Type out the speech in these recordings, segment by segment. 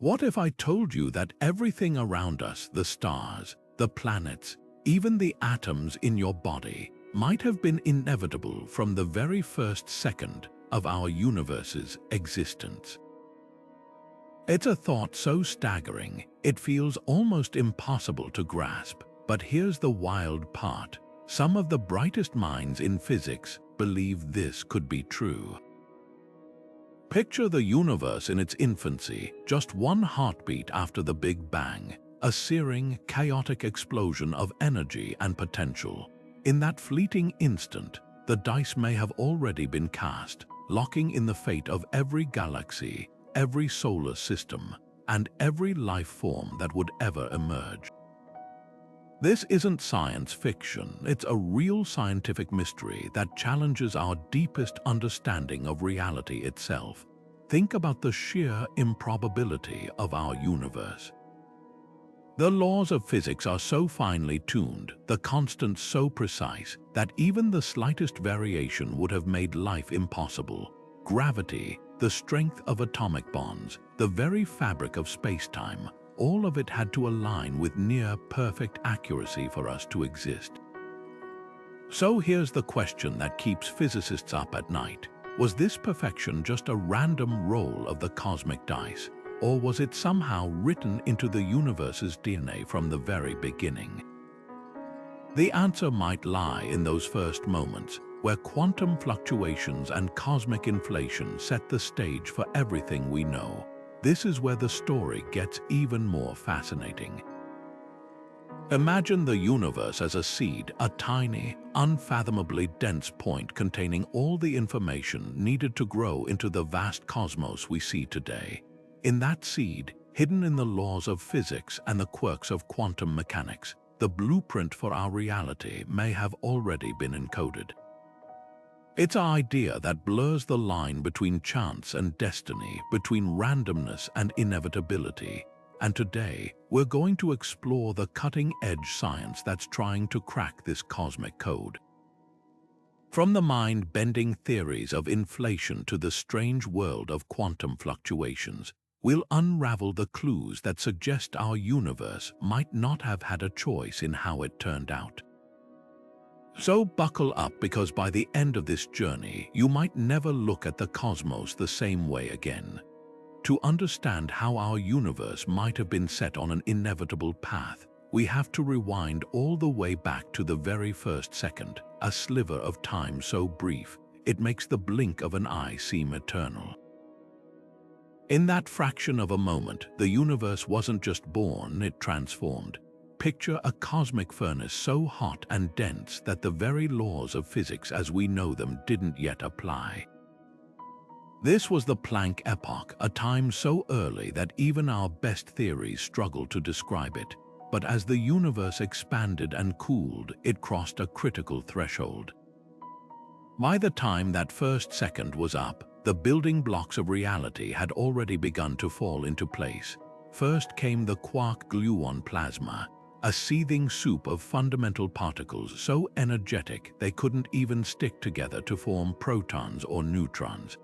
What if I told you that everything around us, the stars, the planets, even the atoms in your body, might have been inevitable from the very first second of our universe's existence? It's a thought so staggering, it feels almost impossible to grasp. But here's the wild part. Some of the brightest minds in physics believe this could be true. Picture the universe in its infancy, just one heartbeat after the Big Bang, a searing, chaotic explosion of energy and potential. In that fleeting instant, the dice may have already been cast, locking in the fate of every galaxy, every solar system, and every life form that would ever emerge. This isn't science fiction, it's a real scientific mystery that challenges our deepest understanding of reality itself. Think about the sheer improbability of our universe. The laws of physics are so finely tuned, the constants so precise, that even the slightest variation would have made life impossible. Gravity, the strength of atomic bonds, the very fabric of spacetime, all of it had to align with near-perfect accuracy for us to exist. So here's the question that keeps physicists up at night. Was this perfection just a random roll of the cosmic dice, or was it somehow written into the universe's DNA from the very beginning? The answer might lie in those first moments, where quantum fluctuations and cosmic inflation set the stage for everything we know. This is where the story gets even more fascinating. Imagine the universe as a seed, a tiny, unfathomably dense point containing all the information needed to grow into the vast cosmos we see today. In that seed, hidden in the laws of physics and the quirks of quantum mechanics, the blueprint for our reality may have already been encoded. It's an idea that blurs the line between chance and destiny, between randomness and inevitability. And today, we're going to explore the cutting-edge science that's trying to crack this cosmic code. From the mind-bending theories of inflation to the strange world of quantum fluctuations, we'll unravel the clues that suggest our universe might not have had a choice in how it turned out. So buckle up, because by the end of this journey, you might never look at the cosmos the same way again. To understand how our universe might have been set on an inevitable path, we have to rewind all the way back to the very first second, a sliver of time so brief, it makes the blink of an eye seem eternal. In that fraction of a moment, the universe wasn't just born, it transformed. Picture a cosmic furnace so hot and dense that the very laws of physics as we know them didn't yet apply. This was the Planck epoch, a time so early that even our best theories struggle to describe it. But as the universe expanded and cooled, it crossed a critical threshold. By the time that first second was up, the building blocks of reality had already begun to fall into place. First came the quark-gluon plasma, a seething soup of fundamental particles so energetic they couldn't even stick together to form protons or neutrons.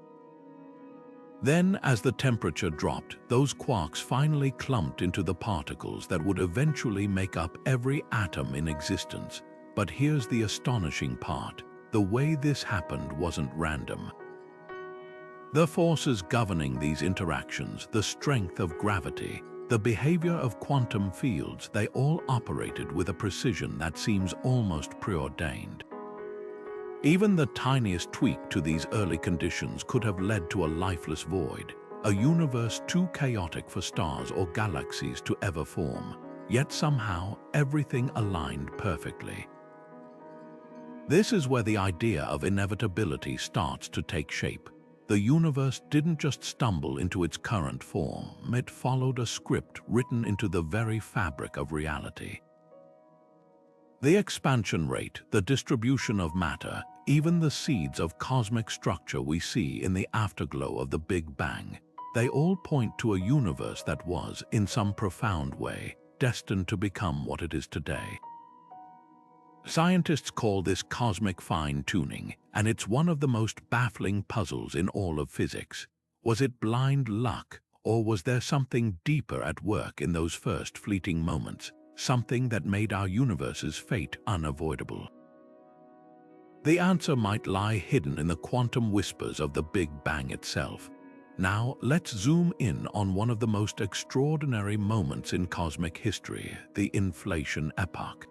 Then, as the temperature dropped, those quarks finally clumped into the particles that would eventually make up every atom in existence. But here's the astonishing part. The way this happened wasn't random. The forces governing these interactions, the strength of gravity, the behavior of quantum fields, they all operated with a precision that seems almost preordained. Even the tiniest tweak to these early conditions could have led to a lifeless void, a universe too chaotic for stars or galaxies to ever form. Yet somehow, everything aligned perfectly. This is where the idea of inevitability starts to take shape. The universe didn't just stumble into its current form, it followed a script written into the very fabric of reality. The expansion rate, the distribution of matter, even the seeds of cosmic structure we see in the afterglow of the Big Bang, they all point to a universe that was, in some profound way, destined to become what it is today. Scientists call this cosmic fine-tuning, and it's one of the most baffling puzzles in all of physics. Was it blind luck, Or was there something deeper at work in those first fleeting moments, something that made our universe's fate unavoidable? The answer might lie hidden in the quantum whispers of the Big Bang itself. Now, let's zoom in on one of the most extraordinary moments in cosmic history, the inflation epoch.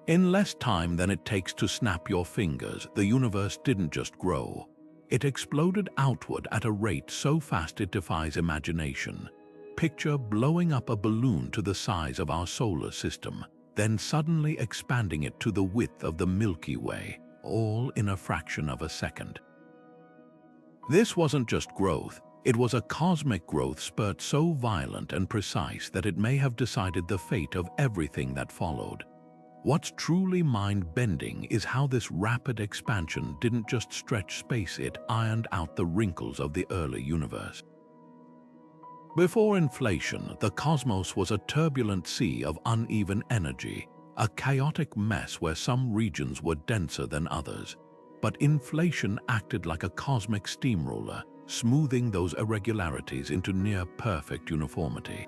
In less time than it takes to snap your fingers, the universe didn't just grow. It exploded outward at a rate so fast it defies imagination. Picture blowing up a balloon to the size of our solar system, then suddenly expanding it to the width of the Milky Way, all in a fraction of a second. This wasn't just growth, it was a cosmic growth spurt so violent and precise that it may have decided the fate of everything that followed. What's truly mind-bending is how this rapid expansion didn't just stretch space, it ironed out the wrinkles of the early universe. Before inflation, the cosmos was a turbulent sea of uneven energy, a chaotic mess where some regions were denser than others. But inflation acted like a cosmic steamroller, smoothing those irregularities into near-perfect uniformity.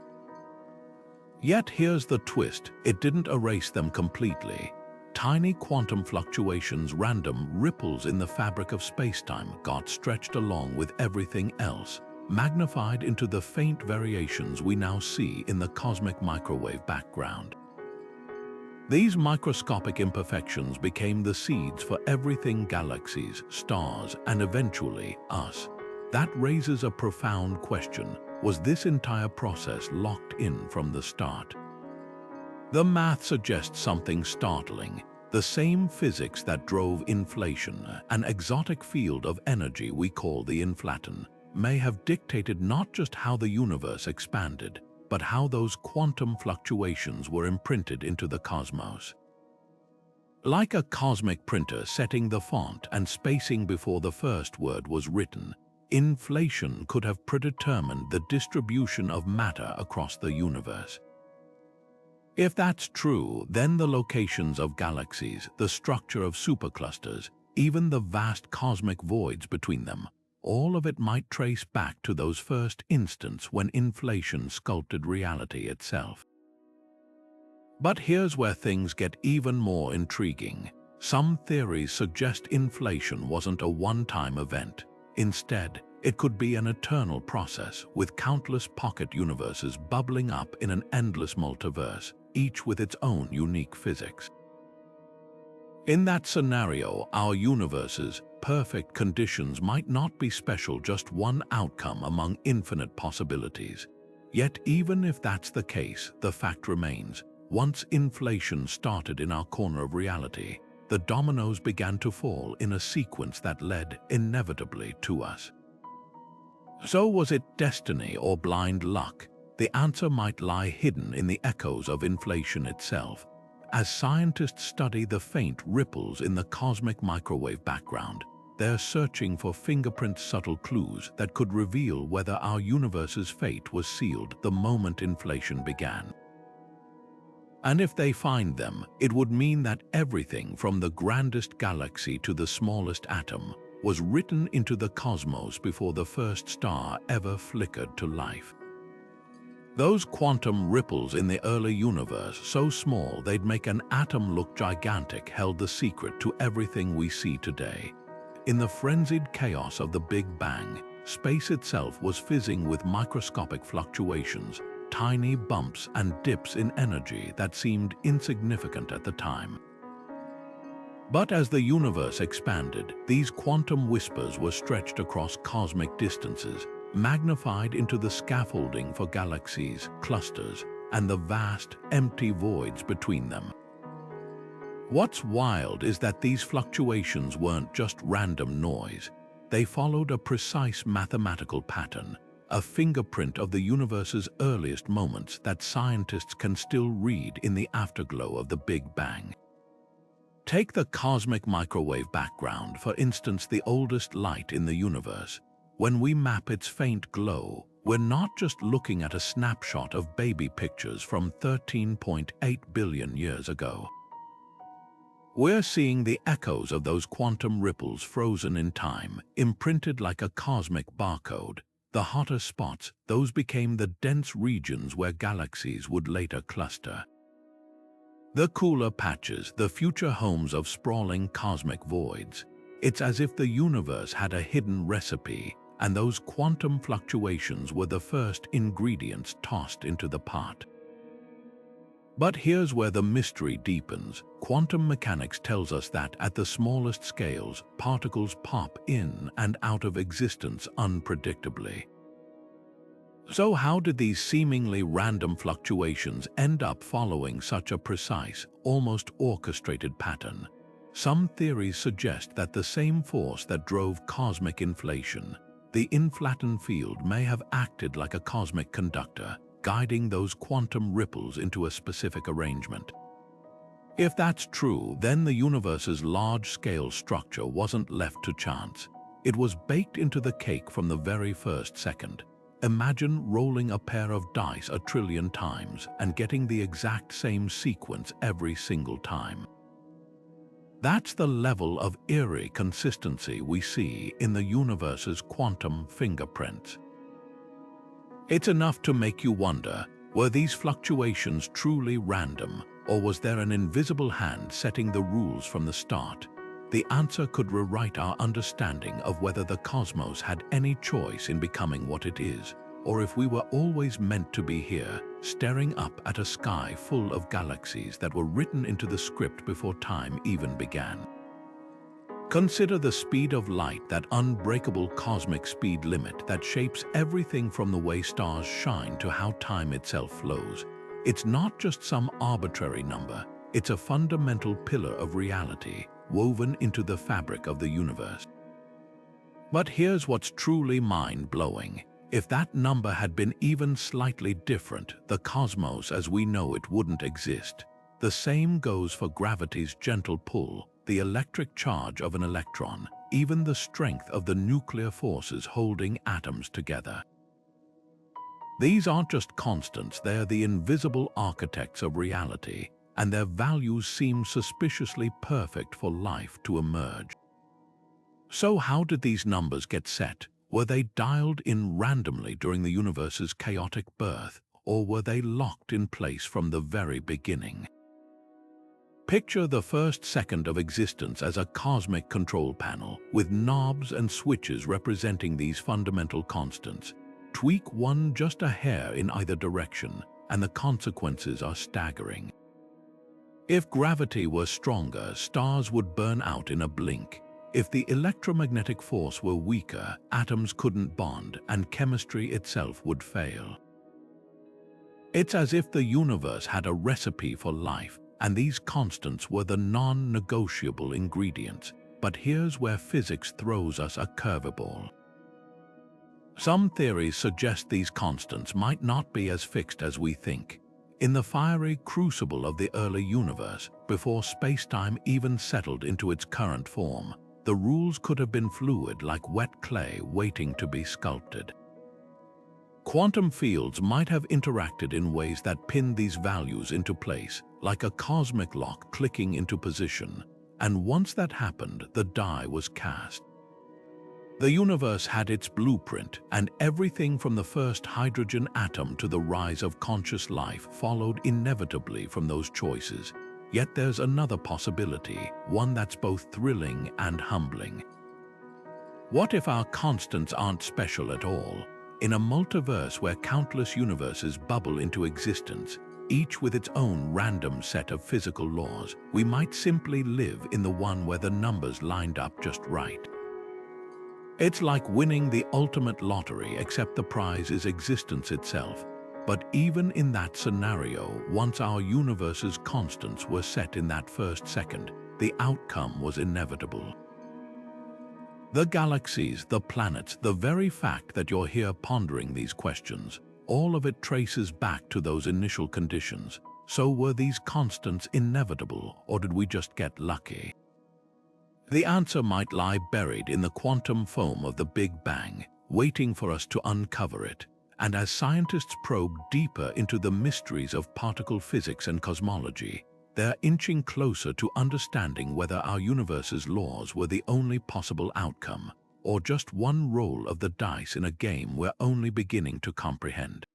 Yet here's the twist, it didn't erase them completely. Tiny quantum fluctuations, random ripples in the fabric of spacetime, got stretched along with everything else, magnified into the faint variations we now see in the cosmic microwave background. These microscopic imperfections became the seeds for everything: galaxies, stars, and eventually us. That raises a profound question. Was this entire process locked in from the start? The math suggests something startling. The same physics that drove inflation, an exotic field of energy we call the inflaton, may have dictated not just how the universe expanded, but how those quantum fluctuations were imprinted into the cosmos. Like a cosmic printer setting the font and spacing before the first word was written, inflation could have predetermined the distribution of matter across the universe. If that's true, then the locations of galaxies, the structure of superclusters, even the vast cosmic voids between them, all of it might trace back to those first instants when inflation sculpted reality itself. But here's where things get even more intriguing. Some theories suggest inflation wasn't a one-time event. Instead, it could be an eternal process, with countless pocket universes bubbling up in an endless multiverse, each with its own unique physics. In that scenario, our universe's perfect conditions might not be special, just one outcome among infinite possibilities. Yet even if that's the case, the fact remains, once inflation started in our corner of reality, the dominoes began to fall in a sequence that led inevitably to us. So was it destiny or blind luck? The answer might lie hidden in the echoes of inflation itself. As scientists study the faint ripples in the cosmic microwave background, they're searching for fingerprint subtle clues that could reveal whether our universe's fate was sealed the moment inflation began. And if they find them, it would mean that everything from the grandest galaxy to the smallest atom was written into the cosmos before the first star ever flickered to life. Those quantum ripples in the early universe, so small they'd make an atom look gigantic, held the secret to everything we see today. In the frenzied chaos of the Big Bang, space itself was fizzing with microscopic fluctuations, tiny bumps and dips in energy that seemed insignificant at the time. But as the universe expanded, these quantum whispers were stretched across cosmic distances, magnified into the scaffolding for galaxies, clusters, and the vast, empty voids between them. What's wild is that these fluctuations weren't just random noise. They followed a precise mathematical pattern, a fingerprint of the universe's earliest moments that scientists can still read in the afterglow of the Big Bang. Take the cosmic microwave background, for instance, the oldest light in the universe. When we map its faint glow, we're not just looking at a snapshot of baby pictures from 13.8 billion years ago. We're seeing the echoes of those quantum ripples frozen in time, imprinted like a cosmic barcode. The hotter spots, those became the dense regions where galaxies would later cluster. The cooler patches, the future homes of sprawling cosmic voids. It's as if the universe had a hidden recipe, and those quantum fluctuations were the first ingredients tossed into the pot. But here's where the mystery deepens. Quantum mechanics tells us that at the smallest scales, particles pop in and out of existence unpredictably. So how did these seemingly random fluctuations end up following such a precise, almost orchestrated pattern? Some theories suggest that the same force that drove cosmic inflation, the inflatoned field, may have acted like a cosmic conductor, guiding those quantum ripples into a specific arrangement. If that's true, then the universe's large-scale structure wasn't left to chance. It was baked into the cake from the very first second. Imagine rolling a pair of dice 1 trillion times and getting the exact same sequence every single time. That's the level of eerie consistency we see in the universe's quantum fingerprints. It's enough to make you wonder, were these fluctuations truly random, or was there an invisible hand setting the rules from the start? The answer could rewrite our understanding of whether the cosmos had any choice in becoming what it is, or if we were always meant to be here, staring up at a sky full of galaxies that were written into the script before time even began. Consider the speed of light, that unbreakable cosmic speed limit that shapes everything from the way stars shine to how time itself flows. It's not just some arbitrary number, it's a fundamental pillar of reality, woven into the fabric of the universe. But here's what's truly mind-blowing. If that number had been even slightly different, the cosmos as we know it wouldn't exist. The same goes for gravity's gentle pull, the electric charge of an electron, even the strength of the nuclear forces holding atoms together. These aren't just constants, they're the invisible architects of reality, and their values seem suspiciously perfect for life to emerge. So how did these numbers get set? Were they dialed in randomly during the universe's chaotic birth, or were they locked in place from the very beginning? Picture the first second of existence as a cosmic control panel, with knobs and switches representing these fundamental constants. Tweak one just a hair in either direction, and the consequences are staggering. If gravity were stronger, stars would burn out in a blink. If the electromagnetic force were weaker, atoms couldn't bond, and chemistry itself would fail. It's as if the universe had a recipe for life, and these constants were the non-negotiable ingredients. But here's where physics throws us a curveball. Some theories suggest these constants might not be as fixed as we think. In the fiery crucible of the early universe, before spacetime even settled into its current form, the rules could have been fluid, like wet clay waiting to be sculpted. Quantum fields might have interacted in ways that pinned these values into place, like a cosmic lock clicking into position, and once that happened, the die was cast. The universe had its blueprint, and everything from the first hydrogen atom to the rise of conscious life followed inevitably from those choices. Yet there's another possibility, one that's both thrilling and humbling. What if our constants aren't special at all? In a multiverse where countless universes bubble into existence, each with its own random set of physical laws, we might simply live in the one where the numbers lined up just right. It's like winning the ultimate lottery, except the prize is existence itself. But even in that scenario, once our universe's constants were set in that first second, the outcome was inevitable. The galaxies, the planets, the very fact that you're here pondering these questions, all of it traces back to those initial conditions. So were these constants inevitable, or did we just get lucky? The answer might lie buried in the quantum foam of the Big Bang, waiting for us to uncover it. And as scientists probe deeper into the mysteries of particle physics and cosmology, they're inching closer to understanding whether our universe's laws were the only possible outcome, or just one roll of the dice in a game we're only beginning to comprehend.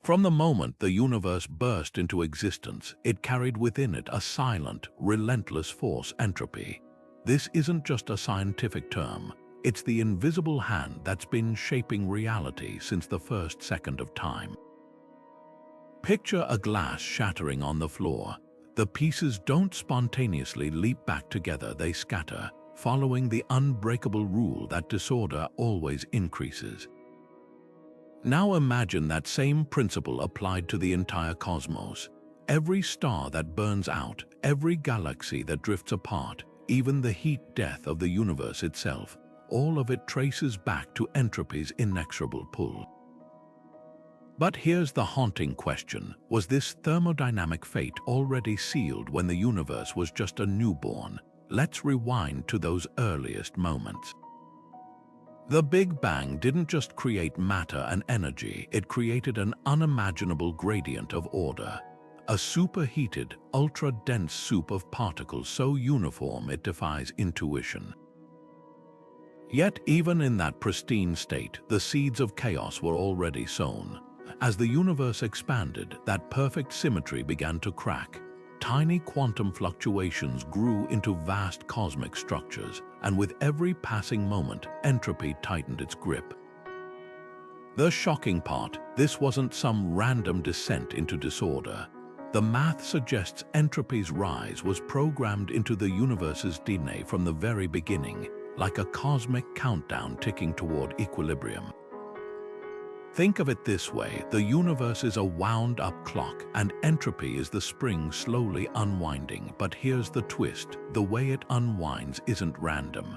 From the moment the universe burst into existence, it carried within it a silent, relentless force, entropy. This isn't just a scientific term. It's the invisible hand that's been shaping reality since the first second of time. Picture a glass shattering on the floor. The pieces don't spontaneously leap back together, they scatter, following the unbreakable rule that disorder always increases. Now imagine that same principle applied to the entire cosmos. Every star that burns out, every galaxy that drifts apart, even the heat death of the universe itself, all of it traces back to entropy's inexorable pull. But here's the haunting question: was this thermodynamic fate already sealed when the universe was just a newborn? Let's rewind to those earliest moments. The Big Bang didn't just create matter and energy, it created an unimaginable gradient of order. A superheated, ultra-dense soup of particles so uniform it defies intuition. Yet even in that pristine state, the seeds of chaos were already sown. As the universe expanded, that perfect symmetry began to crack. Tiny quantum fluctuations grew into vast cosmic structures, and with every passing moment, entropy tightened its grip. The shocking part, this wasn't some random descent into disorder. The math suggests entropy's rise was programmed into the universe's DNA from the very beginning, like a cosmic countdown ticking toward equilibrium. Think of it this way: the universe is a wound-up clock, and entropy is the spring slowly unwinding. But here's the twist: the way it unwinds isn't random.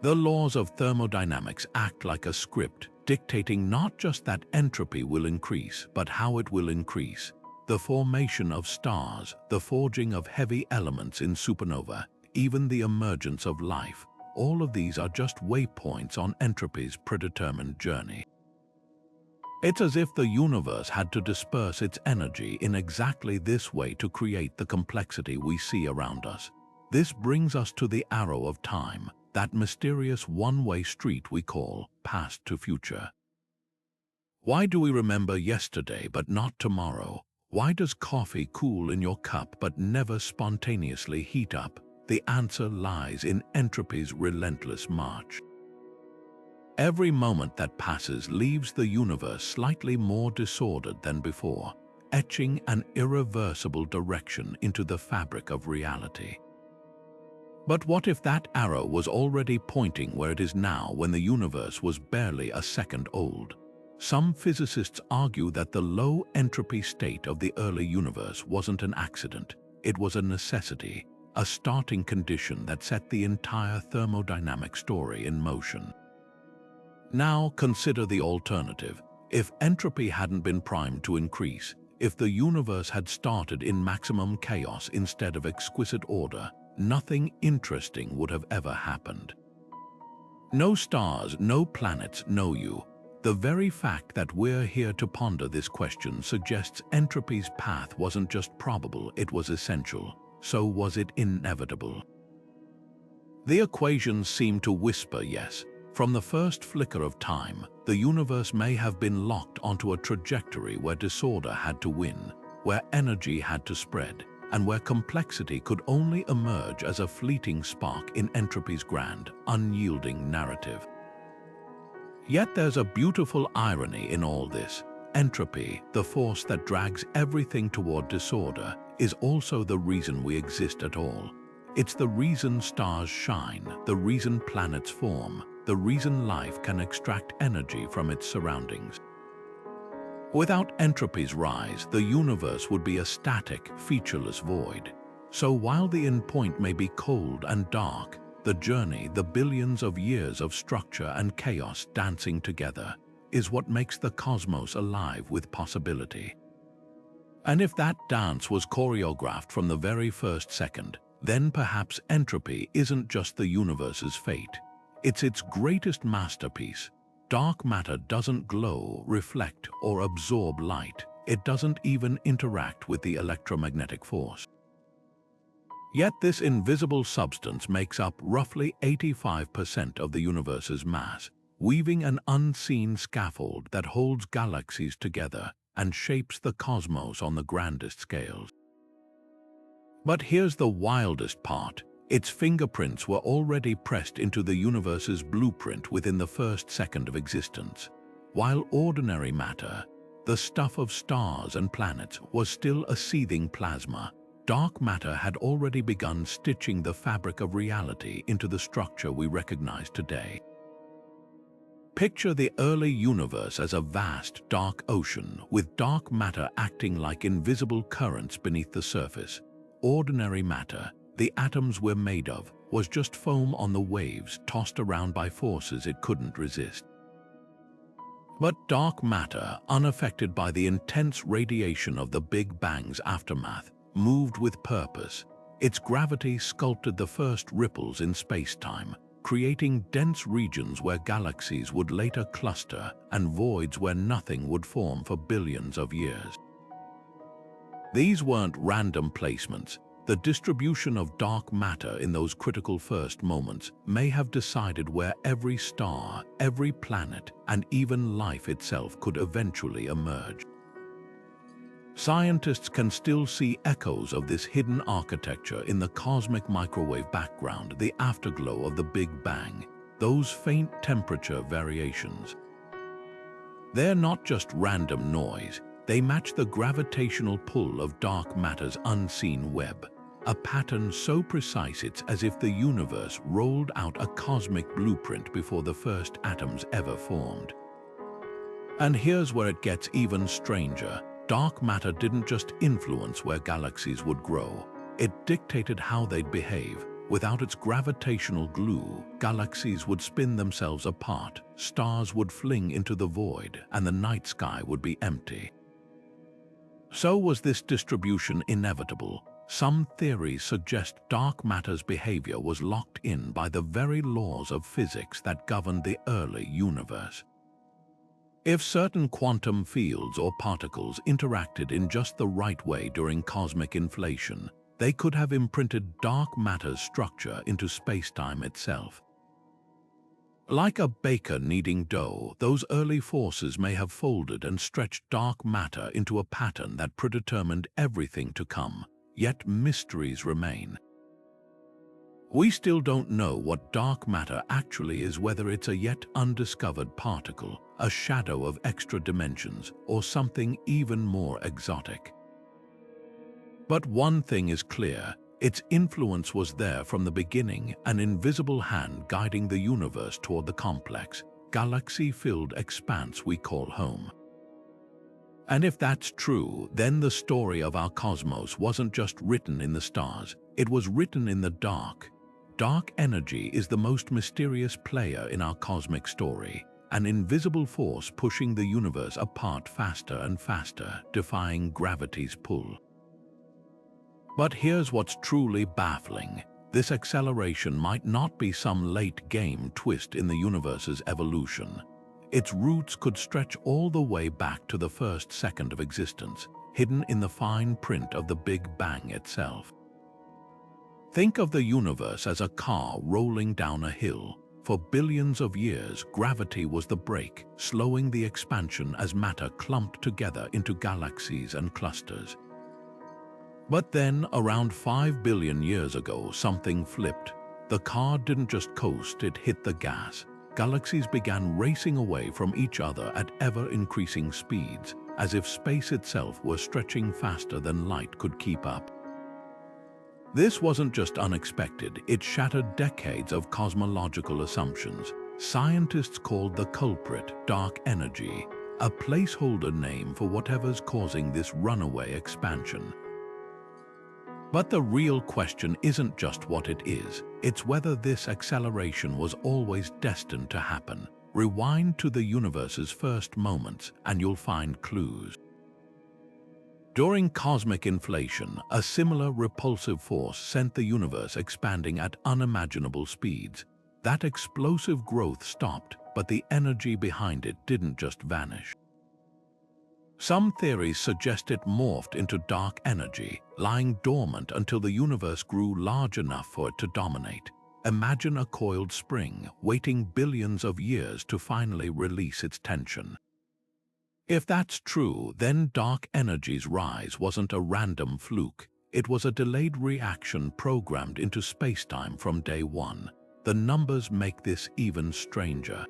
The laws of thermodynamics act like a script, dictating not just that entropy will increase, but how it will increase. The formation of stars, the forging of heavy elements in supernova, even the emergence of life, all of these are just waypoints on entropy's predetermined journey. It's as if the universe had to disperse its energy in exactly this way to create the complexity we see around us. This brings us to the arrow of time, that mysterious one-way street we call past to future. Why do we remember yesterday but not tomorrow? Why does coffee cool in your cup but never spontaneously heat up? The answer lies in entropy's relentless march. Every moment that passes leaves the universe slightly more disordered than before, etching an irreversible direction into the fabric of reality. But what if that arrow was already pointing where it is now when the universe was barely a second old? Some physicists argue that the low entropy state of the early universe wasn't an accident, it was a necessity, a starting condition that set the entire thermodynamic story in motion. Now consider the alternative. If entropy hadn't been primed to increase, if the universe had started in maximum chaos instead of exquisite order, nothing interesting would have ever happened. No stars, no planets, no you. The very fact that we're here to ponder this question suggests entropy's path wasn't just probable, it was essential. So was it inevitable? The equations seem to whisper yes. From the first flicker of time, the universe may have been locked onto a trajectory where disorder had to win, where energy had to spread, and where complexity could only emerge as a fleeting spark in entropy's grand, unyielding narrative. Yet there's a beautiful irony in all this. Entropy, the force that drags everything toward disorder, is also the reason we exist at all. It's the reason stars shine, the reason planets form, the reason life can extract energy from its surroundings. Without entropy's rise, the universe would be a static, featureless void. So while the endpoint may be cold and dark, the journey, the billions of years of structure and chaos dancing together, is what makes the cosmos alive with possibility. And if that dance was choreographed from the very first second, then perhaps entropy isn't just the universe's fate. It's its greatest masterpiece. Dark matter doesn't glow, reflect, or absorb light. It doesn't even interact with the electromagnetic force. Yet this invisible substance makes up roughly 85% of the universe's mass, weaving an unseen scaffold that holds galaxies together and shapes the cosmos on the grandest scales. But here's the wildest part. Its fingerprints were already pressed into the universe's blueprint within the first second of existence. While ordinary matter, the stuff of stars and planets, was still a seething plasma, dark matter had already begun stitching the fabric of reality into the structure we recognize today. Picture the early universe as a vast, dark ocean, with dark matter acting like invisible currents beneath the surface. Ordinary matter, the atoms we're made of, was just foam on the waves tossed around by forces it couldn't resist. But dark matter, unaffected by the intense radiation of the Big Bang's aftermath, moved with purpose. Its gravity sculpted the first ripples in spacetime, creating dense regions where galaxies would later cluster and voids where nothing would form for billions of years. These weren't random placements. The distribution of dark matter in those critical first moments may have decided where every star, every planet, and even life itself could eventually emerge. Scientists can still see echoes of this hidden architecture in the cosmic microwave background, the afterglow of the Big Bang, those faint temperature variations. They're not just random noise, they match the gravitational pull of dark matter's unseen web, a pattern so precise it's as if the universe rolled out a cosmic blueprint before the first atoms ever formed. And here's where it gets even stranger. Dark matter didn't just influence where galaxies would grow, it dictated how they'd behave. Without its gravitational glue, galaxies would spin themselves apart, stars would fling into the void, and the night sky would be empty. So was this distribution inevitable? Some theories suggest dark matter's behavior was locked in by the very laws of physics that governed the early universe. If certain quantum fields or particles interacted in just the right way during cosmic inflation, they could have imprinted dark matter's structure into spacetime itself. Like a baker kneading dough, those early forces may have folded and stretched dark matter into a pattern that predetermined everything to come, yet mysteries remain. We still don't know what dark matter actually is, whether it's a yet undiscovered particle, a shadow of extra dimensions, or something even more exotic. But one thing is clear, its influence was there from the beginning, an invisible hand guiding the universe toward the complex, galaxy-filled expanse we call home. And if that's true, then the story of our cosmos wasn't just written in the stars, it was written in the dark. Dark energy is the most mysterious player in our cosmic story, an invisible force pushing the universe apart faster and faster, defying gravity's pull. But here's what's truly baffling. This acceleration might not be some late-game twist in the universe's evolution. Its roots could stretch all the way back to the first second of existence, hidden in the fine print of the Big Bang itself. Think of the universe as a car rolling down a hill. For billions of years, gravity was the brake, slowing the expansion as matter clumped together into galaxies and clusters. But then, around 5 billion years ago, something flipped. The car didn't just coast, it hit the gas. Galaxies began racing away from each other at ever-increasing speeds, as if space itself were stretching faster than light could keep up. This wasn't just unexpected, it shattered decades of cosmological assumptions. Scientists called the culprit dark energy, a placeholder name for whatever's causing this runaway expansion. But the real question isn't just what it is, it's whether this acceleration was always destined to happen. Rewind to the universe's first moments and you'll find clues. During cosmic inflation, a similar repulsive force sent the universe expanding at unimaginable speeds. That explosive growth stopped, but the energy behind it didn't just vanish. Some theories suggest it morphed into dark energy, lying dormant until the universe grew large enough for it to dominate. Imagine a coiled spring, waiting billions of years to finally release its tension. If that's true, then dark energy's rise wasn't a random fluke. It was a delayed reaction programmed into spacetime from day one. The numbers make this even stranger.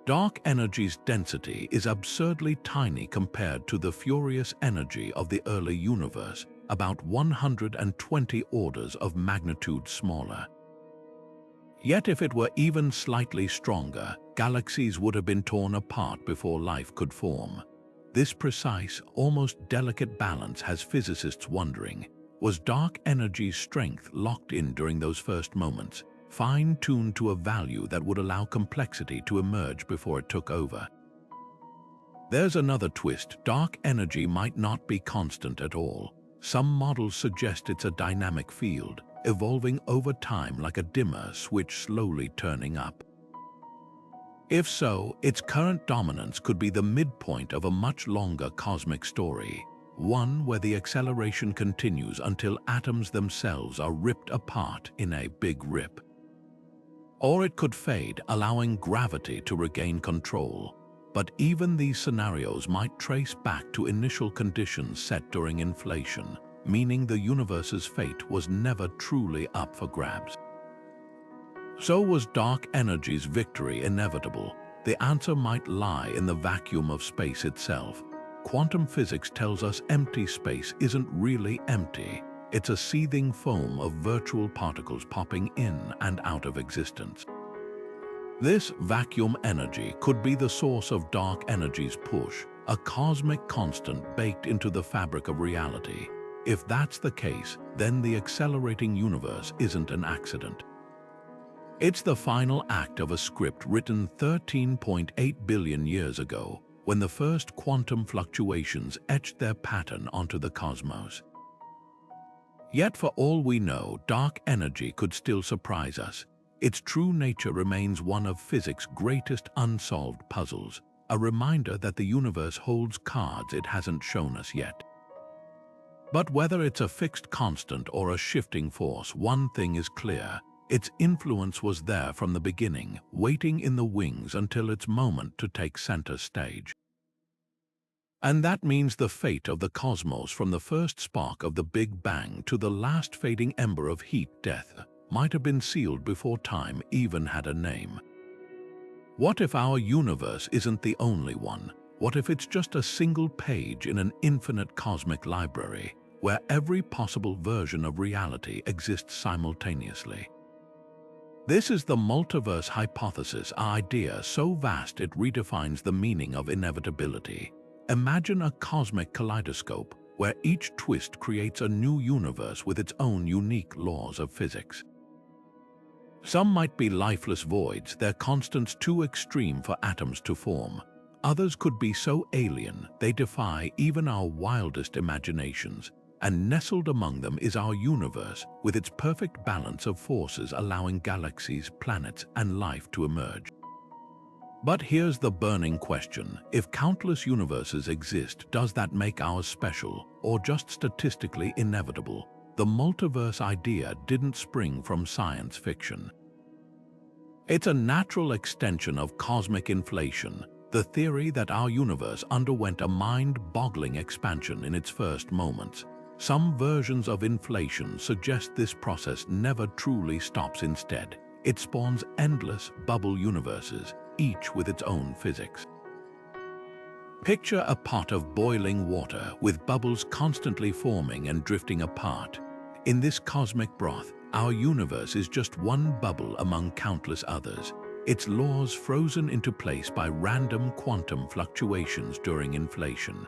Dark energy's density is absurdly tiny compared to the furious energy of the early universe, about 120 orders of magnitude smaller. Yet if it were even slightly stronger, galaxies would have been torn apart before life could form. This precise, almost delicate balance has physicists wondering, was dark energy's strength locked in during those first moments, fine-tuned to a value that would allow complexity to emerge before it took over? There's another twist. Dark energy might not be constant at all. Some models suggest it's a dynamic field, evolving over time like a dimmer switch slowly turning up. If so, its current dominance could be the midpoint of a much longer cosmic story, one where the acceleration continues until atoms themselves are ripped apart in a big rip. Or it could fade, allowing gravity to regain control. But even these scenarios might trace back to initial conditions set during inflation, meaning the universe's fate was never truly up for grabs. So was dark energy's victory inevitable? The answer might lie in the vacuum of space itself. Quantum physics tells us empty space isn't really empty. It's a seething foam of virtual particles popping in and out of existence. This vacuum energy could be the source of dark energy's push, a cosmic constant baked into the fabric of reality. If that's the case, then the accelerating universe isn't an accident. It's the final act of a script written 13.8 billion years ago, when the first quantum fluctuations etched their pattern onto the cosmos. Yet for all we know, dark energy could still surprise us. Its true nature remains one of physics' greatest unsolved puzzles, a reminder that the universe holds cards it hasn't shown us yet. But whether it's a fixed constant or a shifting force, one thing is clear. Its influence was there from the beginning, waiting in the wings until its moment to take center stage. And that means the fate of the cosmos, from the first spark of the Big Bang to the last fading ember of heat death, might have been sealed before time even had a name. What if our universe isn't the only one? What if it's just a single page in an infinite cosmic library, where every possible version of reality exists simultaneously? This is the multiverse hypothesis, an idea so vast it redefines the meaning of inevitability. Imagine a cosmic kaleidoscope where each twist creates a new universe with its own unique laws of physics. Some might be lifeless voids, their constants too extreme for atoms to form. Others could be so alien they defy even our wildest imaginations. And nestled among them is our universe, with its perfect balance of forces allowing galaxies, planets, and life to emerge. But here's the burning question. If countless universes exist, does that make ours special, or just statistically inevitable? The multiverse idea didn't spring from science fiction. It's a natural extension of cosmic inflation, the theory that our universe underwent a mind-boggling expansion in its first moments. Some versions of inflation suggest this process never truly stops. Instead, it spawns endless bubble universes, each with its own physics. Picture a pot of boiling water with bubbles constantly forming and drifting apart. In this cosmic broth, our universe is just one bubble among countless others, its laws frozen into place by random quantum fluctuations during inflation.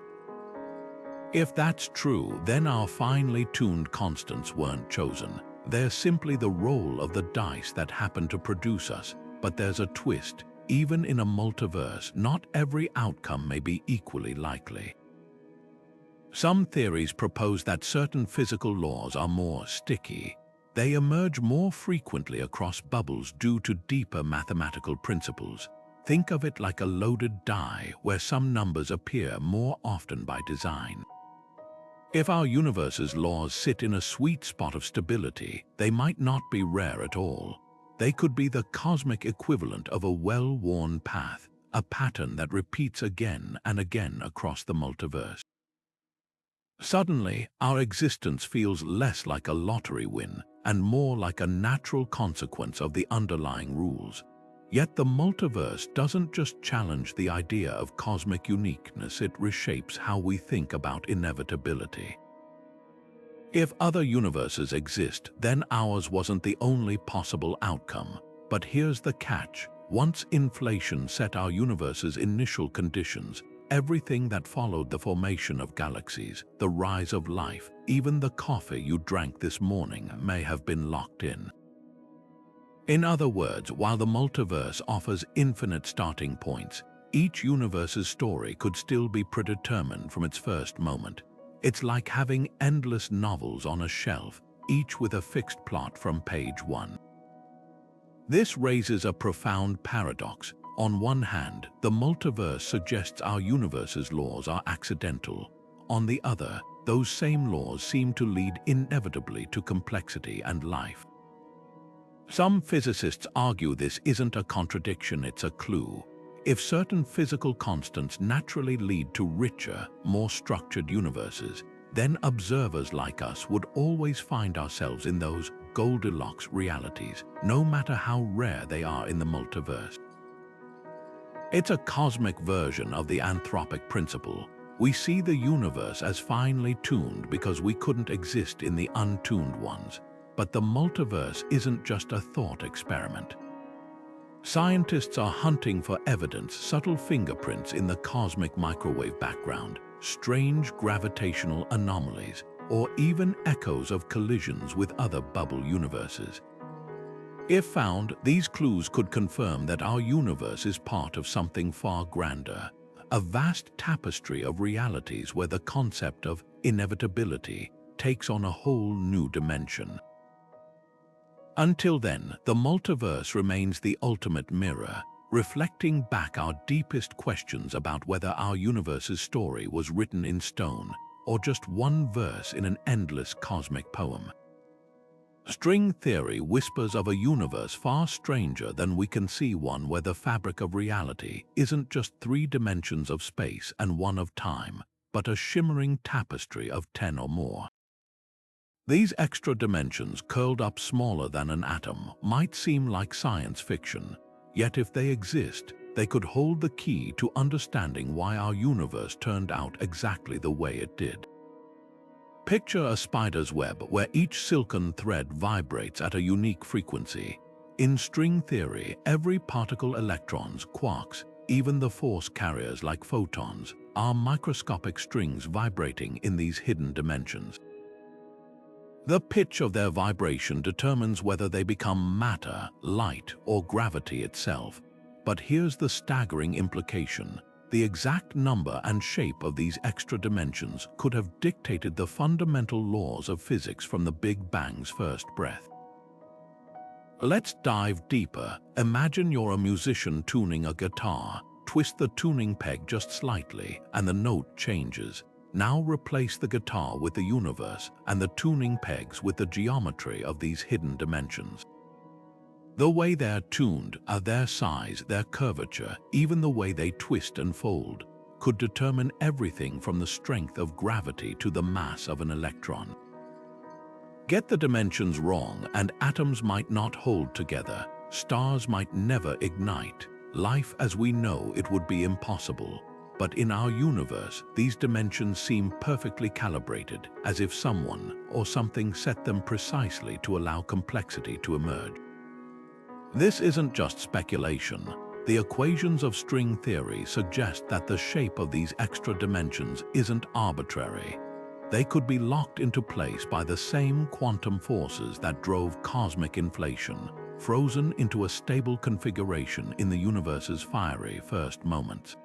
If that's true, then our finely tuned constants weren't chosen. They're simply the roll of the dice that happened to produce us. But there's a twist. Even in a multiverse, not every outcome may be equally likely. Some theories propose that certain physical laws are more sticky. They emerge more frequently across bubbles due to deeper mathematical principles. Think of it like a loaded die where some numbers appear more often by design. If our universe's laws sit in a sweet spot of stability, they might not be rare at all. They could be the cosmic equivalent of a well-worn path, a pattern that repeats again and again across the multiverse. Suddenly, our existence feels less like a lottery win and more like a natural consequence of the underlying rules. Yet the multiverse doesn't just challenge the idea of cosmic uniqueness, it reshapes how we think about inevitability. If other universes exist, then ours wasn't the only possible outcome. But here's the catch. Once inflation set our universe's initial conditions, everything that followed the formation of galaxies, the rise of life, even the coffee you drank this morning may have been locked in. In other words, while the multiverse offers infinite starting points, each universe's story could still be predetermined from its first moment. It's like having endless novels on a shelf, each with a fixed plot from page 1. This raises a profound paradox. On one hand, the multiverse suggests our universe's laws are accidental. On the other, those same laws seem to lead inevitably to complexity and life. Some physicists argue this isn't a contradiction, it's a clue. If certain physical constants naturally lead to richer, more structured universes, then observers like us would always find ourselves in those Goldilocks realities, no matter how rare they are in the multiverse. It's a cosmic version of the Anthropic Principle. We see the universe as finely tuned because we couldn't exist in the untuned ones. But the multiverse isn't just a thought experiment. Scientists are hunting for evidence, subtle fingerprints in the cosmic microwave background, strange gravitational anomalies, or even echoes of collisions with other bubble universes. If found, these clues could confirm that our universe is part of something far grander, a vast tapestry of realities where the concept of inevitability takes on a whole new dimension. Until then, the multiverse remains the ultimate mirror, reflecting back our deepest questions about whether our universe's story was written in stone or just one verse in an endless cosmic poem. String theory whispers of a universe far stranger than we can see, one where the fabric of reality isn't just 3 dimensions of space and 1 of time, but a shimmering tapestry of 10 or more. These extra dimensions, curled up smaller than an atom, might seem like science fiction, yet if they exist, they could hold the key to understanding why our universe turned out exactly the way it did. Picture a spider's web where each silken thread vibrates at a unique frequency. In string theory, every particle, electrons, quarks, even the force carriers like photons, are microscopic strings vibrating in these hidden dimensions. The pitch of their vibration determines whether they become matter, light, or gravity itself. But here's the staggering implication. The exact number and shape of these extra dimensions could have dictated the fundamental laws of physics from the Big Bang's first breath. Let's dive deeper. Imagine you're a musician tuning a guitar. Twist the tuning peg just slightly, and the note changes. Now replace the guitar with the universe and the tuning pegs with the geometry of these hidden dimensions. The way they're tuned, their size, their curvature, even the way they twist and fold, could determine everything from the strength of gravity to the mass of an electron. Get the dimensions wrong and atoms might not hold together, stars might never ignite, life as we know it would be impossible. But in our universe, these dimensions seem perfectly calibrated, as if someone or something set them precisely to allow complexity to emerge. This isn't just speculation. The equations of string theory suggest that the shape of these extra dimensions isn't arbitrary. They could be locked into place by the same quantum forces that drove cosmic inflation, frozen into a stable configuration in the universe's fiery first moments.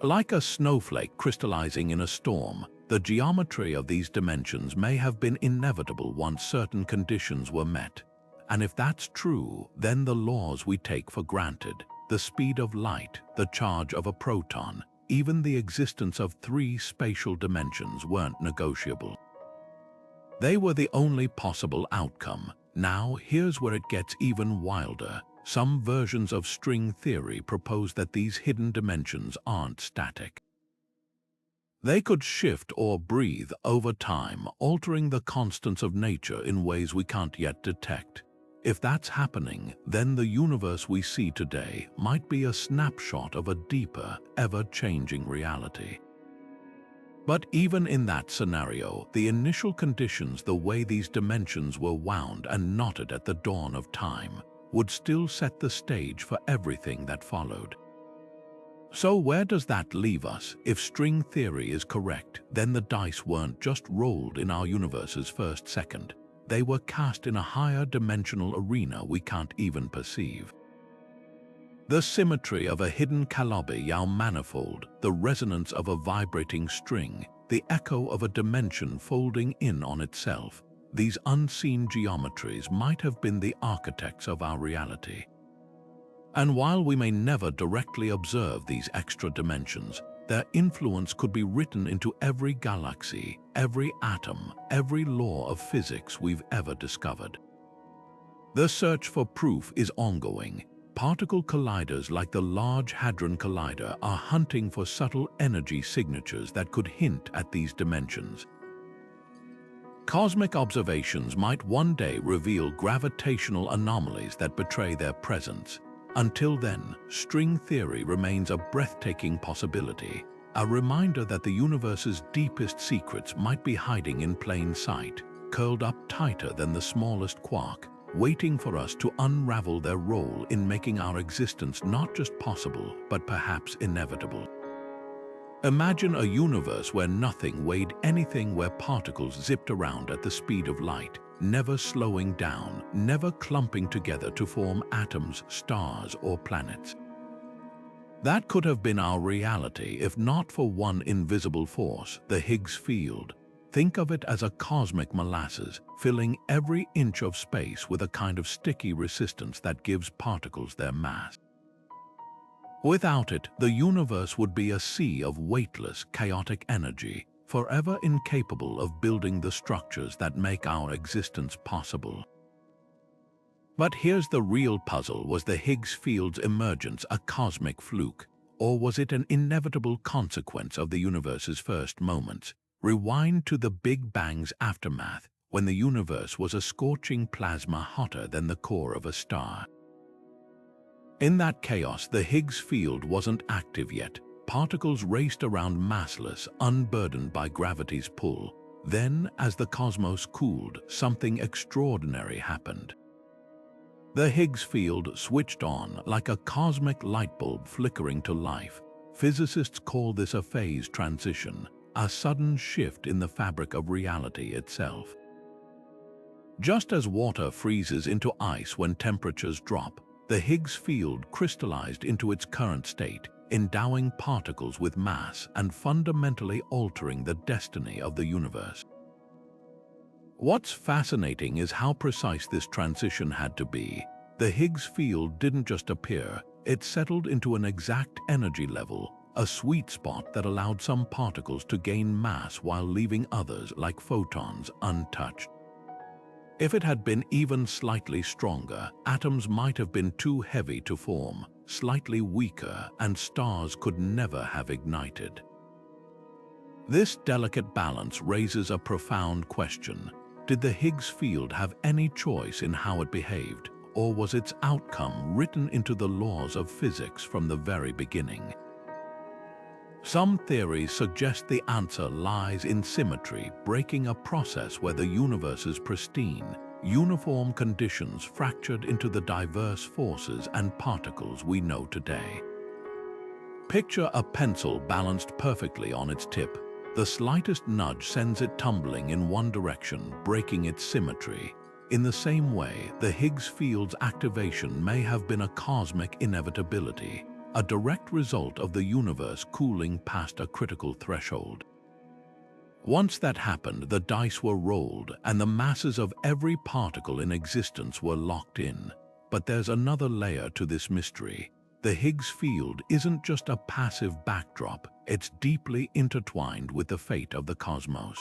Like a snowflake crystallizing in a storm, the geometry of these dimensions may have been inevitable once certain conditions were met. And if that's true, then the laws we take for granted, the speed of light, the charge of a proton, even the existence of 3 spatial dimensions weren't negotiable. They were the only possible outcome. Now, here's where it gets even wilder. Some versions of string theory propose that these hidden dimensions aren't static. They could shift or breathe over time, altering the constants of nature in ways we can't yet detect. If that's happening, then the universe we see today might be a snapshot of a deeper, ever-changing reality. But even in that scenario, the initial conditions, the way these dimensions were wound and knotted at the dawn of time, would still set the stage for everything that followed. So where does that leave us? If string theory is correct, then the dice weren't just rolled in our universe's first second. They were cast in a higher dimensional arena we can't even perceive. The symmetry of a hidden Calabi-Yau manifold, the resonance of a vibrating string, the echo of a dimension folding in on itself, these unseen geometries might have been the architects of our reality. And while we may never directly observe these extra dimensions, their influence could be written into every galaxy, every atom, every law of physics we've ever discovered. The search for proof is ongoing. Particle colliders like the Large Hadron Collider are hunting for subtle energy signatures that could hint at these dimensions. Cosmic observations might one day reveal gravitational anomalies that betray their presence. Until then, string theory remains a breathtaking possibility, a reminder that the universe's deepest secrets might be hiding in plain sight, curled up tighter than the smallest quark, waiting for us to unravel their role in making our existence not just possible, but perhaps inevitable. Imagine a universe where nothing weighed anything, where particles zipped around at the speed of light, never slowing down, never clumping together to form atoms, stars, or planets. That could have been our reality if not for one invisible force, the Higgs field. Think of it as a cosmic molasses, filling every inch of space with a kind of sticky resistance that gives particles their mass. Without it, the universe would be a sea of weightless, chaotic energy, forever incapable of building the structures that make our existence possible. But here's the real puzzle. Was the Higgs field's emergence a cosmic fluke, or was it an inevitable consequence of the universe's first moments? Rewind to the Big Bang's aftermath, when the universe was a scorching plasma hotter than the core of a star. In that chaos, the Higgs field wasn't active yet. Particles raced around massless, unburdened by gravity's pull. Then, as the cosmos cooled, something extraordinary happened. The Higgs field switched on like a cosmic light bulb flickering to life. Physicists call this a phase transition, a sudden shift in the fabric of reality itself. Just as water freezes into ice when temperatures drop, the Higgs field crystallized into its current state, endowing particles with mass and fundamentally altering the destiny of the universe. What's fascinating is how precise this transition had to be. The Higgs field didn't just appear, it settled into an exact energy level, a sweet spot that allowed some particles to gain mass while leaving others, like photons, untouched. If it had been even slightly stronger, atoms might have been too heavy to form, slightly weaker, and stars could never have ignited. This delicate balance raises a profound question. Did the Higgs field have any choice in how it behaved, or was its outcome written into the laws of physics from the very beginning? Some theories suggest the answer lies in symmetry, breaking a process where the universe's pristine, uniform conditions fractured into the diverse forces and particles we know today. Picture a pencil balanced perfectly on its tip. The slightest nudge sends it tumbling in one direction, breaking its symmetry. In the same way, the Higgs field's activation may have been a cosmic inevitability, a direct result of the universe cooling past a critical threshold. Once that happened, the dice were rolled and the masses of every particle in existence were locked in. But there's another layer to this mystery. the Higgs field isn't just a passive backdrop, it's deeply intertwined with the fate of the cosmos.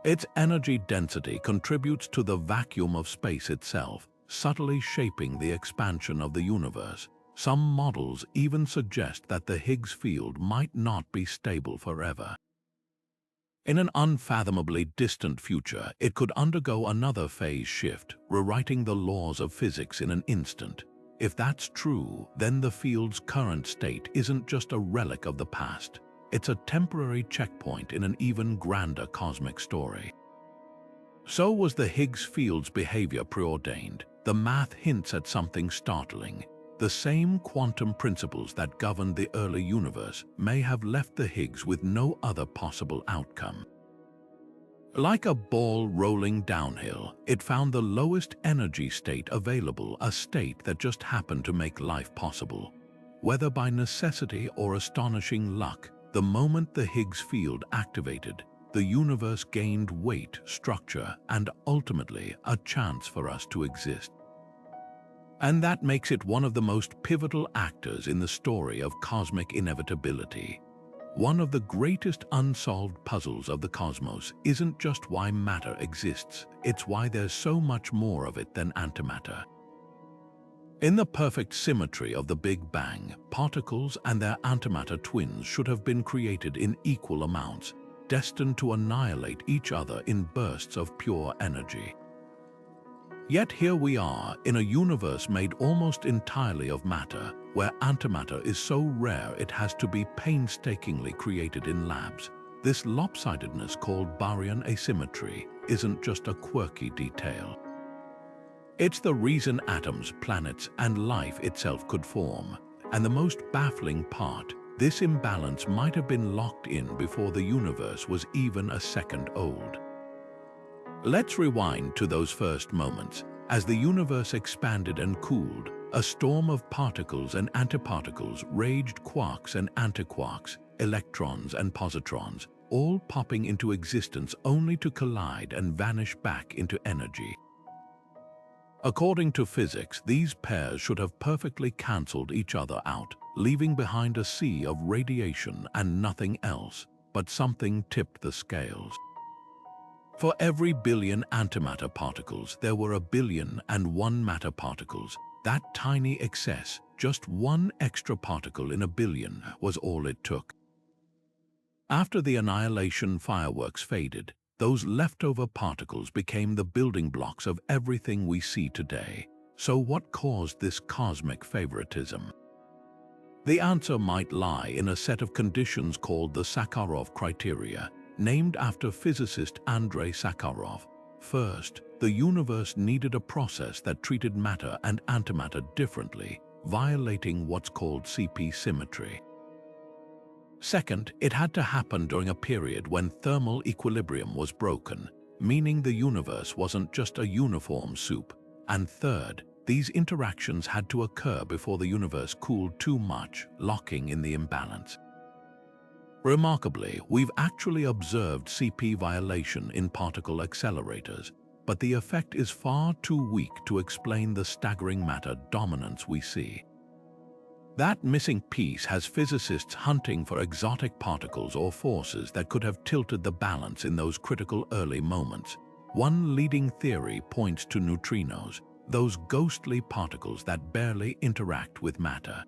Its energy density contributes to the vacuum of space itself, subtly shaping the expansion of the universe. Some models even suggest that the Higgs field might not be stable forever. In an unfathomably distant future, it could undergo another phase shift, rewriting the laws of physics in an instant. If that's true, then the field's current state isn't just a relic of the past. It's a temporary checkpoint in an even grander cosmic story. So was the Higgs field's behavior preordained. The math hints at something startling. The same quantum principles that governed the early universe may have left the Higgs with no other possible outcome. Like a ball rolling downhill, it found the lowest energy state available, a state that just happened to make life possible. Whether by necessity or astonishing luck, the moment the Higgs field activated, the universe gained weight, structure, and ultimately a chance for us to exist. And that makes it one of the most pivotal actors in the story of cosmic inevitability. One of the greatest unsolved puzzles of the cosmos isn't just why matter exists, it's why there's so much more of it than antimatter. In the perfect symmetry of the Big Bang, particles and their antimatter twins should have been created in equal amounts, destined to annihilate each other in bursts of pure energy. Yet here we are, in a universe made almost entirely of matter, where antimatter is so rare it has to be painstakingly created in labs. This lopsidedness, called Baryon asymmetry, isn't just a quirky detail. It's the reason atoms, planets, and life itself could form. And the most baffling part, this imbalance might have been locked in before the universe was even a second old. Let's rewind to those first moments. As the universe expanded and cooled, a storm of particles and antiparticles raged, quarks and antiquarks, electrons and positrons, all popping into existence only to collide and vanish back into energy. According to physics, these pairs should have perfectly cancelled each other out, leaving behind a sea of radiation and nothing else, but something tipped the scales. For every billion antimatter particles, there were 1,000,000,001 matter particles. That tiny excess, just one extra particle in 1,000,000,000, was all it took. After the annihilation fireworks faded, those leftover particles became the building blocks of everything we see today. So what caused this cosmic favoritism? The answer might lie in a set of conditions called the Sakharov criteria, named after physicist Andrei Sakharov. First, the universe needed a process that treated matter and antimatter differently, violating what's called CP symmetry. Second, it had to happen during a period when thermal equilibrium was broken, meaning the universe wasn't just a uniform soup. And third, these interactions had to occur before the universe cooled too much, locking in the imbalance. Remarkably, we've actually observed CP violation in particle accelerators, but the effect is far too weak to explain the staggering matter dominance we see. That missing piece has physicists hunting for exotic particles or forces that could have tilted the balance in those critical early moments. One leading theory points to neutrinos, those ghostly particles that barely interact with matter.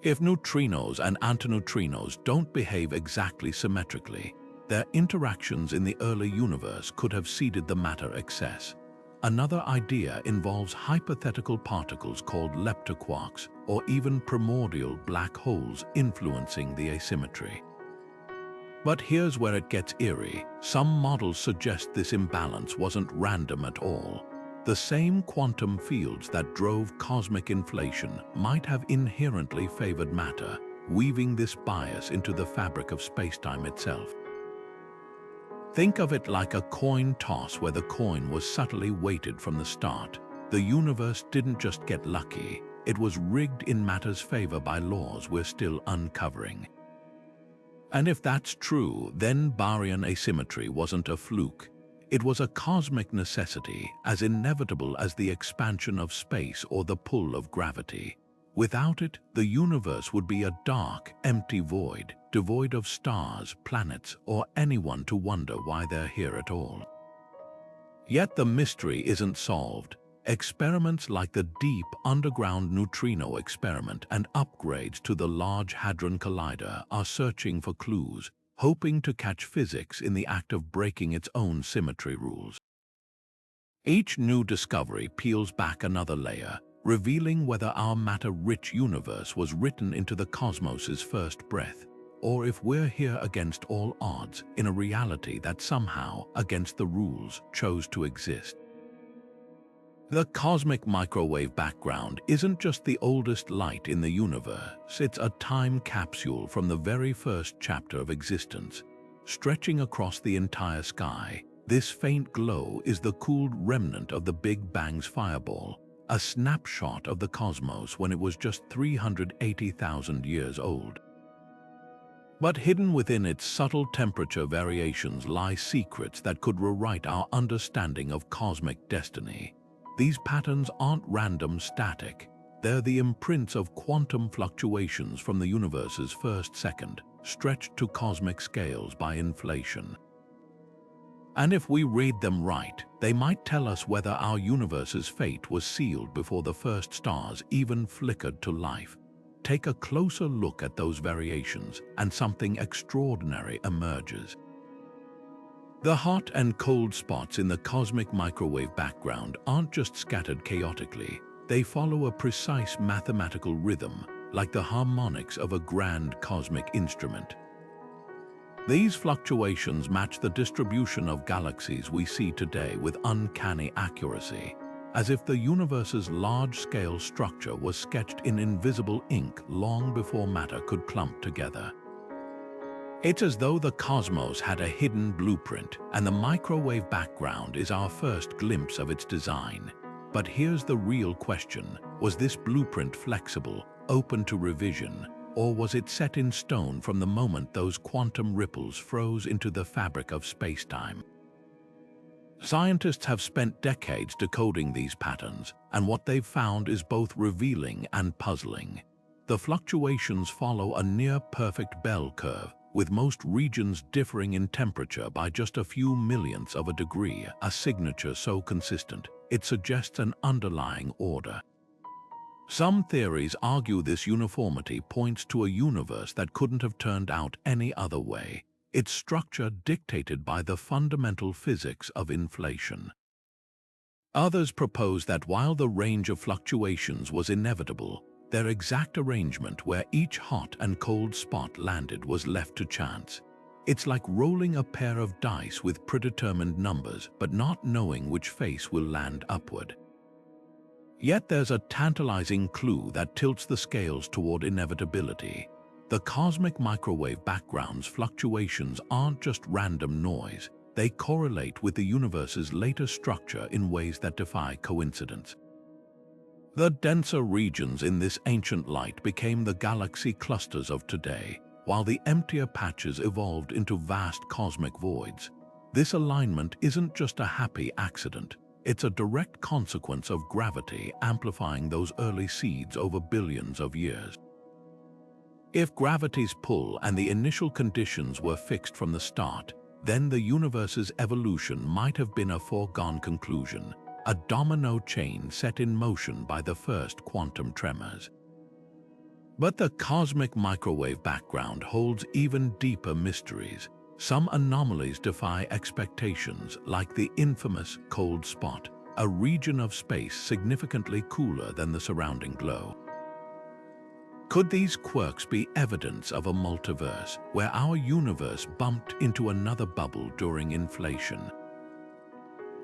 If neutrinos and antineutrinos don't behave exactly symmetrically, their interactions in the early universe could have seeded the matter excess. Another idea involves hypothetical particles called leptoquarks, or even primordial black holes influencing the asymmetry. But here's where it gets eerie. Some models suggest this imbalance wasn't random at all. The same quantum fields that drove cosmic inflation might have inherently favored matter, weaving this bias into the fabric of spacetime itself. Think of it like a coin toss where the coin was subtly weighted from the start. The universe didn't just get lucky, it was rigged in matter's favor by laws we're still uncovering. And if that's true, then Baryon asymmetry wasn't a fluke. It was a cosmic necessity, as inevitable as the expansion of space or the pull of gravity. Without it, the universe would be a dark, empty void, devoid of stars, planets, or anyone to wonder why they're here at all. Yet the mystery isn't solved. Experiments like the Deep Underground Neutrino experiment and upgrades to the Large Hadron Collider are searching for clues, hoping to catch physics in the act of breaking its own symmetry rules. Each new discovery peels back another layer, revealing whether our matter-rich universe was written into the cosmos's first breath, or if we're here against all odds in a reality that somehow, against the rules, chose to exist. The cosmic microwave background isn't just the oldest light in the universe, it's a time capsule from the very first chapter of existence. Stretching across the entire sky, this faint glow is the cooled remnant of the Big Bang's fireball, a snapshot of the cosmos when it was just 380,000 years old. But hidden within its subtle temperature variations lie secrets that could rewrite our understanding of cosmic destiny. These patterns aren't random static. They're the imprints of quantum fluctuations from the universe's first second, stretched to cosmic scales by inflation. And if we read them right, they might tell us whether our universe's fate was sealed before the first stars even flickered to life. Take a closer look at those variations, and something extraordinary emerges. The hot and cold spots in the cosmic microwave background aren't just scattered chaotically. They follow a precise mathematical rhythm, like the harmonics of a grand cosmic instrument. These fluctuations match the distribution of galaxies we see today with uncanny accuracy, as if the universe's large-scale structure was sketched in invisible ink long before matter could clump together. It's as though the cosmos had a hidden blueprint, and the microwave background is our first glimpse of its design. But here's the real question: was this blueprint flexible, open to revision, or was it set in stone from the moment those quantum ripples froze into the fabric of spacetime? Scientists have spent decades decoding these patterns, and what they've found is both revealing and puzzling. The fluctuations follow a near-perfect bell curve, with most regions differing in temperature by just a few millionths of a degree, a signature so consistent, it suggests an underlying order. Some theories argue this uniformity points to a universe that couldn't have turned out any other way, its structure dictated by the fundamental physics of inflation. Others propose that while the range of fluctuations was inevitable, their exact arrangement where each hot and cold spot landed was left to chance. It's like rolling a pair of dice with predetermined numbers, but not knowing which face will land upward. Yet there's a tantalizing clue that tilts the scales toward inevitability. The cosmic microwave background's fluctuations aren't just random noise. They correlate with the universe's later structure in ways that defy coincidence. The denser regions in this ancient light became the galaxy clusters of today, while the emptier patches evolved into vast cosmic voids. This alignment isn't just a happy accident. It's a direct consequence of gravity amplifying those early seeds over billions of years. If gravity's pull and the initial conditions were fixed from the start, then the universe's evolution might have been a foregone conclusion, a domino chain set in motion by the first quantum tremors. But the cosmic microwave background holds even deeper mysteries. Some anomalies defy expectations, like the infamous cold spot, a region of space significantly cooler than the surrounding glow. Could these quirks be evidence of a multiverse, where our universe bumped into another bubble during inflation?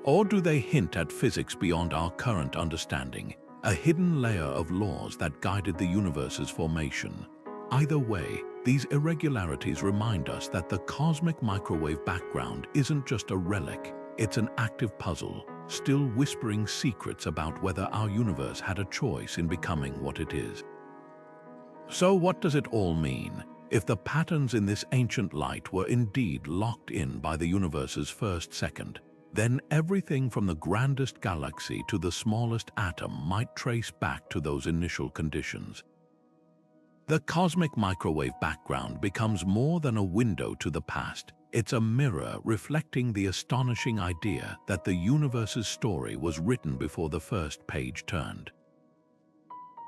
Or do they hint at physics beyond our current understanding, a hidden layer of laws that guided the universe's formation? Either way, these irregularities remind us that the cosmic microwave background isn't just a relic, it's an active puzzle, still whispering secrets about whether our universe had a choice in becoming what it is. So what does it all mean? If the patterns in this ancient light were indeed locked in by the universe's first second, then everything from the grandest galaxy to the smallest atom might trace back to those initial conditions. The cosmic microwave background becomes more than a window to the past. It's a mirror reflecting the astonishing idea that the universe's story was written before the first page turned.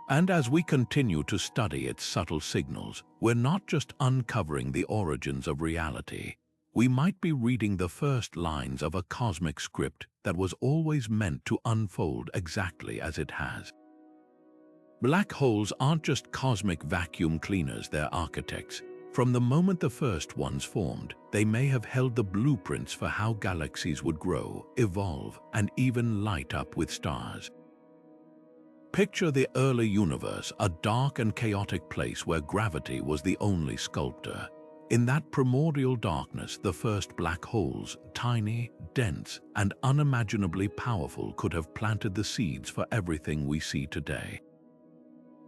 And as we continue to study its subtle signals, we're not just uncovering the origins of reality. We might be reading the first lines of a cosmic script that was always meant to unfold exactly as it has. Black holes aren't just cosmic vacuum cleaners, they're architects. From the moment the first ones formed, they may have held the blueprints for how galaxies would grow, evolve, and even light up with stars. Picture the early universe, a dark and chaotic place where gravity was the only sculptor. In that primordial darkness, the first black holes, tiny, dense, and unimaginably powerful, could have planted the seeds for everything we see today.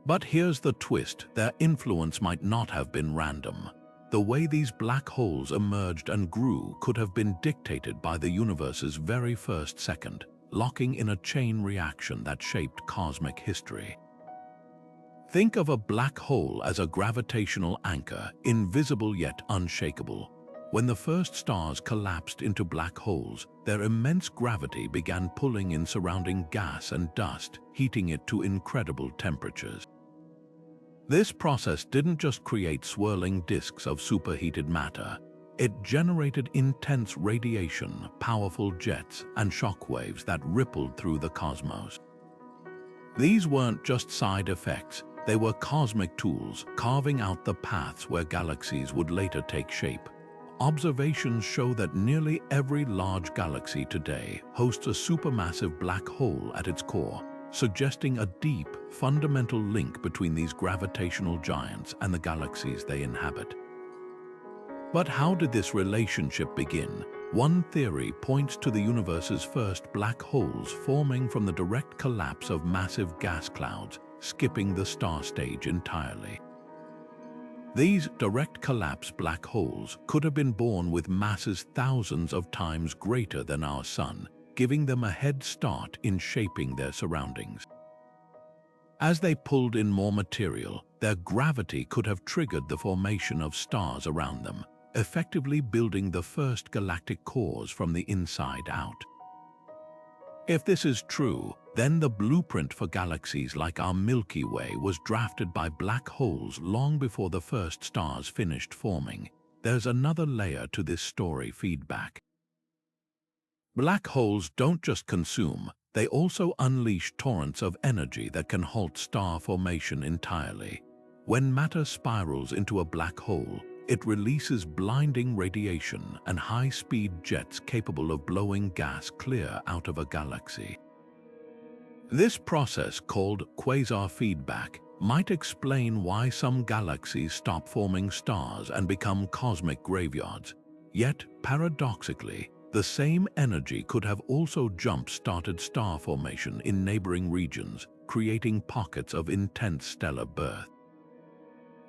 But here's the twist: their influence might not have been random. The way these black holes emerged and grew could have been dictated by the universe's very first second, locking in a chain reaction that shaped cosmic history. Think of a black hole as a gravitational anchor, invisible yet unshakable. When the first stars collapsed into black holes, their immense gravity began pulling in surrounding gas and dust, heating it to incredible temperatures. This process didn't just create swirling disks of superheated matter. It generated intense radiation, powerful jets, and shock waves that rippled through the cosmos. These weren't just side effects, they were cosmic tools, carving out the paths where galaxies would later take shape. Observations show that nearly every large galaxy today hosts a supermassive black hole at its core, suggesting a deep, fundamental link between these gravitational giants and the galaxies they inhabit. But how did this relationship begin? One theory points to the universe's first black holes forming from the direct collapse of massive gas clouds, skipping the star stage entirely. These direct collapse black holes could have been born with masses thousands of times greater than our Sun, giving them a head start in shaping their surroundings. As they pulled in more material, their gravity could have triggered the formation of stars around them, effectively building the first galactic cores from the inside out. If this is true, then the blueprint for galaxies like our Milky Way was drafted by black holes long before the first stars finished forming. There's another layer to this story: feedback. Black holes don't just consume, they also unleash torrents of energy that can halt star formation entirely. When matter spirals into a black hole, it releases blinding radiation and high-speed jets capable of blowing gas clear out of a galaxy. This process, called quasar feedback, might explain why some galaxies stop forming stars and become cosmic graveyards. Yet, paradoxically, the same energy could have also jump-started star formation in neighboring regions, creating pockets of intense stellar birth.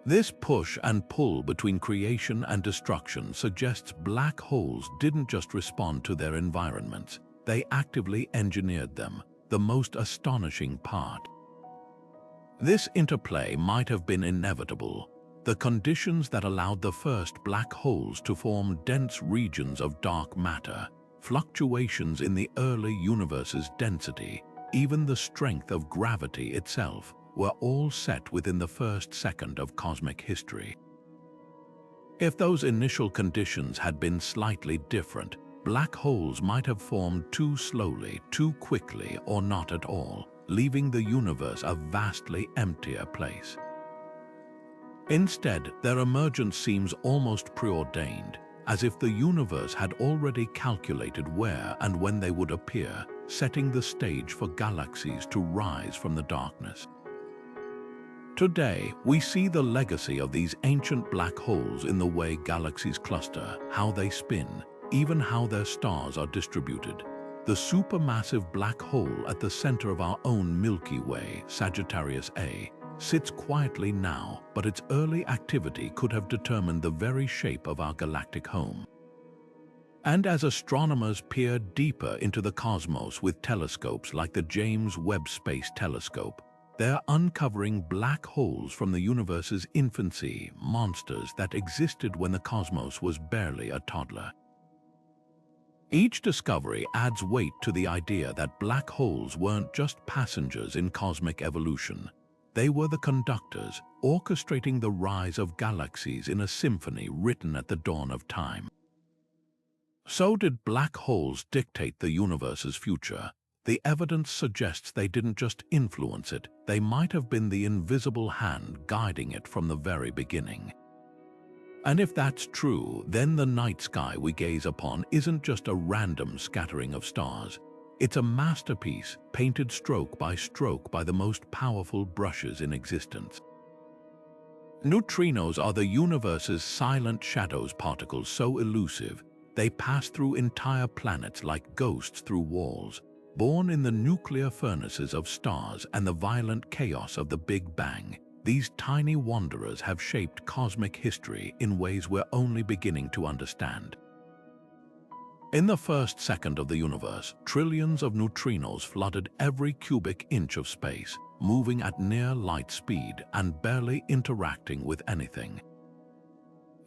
This push and pull between creation and destruction suggests black holes didn't just respond to their environments, they actively engineered them, the most astonishing part. This interplay might have been inevitable. The conditions that allowed the first black holes to form dense regions of dark matter, fluctuations in the early universe's density, even the strength of gravity itself, were all set within the first second of cosmic history. If those initial conditions had been slightly different, black holes might have formed too slowly, too quickly, or not at all, leaving the universe a vastly emptier place. Instead, their emergence seems almost preordained, as if the universe had already calculated where and when they would appear, setting the stage for galaxies to rise from the darkness. Today, we see the legacy of these ancient black holes in the way galaxies cluster, how they spin, even how their stars are distributed. The supermassive black hole at the center of our own Milky Way, Sagittarius A, sits quietly now, but its early activity could have determined the very shape of our galactic home. And as astronomers peer deeper into the cosmos with telescopes like the James Webb Space Telescope, they're uncovering black holes from the universe's infancy, monsters that existed when the cosmos was barely a toddler. Each discovery adds weight to the idea that black holes weren't just passengers in cosmic evolution. They were the conductors, orchestrating the rise of galaxies in a symphony written at the dawn of time. So did black holes dictate the universe's future? The evidence suggests they didn't just influence it, they might have been the invisible hand guiding it from the very beginning. And if that's true, then the night sky we gaze upon isn't just a random scattering of stars. It's a masterpiece, painted stroke by the most powerful brushes in existence. Neutrinos are the universe's silent shadows, particles so elusive, they pass through entire planets like ghosts through walls, born in the nuclear furnaces of stars and the violent chaos of the Big Bang. These tiny wanderers have shaped cosmic history in ways we're only beginning to understand. In the first second of the universe, trillions of neutrinos flooded every cubic inch of space, moving at near light speed and barely interacting with anything.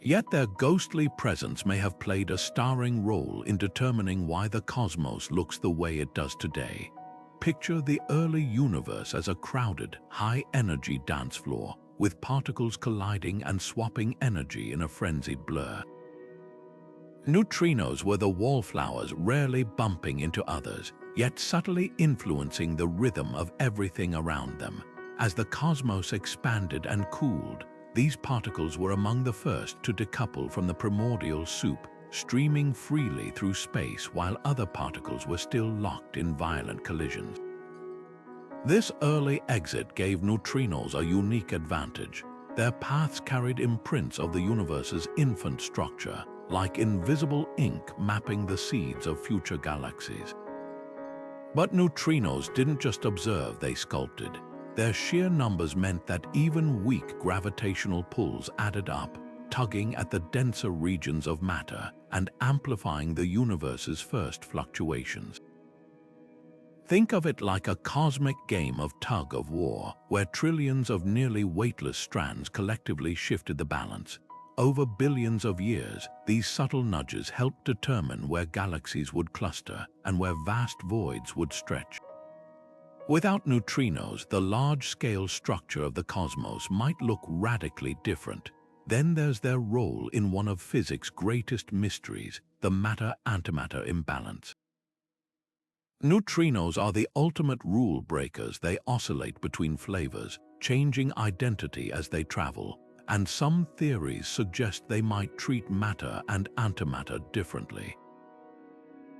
Yet their ghostly presence may have played a starring role in determining why the cosmos looks the way it does today. Picture the early universe as a crowded, high-energy dance floor, with particles colliding and swapping energy in a frenzied blur. Neutrinos were the wallflowers, rarely bumping into others, yet subtly influencing the rhythm of everything around them. As the cosmos expanded and cooled, these particles were among the first to decouple from the primordial soup, streaming freely through space while other particles were still locked in violent collisions. This early exit gave neutrinos a unique advantage. Their paths carried imprints of the universe's infant structure, like invisible ink mapping the seeds of future galaxies. But neutrinos didn't just observe, they sculpted. Their sheer numbers meant that even weak gravitational pulls added up, tugging at the denser regions of matter and amplifying the universe's first fluctuations. Think of it like a cosmic game of tug-of-war, where trillions of nearly weightless strands collectively shifted the balance. Over billions of years, these subtle nudges helped determine where galaxies would cluster and where vast voids would stretch. Without neutrinos, the large-scale structure of the cosmos might look radically different. Then there's their role in one of physics' greatest mysteries, the matter-antimatter imbalance. Neutrinos are the ultimate rule breakers. They oscillate between flavors, changing identity as they travel, and some theories suggest they might treat matter and antimatter differently.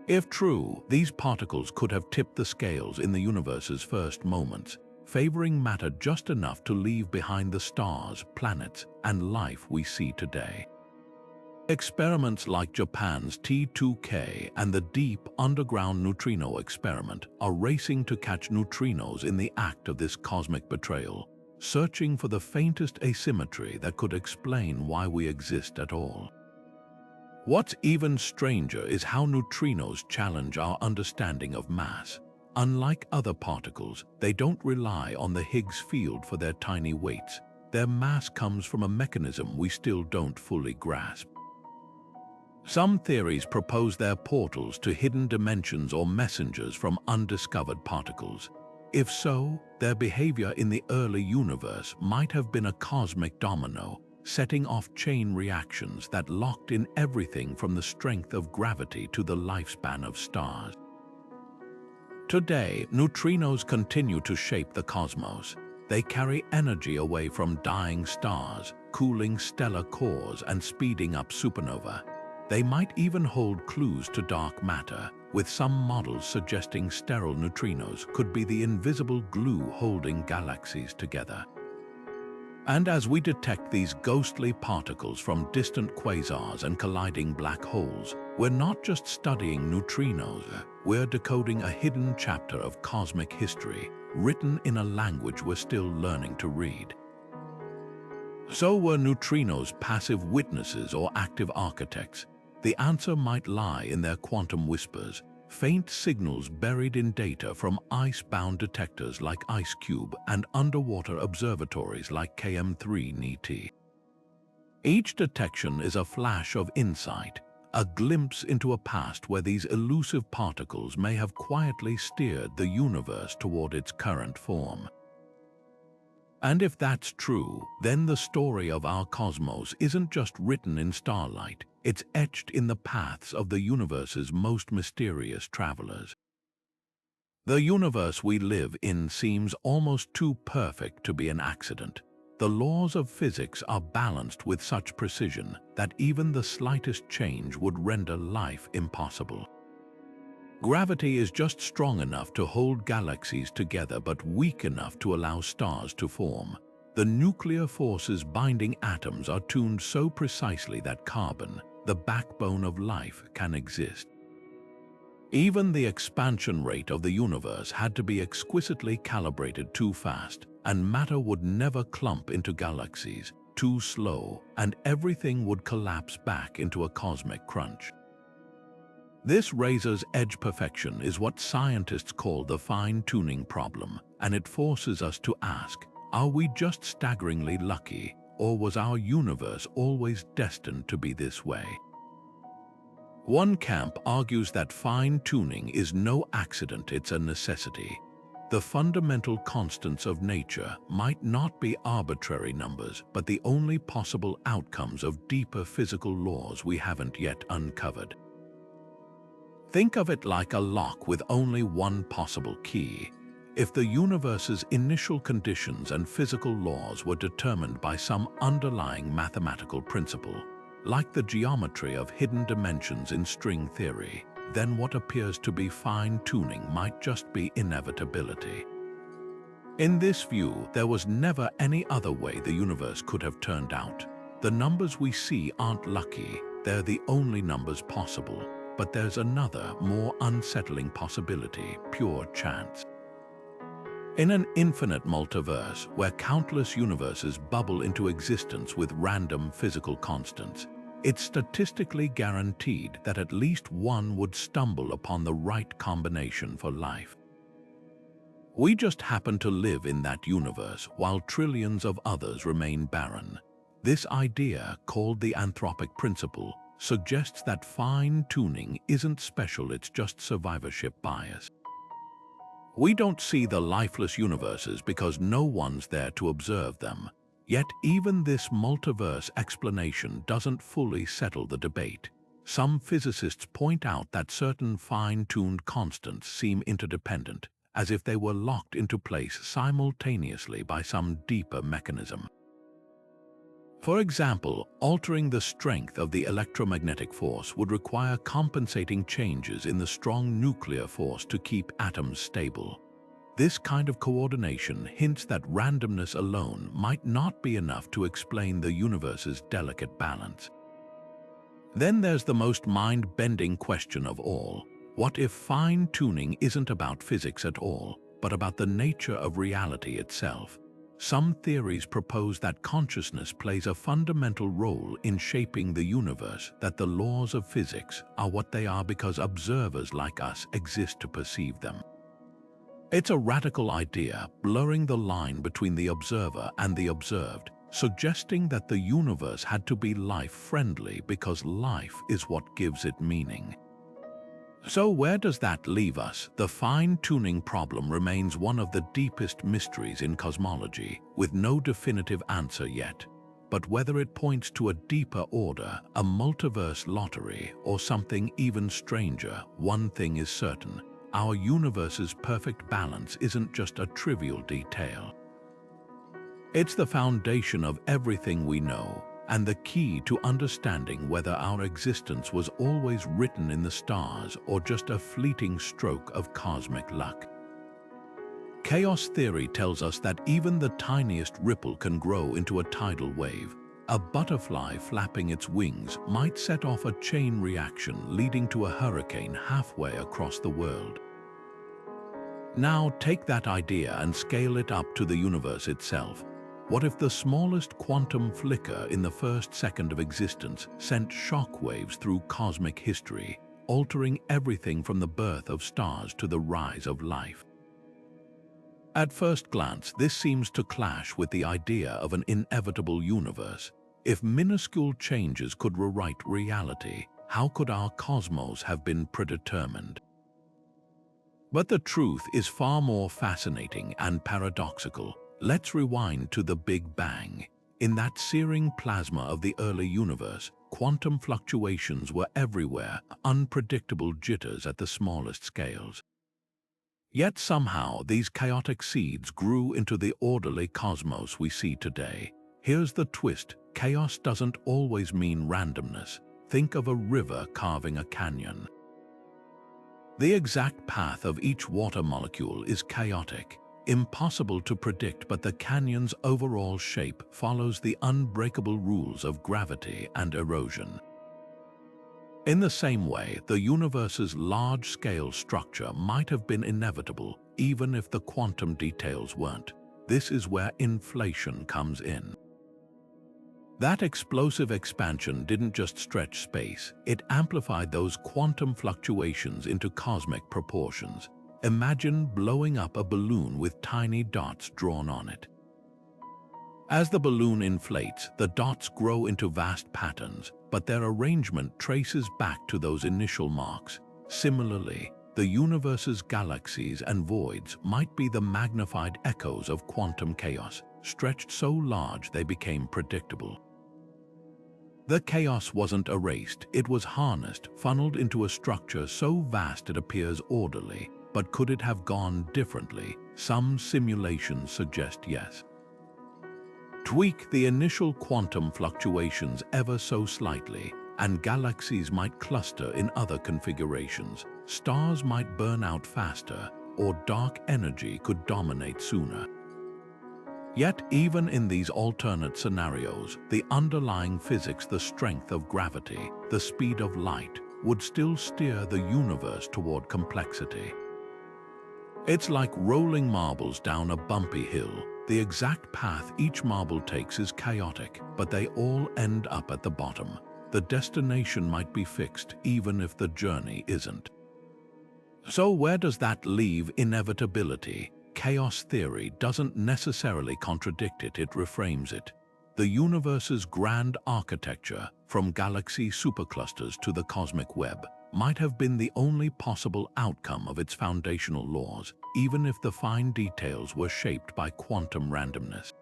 If true, these particles could have tipped the scales in the universe's first moments, favoring matter just enough to leave behind the stars, planets, and life we see today. Experiments like Japan's T2K and the Deep Underground Neutrino Experiment are racing to catch neutrinos in the act of this cosmic betrayal, searching for the faintest asymmetry that could explain why we exist at all. What's even stranger is how neutrinos challenge our understanding of mass. Unlike other particles, they don't rely on the Higgs field for their tiny weights. Their mass comes from a mechanism we still don't fully grasp. Some theories propose they're portals to hidden dimensions or messengers from undiscovered particles. If so, their behavior in the early universe might have been a cosmic domino, setting off chain reactions that locked in everything from the strength of gravity to the lifespan of stars. Today, neutrinos continue to shape the cosmos. They carry energy away from dying stars, cooling stellar cores and speeding up supernova. They might even hold clues to dark matter, with some models suggesting sterile neutrinos could be the invisible glue holding galaxies together. And as we detect these ghostly particles from distant quasars and colliding black holes, we're not just studying neutrinos, we're decoding a hidden chapter of cosmic history, written in a language we're still learning to read. So were neutrinos passive witnesses or active architects? the answer might lie in their quantum whispers, faint signals buried in data from ice-bound detectors like IceCube and underwater observatories like KM3 Each detection is a flash of insight, a glimpse into a past where these elusive particles may have quietly steered the universe toward its current form. And if that's true, then the story of our cosmos isn't just written in starlight, it's etched in the paths of the universe's most mysterious travelers. The universe we live in seems almost too perfect to be an accident. The laws of physics are balanced with such precision that even the slightest change would render life impossible. Gravity is just strong enough to hold galaxies together but weak enough to allow stars to form. The nuclear forces binding atoms are tuned so precisely that carbon, the backbone of life, can exist. Even the expansion rate of the universe had to be exquisitely calibrated too fast, and matter would never clump into galaxies, too slow, and everything would collapse back into a cosmic crunch. This razor's edge perfection is what scientists call the fine-tuning problem, and it forces us to ask, are we just staggeringly lucky, or was our universe always destined to be this way? One camp argues that fine-tuning is no accident, it's a necessity. The fundamental constants of nature might not be arbitrary numbers, but the only possible outcomes of deeper physical laws we haven't yet uncovered. Think of it like a lock with only one possible key. If the universe's initial conditions and physical laws were determined by some underlying mathematical principle, like the geometry of hidden dimensions in string theory, then what appears to be fine-tuning might just be inevitability. In this view, there was never any other way the universe could have turned out. The numbers we see aren't lucky, they're the only numbers possible. But there's another, more unsettling possibility: pure chance. In an infinite multiverse, where countless universes bubble into existence with random physical constants, it's statistically guaranteed that at least one would stumble upon the right combination for life. We just happen to live in that universe while trillions of others remain barren. This idea, called the Anthropic Principle, suggests that fine-tuning isn't special, it's just survivorship bias. We don't see the lifeless universes because no one's there to observe them. Yet even this multiverse explanation doesn't fully settle the debate. Some physicists point out that certain fine-tuned constants seem interdependent, as if they were locked into place simultaneously by some deeper mechanism. For example, altering the strength of the electromagnetic force would require compensating changes in the strong nuclear force to keep atoms stable. This kind of coordination hints that randomness alone might not be enough to explain the universe's delicate balance. Then there's the most mind-bending question of all. What if fine-tuning isn't about physics at all, but about the nature of reality itself? Some theories propose that consciousness plays a fundamental role in shaping the universe, that the laws of physics are what they are because observers like us exist to perceive them. It's a radical idea, blurring the line between the observer and the observed, suggesting that the universe had to be life-friendly because life is what gives it meaning. So where does that leave us? The fine-tuning problem remains one of the deepest mysteries in cosmology, with no definitive answer yet. But whether it points to a deeper order, a multiverse lottery, or something even stranger, one thing is certain: our universe's perfect balance isn't just a trivial detail. It's the foundation of everything we know, and the key to understanding whether our existence was always written in the stars or just a fleeting stroke of cosmic luck. Chaos theory tells us that even the tiniest ripple can grow into a tidal wave. A butterfly flapping its wings might set off a chain reaction leading to a hurricane halfway across the world. Now take that idea and scale it up to the universe itself. What if the smallest quantum flicker in the first second of existence sent shockwaves through cosmic history, altering everything from the birth of stars to the rise of life? At first glance, this seems to clash with the idea of an inevitable universe. If minuscule changes could rewrite reality, how could our cosmos have been predetermined? But the truth is far more fascinating and paradoxical. Let's rewind to the Big Bang. In that searing plasma of the early universe, quantum fluctuations were everywhere, unpredictable jitters at the smallest scales. Yet somehow these chaotic seeds grew into the orderly cosmos we see today. Here's the twist: chaos doesn't always mean randomness. Think of a river carving a canyon. The exact path of each water molecule is chaotic, impossible to predict, but the canyon's overall shape follows the unbreakable rules of gravity and erosion. In the same way, the universe's large-scale structure might have been inevitable, even if the quantum details weren't. This is where inflation comes in. That explosive expansion didn't just stretch space, it amplified those quantum fluctuations into cosmic proportions. Imagine blowing up a balloon with tiny dots drawn on it. As the balloon inflates, the dots grow into vast patterns, but their arrangement traces back to those initial marks. Similarly, the universe's galaxies and voids might be the magnified echoes of quantum chaos, stretched so large they became predictable. The chaos wasn't erased, it was harnessed, funneled into a structure so vast it appears orderly. But could it have gone differently? Some simulations suggest yes. Tweak the initial quantum fluctuations ever so slightly, and galaxies might cluster in other configurations. Stars might burn out faster, or dark energy could dominate sooner. Yet, even in these alternate scenarios, the underlying physics, the strength of gravity, the speed of light, would still steer the universe toward complexity. It's like rolling marbles down a bumpy hill. The exact path each marble takes is chaotic, but they all end up at the bottom. The destination might be fixed, even if the journey isn't. So where does that leave inevitability? Chaos theory doesn't necessarily contradict it, it reframes it. The universe's grand architecture, from galaxy superclusters to the cosmic web, might have been the only possible outcome of its foundational laws, even if the fine details were shaped by quantum randomness.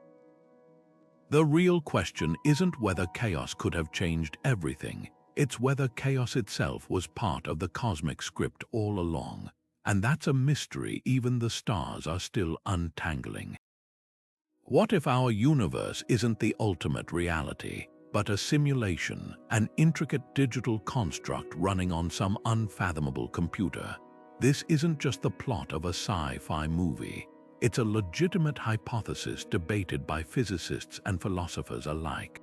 The real question isn't whether chaos could have changed everything, it's whether chaos itself was part of the cosmic script all along. And that's a mystery even the stars are still untangling. What if our universe isn't the ultimate reality, but a simulation, an intricate digital construct running on some unfathomable computer? This isn't just the plot of a sci-fi movie. It's a legitimate hypothesis debated by physicists and philosophers alike.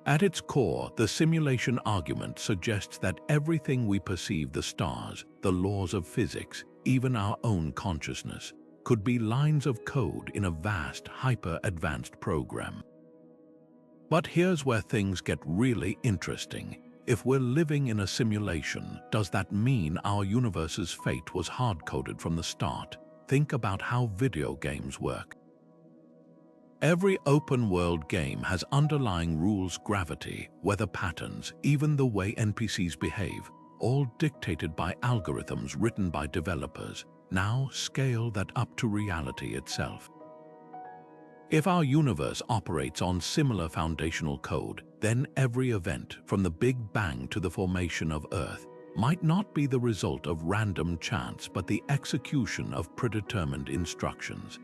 At its core, the simulation argument suggests that everything we perceive, the stars, the laws of physics, even our own consciousness, could be lines of code in a vast, hyper-advanced program. But here's where things get really interesting. If we're living in a simulation, does that mean our universe's fate was hard-coded from the start? Think about how video games work. Every open-world game has underlying rules: gravity, weather patterns, even the way NPCs behave, all dictated by algorithms written by developers. Now scale that up to reality itself. If our universe operates on similar foundational code, then every event, from the Big Bang to the formation of Earth, might not be the result of random chance but the execution of predetermined instructions.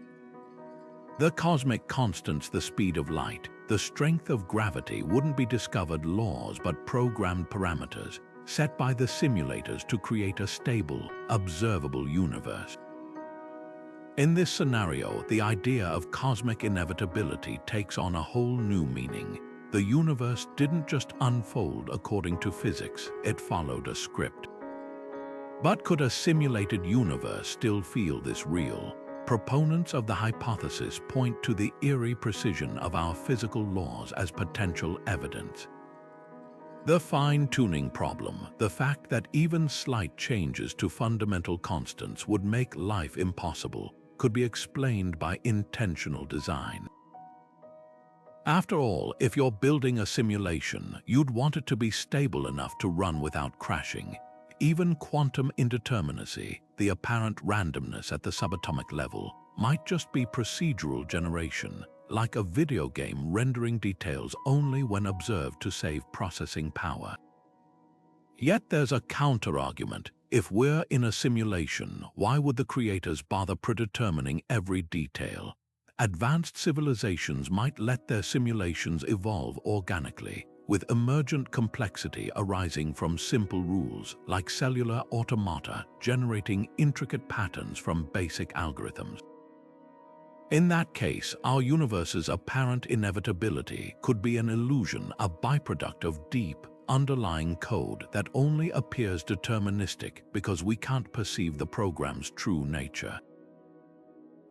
The cosmic constants, the speed of light, the strength of gravity wouldn't be discovered laws but programmed parameters set by the simulators to create a stable, observable universe. In this scenario, the idea of cosmic inevitability takes on a whole new meaning. The universe didn't just unfold according to physics, it followed a script. But could a simulated universe still feel this real? proponents of the hypothesis point to the eerie precision of our physical laws as potential evidence. The fine-tuning problem, the fact that even slight changes to fundamental constants would make life impossible, could be explained by intentional design. After all, if you're building a simulation, you'd want it to be stable enough to run without crashing. Even quantum indeterminacy, the apparent randomness at the subatomic level, might just be procedural generation, like a video game rendering details only when observed to save processing power. Yet there's a counter-argument. If we're in a simulation, why would the creators bother predetermining every detail? Advanced civilizations might let their simulations evolve organically, with emergent complexity arising from simple rules like cellular automata generating intricate patterns from basic algorithms. In that case, our universe's apparent inevitability could be an illusion, a byproduct of deep, underlying code that only appears deterministic because we can't perceive the program's true nature.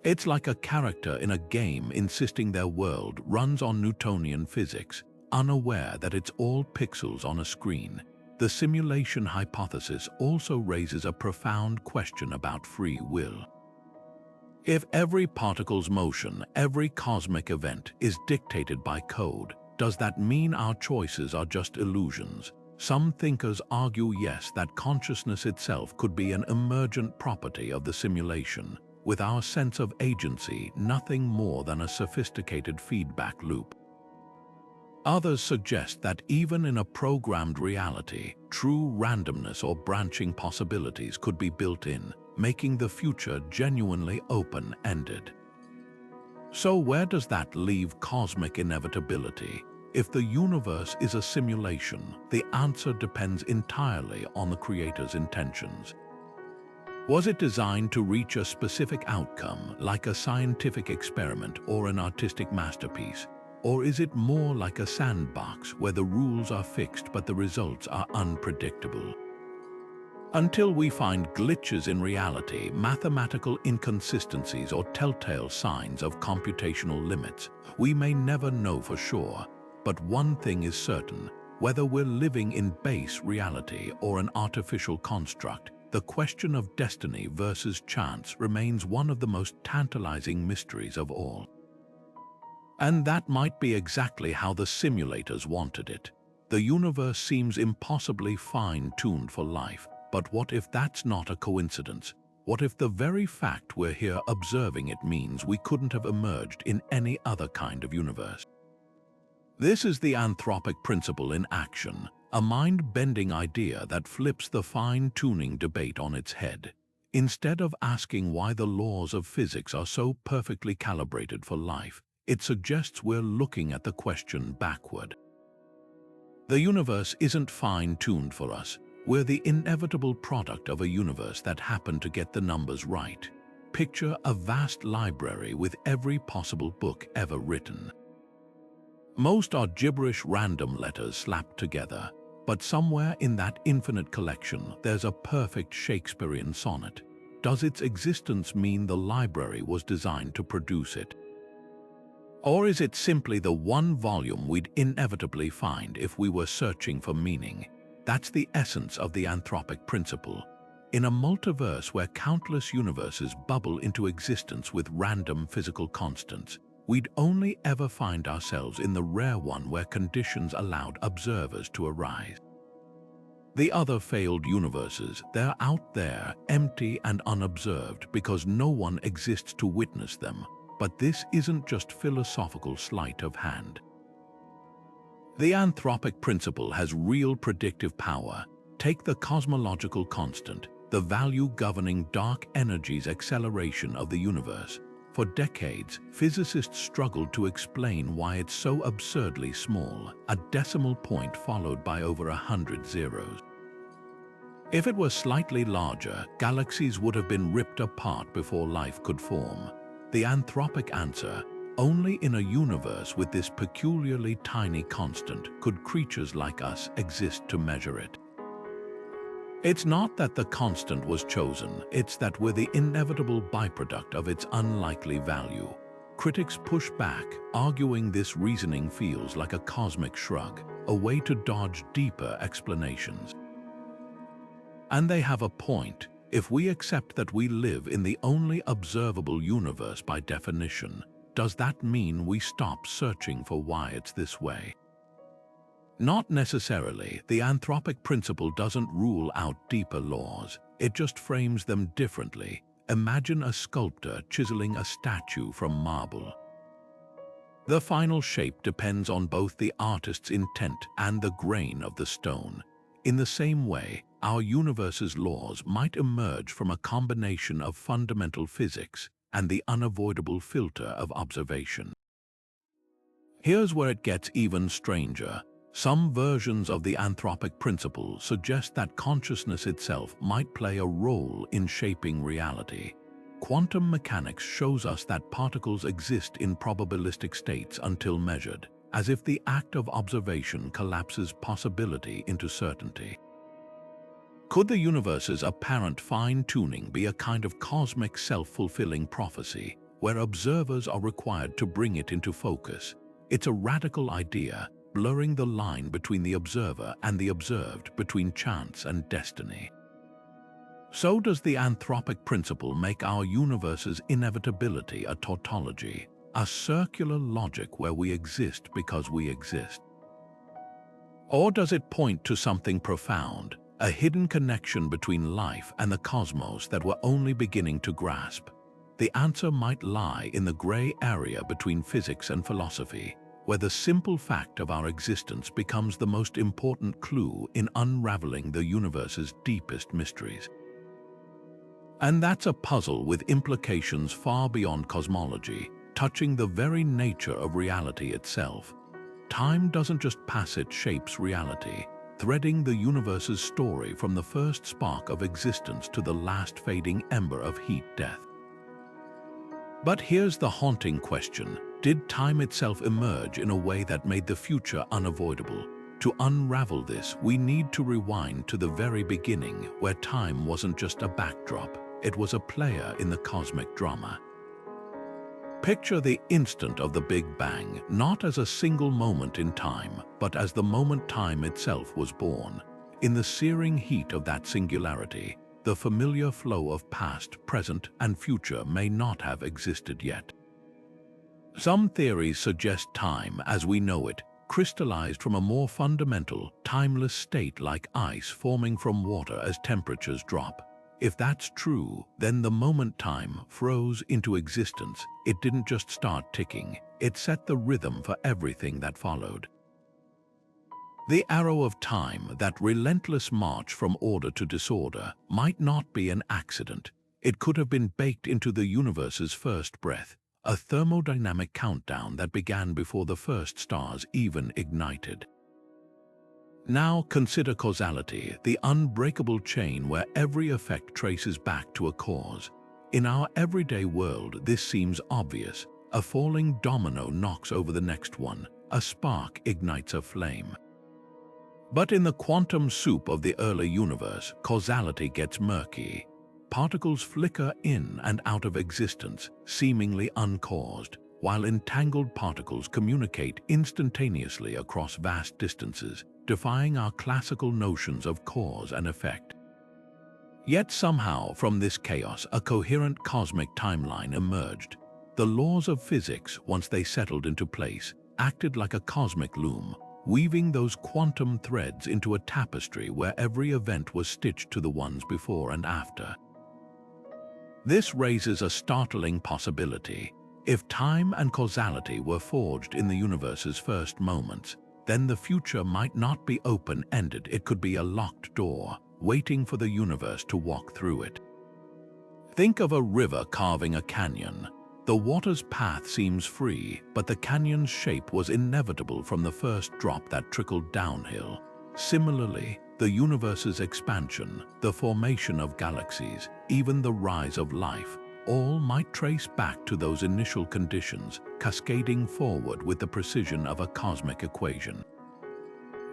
It's like a character in a game insisting their world runs on Newtonian physics, unaware that it's all pixels on a screen. The simulation hypothesis also raises a profound question about free will. If every particle's motion, every cosmic event, is dictated by code, does that mean our choices are just illusions? Some thinkers argue yes, that consciousness itself could be an emergent property of the simulation, with our sense of agency nothing more than a sophisticated feedback loop. Others suggest that even in a programmed reality, true randomness or branching possibilities could be built in, making the future genuinely open-ended. So where does that leave cosmic inevitability? If the universe is a simulation, the answer depends entirely on the creator's intentions. Was it designed to reach a specific outcome, like a scientific experiment or an artistic masterpiece? Or is it more like a sandbox where the rules are fixed but the results are unpredictable? Until we find glitches in reality, mathematical inconsistencies or telltale signs of computational limits, we may never know for sure. But one thing is certain, whether we're living in base reality or an artificial construct, the question of destiny versus chance remains one of the most tantalizing mysteries of all. And that might be exactly how the simulators wanted it. The universe seems impossibly fine-tuned for life. But what if that's not a coincidence? What if the very fact we're here observing it means we couldn't have emerged in any other kind of universe? This is the Anthropic Principle in action, a mind-bending idea that flips the fine-tuning debate on its head. Instead of asking why the laws of physics are so perfectly calibrated for life, it suggests we're looking at the question backward. The universe isn't fine-tuned for us. We're the inevitable product of a universe that happened to get the numbers right. Picture a vast library with every possible book ever written. Most are gibberish random letters slapped together, but somewhere in that infinite collection there's a perfect Shakespearean sonnet. Does its existence mean the library was designed to produce it? Or is it simply the one volume we'd inevitably find if we were searching for meaning? That's the essence of the Anthropic Principle. In a multiverse where countless universes bubble into existence with random physical constants, we'd only ever find ourselves in the rare one where conditions allowed observers to arise. The other failed universes, they're out there, empty and unobserved because no one exists to witness them. But this isn't just philosophical sleight of hand. The Anthropic Principle has real predictive power. Take the cosmological constant, the value governing dark energy's acceleration of the universe. For decades, physicists struggled to explain why it's so absurdly small, a decimal point followed by over 100 zeros. If it were slightly larger, galaxies would have been ripped apart before life could form. The anthropic answer: only in a universe with this peculiarly tiny constant could creatures like us exist to measure it. It's not that the constant was chosen, it's that we're the inevitable byproduct of its unlikely value. Critics push back, arguing this reasoning feels like a cosmic shrug, a way to dodge deeper explanations. And they have a point. If we accept that we live in the only observable universe by definition, does that mean we stop searching for why it's this way? Not necessarily. The Anthropic Principle doesn't rule out deeper laws. It just frames them differently. Imagine a sculptor chiseling a statue from marble. The final shape depends on both the artist's intent and the grain of the stone. In the same way, our universe's laws might emerge from a combination of fundamental physics and the unavoidable filter of observation. Here's where it gets even stranger. Some versions of the Anthropic Principle suggest that consciousness itself might play a role in shaping reality. Quantum mechanics shows us that particles exist in probabilistic states until measured, as if the act of observation collapses possibility into certainty. Could the universe's apparent fine-tuning be a kind of cosmic self-fulfilling prophecy, where observers are required to bring it into focus? It's a radical idea, blurring the line between the observer and the observed, between chance and destiny. So does the Anthropic Principle make our universe's inevitability a tautology, a circular logic where we exist because we exist? Or does it point to something profound, a hidden connection between life and the cosmos that we're only beginning to grasp? The answer might lie in the gray area between physics and philosophy, where the simple fact of our existence becomes the most important clue in unraveling the universe's deepest mysteries. And that's a puzzle with implications far beyond cosmology, touching the very nature of reality itself. Time doesn't just pass, it shapes reality, threading the universe's story from the first spark of existence to the last fading ember of heat death. But here's the haunting question. Did time itself emerge in a way that made the future unavoidable? To unravel this, we need to rewind to the very beginning, where time wasn't just a backdrop, it was a player in the cosmic drama. Picture the instant of the Big Bang, not as a single moment in time, but as the moment time itself was born. In the searing heat of that singularity, the familiar flow of past, present, and future may not have existed yet. Some theories suggest time, as we know it, crystallized from a more fundamental, timeless state like ice forming from water as temperatures drop. If that's true, then the moment time froze into existence, it didn't just start ticking, it set the rhythm for everything that followed. The arrow of time, that relentless march from order to disorder, might not be an accident. It could have been baked into the universe's first breath, a thermodynamic countdown that began before the first stars even ignited. Now consider causality, the unbreakable chain where every effect traces back to a cause. In our everyday world, this seems obvious. A falling domino knocks over the next one, a spark ignites a flame. But in the quantum soup of the early universe, causality gets murky. Particles flicker in and out of existence, seemingly uncaused, while entangled particles communicate instantaneously across vast distances, defying our classical notions of cause and effect. Yet somehow, from this chaos, a coherent cosmic timeline emerged. The laws of physics, once they settled into place, acted like a cosmic loom, weaving those quantum threads into a tapestry where every event was stitched to the ones before and after. This raises a startling possibility. If time and causality were forged in the universe's first moments, then the future might not be open-ended. It could be a locked door, waiting for the universe to walk through it. Think of a river carving a canyon. The water's path seems free, but the canyon's shape was inevitable from the first drop that trickled downhill. Similarly, the universe's expansion, the formation of galaxies, even the rise of life, all might trace back to those initial conditions, cascading forward with the precision of a cosmic equation.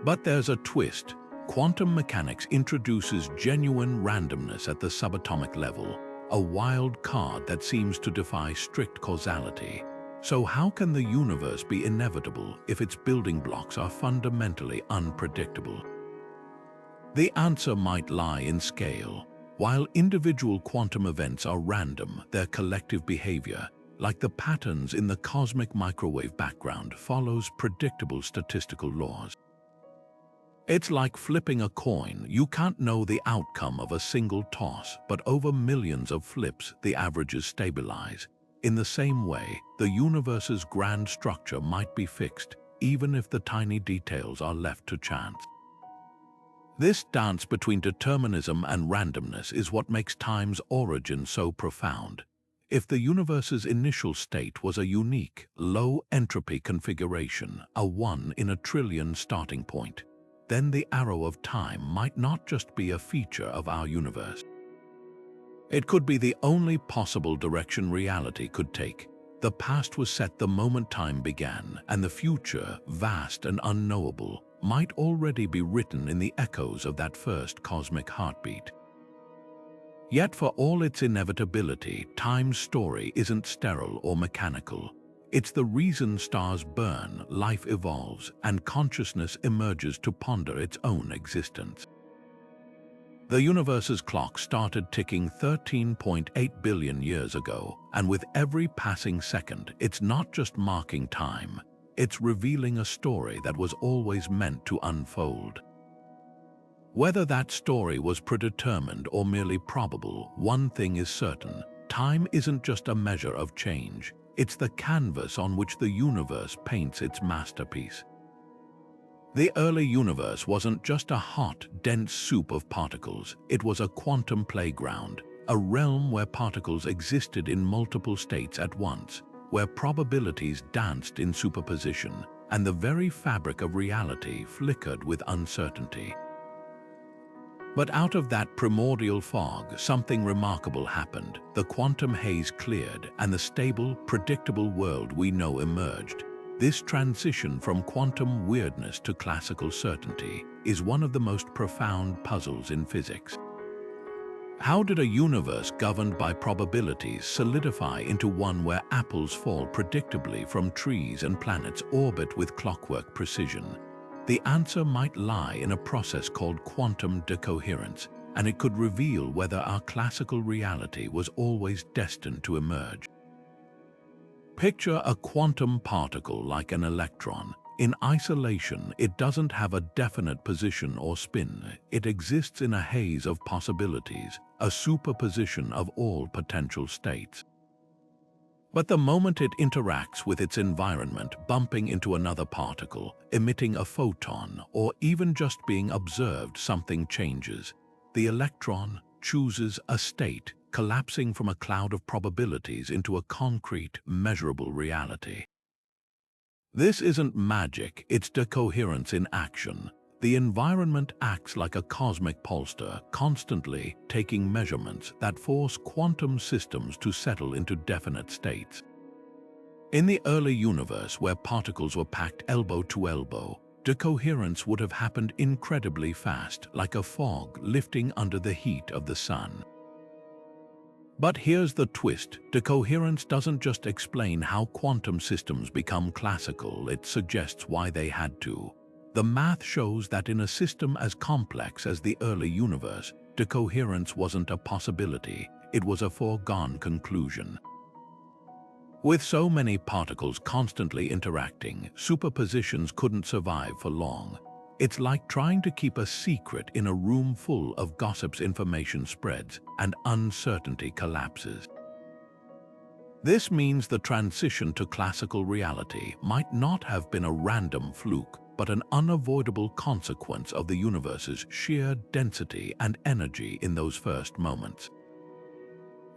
But there's a twist. Quantum mechanics introduces genuine randomness at the subatomic level, a wild card that seems to defy strict causality. So how can the universe be inevitable if its building blocks are fundamentally unpredictable? The answer might lie in scale. While individual quantum events are random, their collective behavior, like the patterns in the cosmic microwave background, follows predictable statistical laws. It's like flipping a coin. You can't know the outcome of a single toss, but over millions of flips, the averages stabilize. In the same way, the universe's grand structure might be fixed, even if the tiny details are left to chance. This dance between determinism and randomness is what makes time's origin so profound. If the universe's initial state was a unique, low-entropy configuration, a 1 in a trillion starting point, then the arrow of time might not just be a feature of our universe. It could be the only possible direction reality could take. The past was set the moment time began, and the future, vast and unknowable, might already be written in the echoes of that first cosmic heartbeat. Yet for all its inevitability, time's story isn't sterile or mechanical. It's the reason stars burn, life evolves, and consciousness emerges to ponder its own existence. The universe's clock started ticking 13.8 billion years ago, and with every passing second, it's not just marking time, it's revealing a story that was always meant to unfold. Whether that story was predetermined or merely probable, one thing is certain: time isn't just a measure of change. It's the canvas on which the universe paints its masterpiece. The early universe wasn't just a hot, dense soup of particles. It was a quantum playground, a realm where particles existed in multiple states at once, where probabilities danced in superposition, and the very fabric of reality flickered with uncertainty. But out of that primordial fog, something remarkable happened. The quantum haze cleared, and the stable, predictable world we know emerged. This transition from quantum weirdness to classical certainty is one of the most profound puzzles in physics. How did a universe governed by probabilities solidify into one where apples fall predictably from trees and planets orbit with clockwork precision? The answer might lie in a process called quantum decoherence, and it could reveal whether our classical reality was always destined to emerge. Picture a quantum particle like an electron. In isolation, it doesn't have a definite position or spin. It exists in a haze of possibilities, a superposition of all potential states. But the moment it interacts with its environment, bumping into another particle, emitting a photon, or even just being observed, something changes. The electron chooses a state, collapsing from a cloud of probabilities into a concrete, measurable reality. This isn't magic, it's decoherence in action. The environment acts like a cosmic pollster, constantly taking measurements that force quantum systems to settle into definite states. In the early universe, where particles were packed elbow to elbow, decoherence would have happened incredibly fast, like a fog lifting under the heat of the sun. But here's the twist: decoherence doesn't just explain how quantum systems become classical, it suggests why they had to. The math shows that in a system as complex as the early universe, decoherence wasn't a possibility, it was a foregone conclusion. With so many particles constantly interacting, superpositions couldn't survive for long. It's like trying to keep a secret in a room full of gossips. Information spreads, and uncertainty collapses. This means the transition to classical reality might not have been a random fluke, but an unavoidable consequence of the universe's sheer density and energy in those first moments.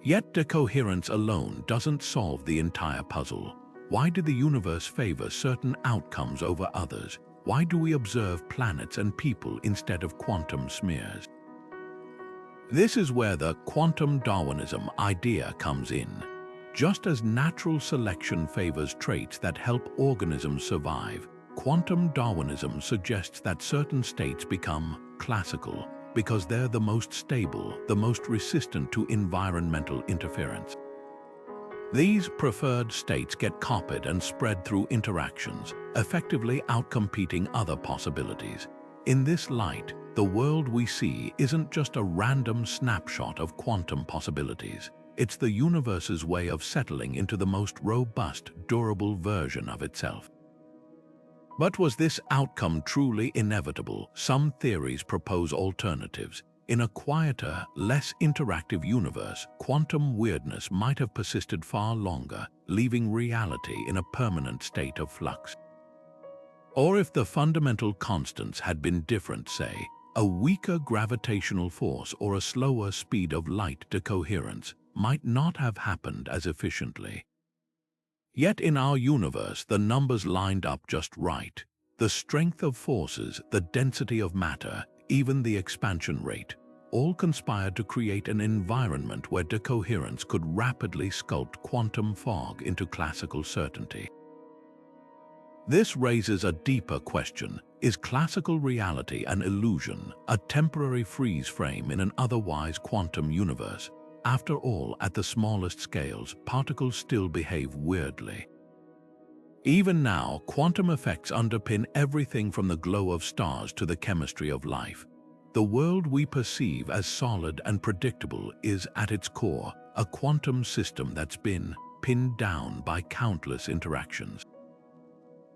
Yet decoherence alone doesn't solve the entire puzzle. Why did the universe favor certain outcomes over others? Why do we observe planets and people instead of quantum smears? This is where the quantum Darwinism idea comes in. Just as natural selection favors traits that help organisms survive, quantum Darwinism suggests that certain states become classical because they're the most stable, the most resistant to environmental interference. These preferred states get copied and spread through interactions, effectively outcompeting other possibilities. In this light, the world we see isn't just a random snapshot of quantum possibilities. It's the universe's way of settling into the most robust, durable version of itself. But was this outcome truly inevitable? Some theories propose alternatives. In a quieter, less interactive universe, quantum weirdness might have persisted far longer, leaving reality in a permanent state of flux. Or if the fundamental constants had been different, say, a weaker gravitational force or a slower speed of light decoherence might not have happened as efficiently. Yet in our universe, the numbers lined up just right. The strength of forces, the density of matter, even the expansion rate, all conspired to create an environment where decoherence could rapidly sculpt quantum fog into classical certainty. This raises a deeper question. Is classical reality an illusion, a temporary freeze frame in an otherwise quantum universe? After all, at the smallest scales, particles still behave weirdly. Even now, quantum effects underpin everything from the glow of stars to the chemistry of life. The world we perceive as solid and predictable is, at its core, a quantum system that's been pinned down by countless interactions.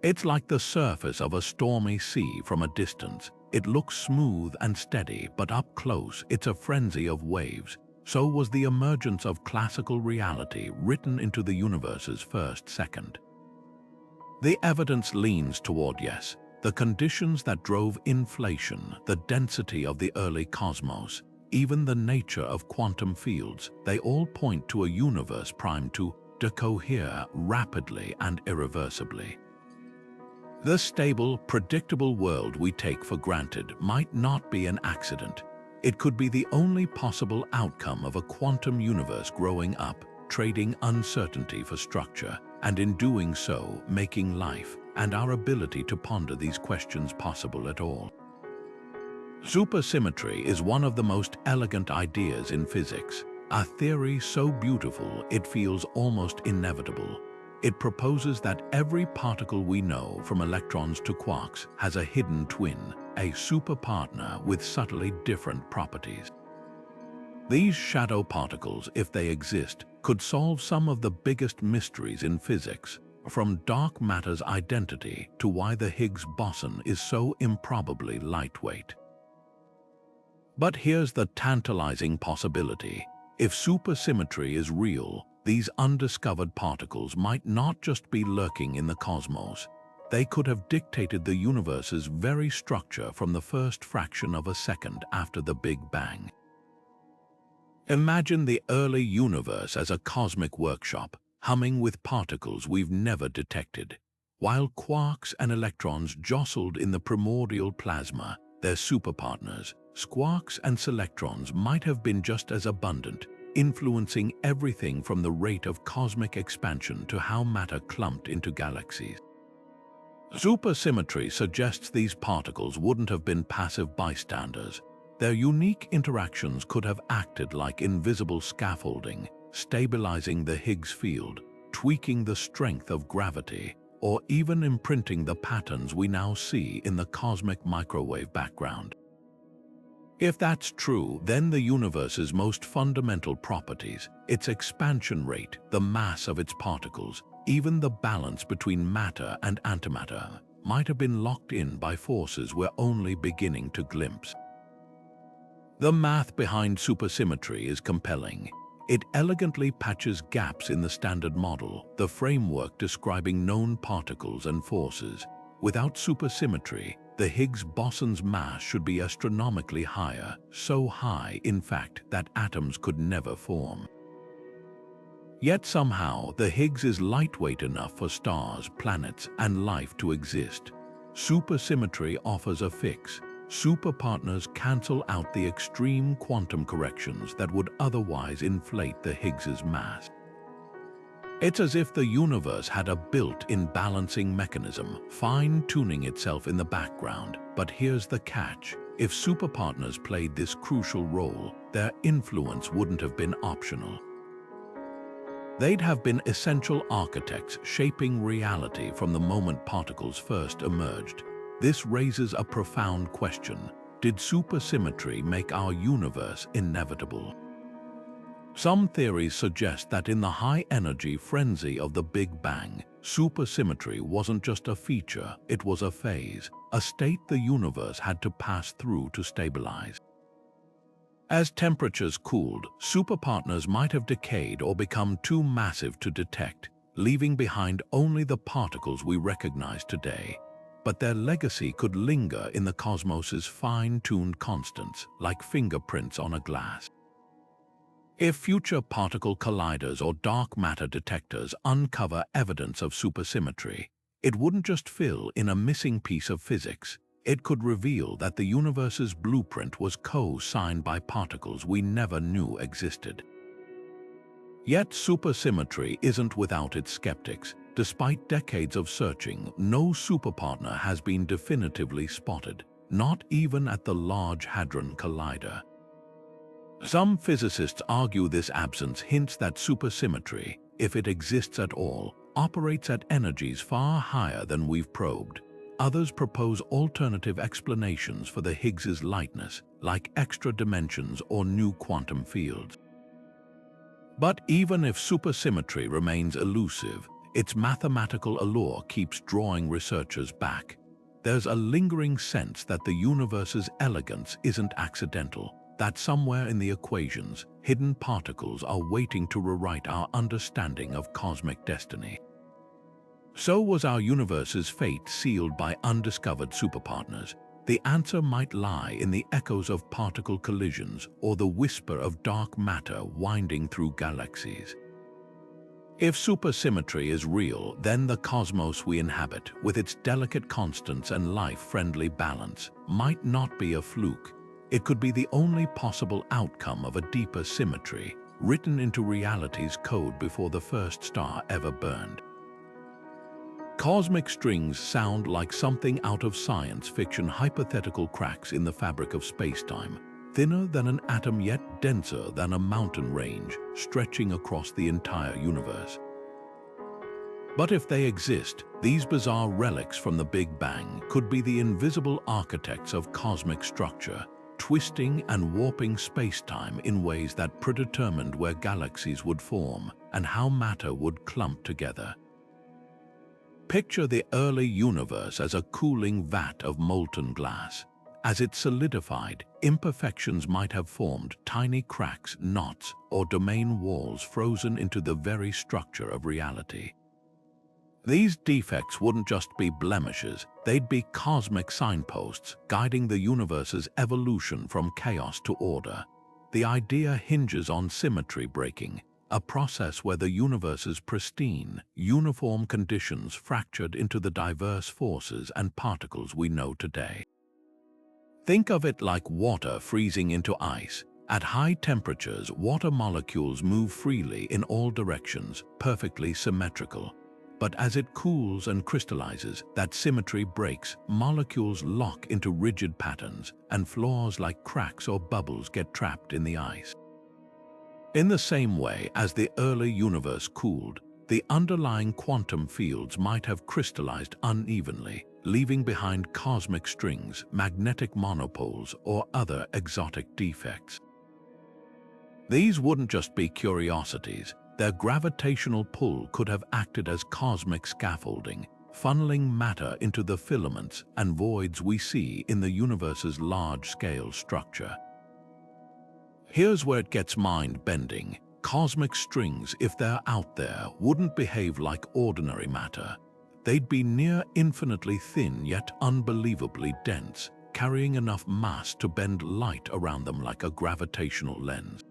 It's like the surface of a stormy sea from a distance. It looks smooth and steady, but up close, it's a frenzy of waves. So was the emergence of classical reality written into the universe's first second. The evidence leans toward yes. The conditions that drove inflation, the density of the early cosmos, even the nature of quantum fields, they all point to a universe primed to decohere rapidly and irreversibly. The stable, predictable world we take for granted might not be an accident. It could be the only possible outcome of a quantum universe growing up, trading uncertainty for structure, and in doing so, making life and our ability to ponder these questions possible at all. Supersymmetry is one of the most elegant ideas in physics, a theory so beautiful it feels almost inevitable. It proposes that every particle we know, from electrons to quarks, has a hidden twin, a superpartner with subtly different properties. These shadow particles, if they exist, could solve some of the biggest mysteries in physics, from dark matter's identity to why the Higgs boson is so improbably lightweight. But here's the tantalizing possibility. If supersymmetry is real, these undiscovered particles might not just be lurking in the cosmos. They could have dictated the universe's very structure from the first fraction of a second after the Big Bang. Imagine the early universe as a cosmic workshop, humming with particles we've never detected. While quarks and electrons jostled in the primordial plasma, their superpartners, squarks and selectrons might have been just as abundant, influencing everything from the rate of cosmic expansion to how matter clumped into galaxies. Supersymmetry suggests these particles wouldn't have been passive bystanders. Their unique interactions could have acted like invisible scaffolding, stabilizing the Higgs field, tweaking the strength of gravity, or even imprinting the patterns we now see in the cosmic microwave background. If that's true, then the universe's most fundamental properties, its expansion rate, the mass of its particles, even the balance between matter and antimatter, might have been locked in by forces we're only beginning to glimpse. The math behind supersymmetry is compelling. It elegantly patches gaps in the standard model, the framework describing known particles and forces. Without supersymmetry, the Higgs boson's mass should be astronomically higher, so high, in fact, that atoms could never form. Yet somehow, the Higgs is lightweight enough for stars, planets, and life to exist. Supersymmetry offers a fix. Superpartners cancel out the extreme quantum corrections that would otherwise inflate the Higgs's mass. It's as if the universe had a built-in balancing mechanism, fine-tuning itself in the background. But here's the catch. If superpartners played this crucial role, their influence wouldn't have been optional. They'd have been essential architects shaping reality from the moment particles first emerged. This raises a profound question. Did supersymmetry make our universe inevitable? Some theories suggest that in the high-energy frenzy of the Big Bang, supersymmetry wasn't just a feature, it was a phase, a state the universe had to pass through to stabilize. As temperatures cooled, superpartners might have decayed or become too massive to detect, leaving behind only the particles we recognize today. But their legacy could linger in the cosmos's fine-tuned constants, like fingerprints on a glass. If future particle colliders or dark matter detectors uncover evidence of supersymmetry, it wouldn't just fill in a missing piece of physics. It could reveal that the universe's blueprint was co-signed by particles we never knew existed. Yet supersymmetry isn't without its skeptics. Despite decades of searching, no superpartner has been definitively spotted, not even at the Large Hadron Collider. Some physicists argue this absence hints that supersymmetry, if it exists at all, operates at energies far higher than we've probed. Others propose alternative explanations for the Higgs's lightness, like extra dimensions or new quantum fields. But even if supersymmetry remains elusive, its mathematical allure keeps drawing researchers back. There's a lingering sense that the universe's elegance isn't accidental, that somewhere in the equations, hidden particles are waiting to rewrite our understanding of cosmic destiny. So was our universe's fate sealed by undiscovered superpartners? The answer might lie in the echoes of particle collisions or the whisper of dark matter winding through galaxies. If supersymmetry is real, then the cosmos we inhabit, with its delicate constants and life-friendly balance, might not be a fluke. It could be the only possible outcome of a deeper symmetry, written into reality's code before the first star ever burned. Cosmic strings sound like something out of science fiction, hypothetical cracks in the fabric of spacetime, thinner than an atom yet denser than a mountain range, stretching across the entire universe. But if they exist, these bizarre relics from the Big Bang could be the invisible architects of cosmic structure, twisting and warping spacetime in ways that predetermined where galaxies would form and how matter would clump together. Picture the early universe as a cooling vat of molten glass. As it solidified, imperfections might have formed tiny cracks, knots, or domain walls frozen into the very structure of reality. These defects wouldn't just be blemishes, they'd be cosmic signposts guiding the universe's evolution from chaos to order. The idea hinges on symmetry breaking, a process where the universe's pristine, uniform conditions fractured into the diverse forces and particles we know today. Think of it like water freezing into ice. At high temperatures, water molecules move freely in all directions, perfectly symmetrical. But as it cools and crystallizes, that symmetry breaks, molecules lock into rigid patterns, and flaws like cracks or bubbles get trapped in the ice. In the same way as the early universe cooled, the underlying quantum fields might have crystallized unevenly, leaving behind cosmic strings, magnetic monopoles, or other exotic defects. These wouldn't just be curiosities. Their gravitational pull could have acted as cosmic scaffolding, funneling matter into the filaments and voids we see in the universe's large-scale structure. Here's where it gets mind-bending. Cosmic strings, if they're out there, wouldn't behave like ordinary matter. They'd be near infinitely thin yet unbelievably dense, carrying enough mass to bend light around them like a gravitational lens.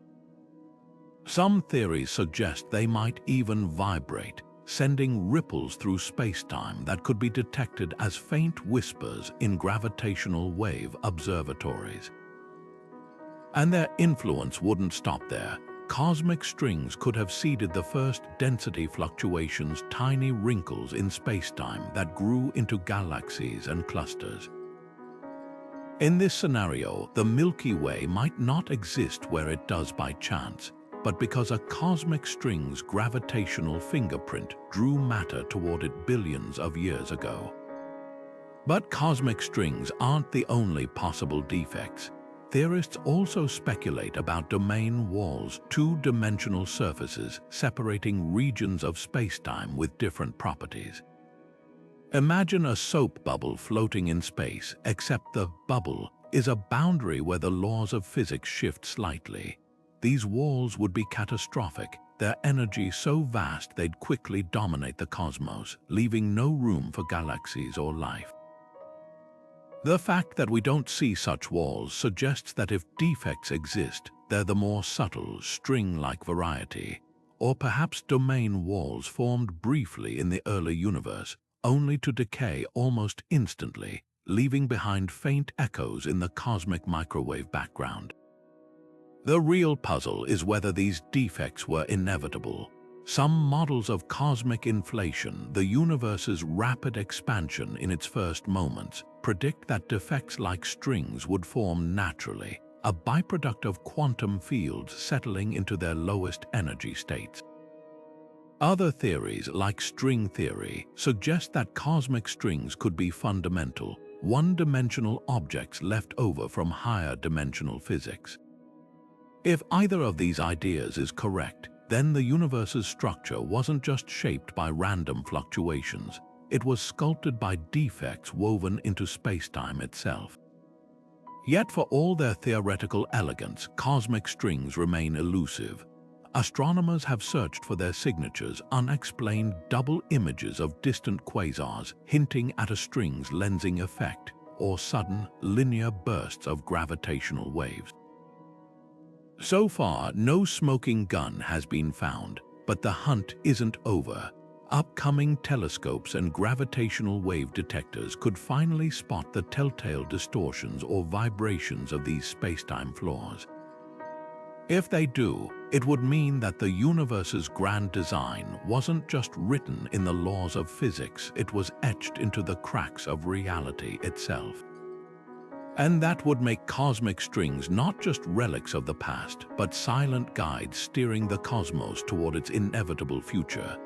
Some theories suggest they might even vibrate, sending ripples through spacetime that could be detected as faint whispers in gravitational wave observatories. And their influence wouldn't stop there. Cosmic strings could have seeded the first density fluctuations, tiny wrinkles in spacetime that grew into galaxies and clusters. In this scenario, the Milky Way might not exist where it does by chance, but because a cosmic string's gravitational fingerprint drew matter toward it billions of years ago. But cosmic strings aren't the only possible defects. Theorists also speculate about domain walls, two-dimensional surfaces separating regions of spacetime with different properties. Imagine a soap bubble floating in space, except the bubble is a boundary where the laws of physics shift slightly. These walls would be catastrophic, their energy so vast they'd quickly dominate the cosmos, leaving no room for galaxies or life. The fact that we don't see such walls suggests that if defects exist, they're the more subtle, string-like variety, or perhaps domain walls formed briefly in the early universe, only to decay almost instantly, leaving behind faint echoes in the cosmic microwave background. The real puzzle is whether these defects were inevitable. Some models of cosmic inflation, the universe's rapid expansion in its first moments, predict that defects like strings would form naturally, a byproduct of quantum fields settling into their lowest energy states. Other theories, like string theory, suggest that cosmic strings could be fundamental, one-dimensional objects left over from higher dimensional physics. If either of these ideas is correct, then the universe's structure wasn't just shaped by random fluctuations, it was sculpted by defects woven into spacetime itself. Yet for all their theoretical elegance, cosmic strings remain elusive. Astronomers have searched for their signatures, unexplained double images of distant quasars hinting at a string's lensing effect, or sudden, linear bursts of gravitational waves. So far, no smoking gun has been found, but the hunt isn't over. Upcoming telescopes and gravitational wave detectors could finally spot the telltale distortions or vibrations of these spacetime flaws. If they do, it would mean that the universe's grand design wasn't just written in the laws of physics, it was etched into the cracks of reality itself. And that would make cosmic strings not just relics of the past, but silent guides steering the cosmos toward its inevitable future.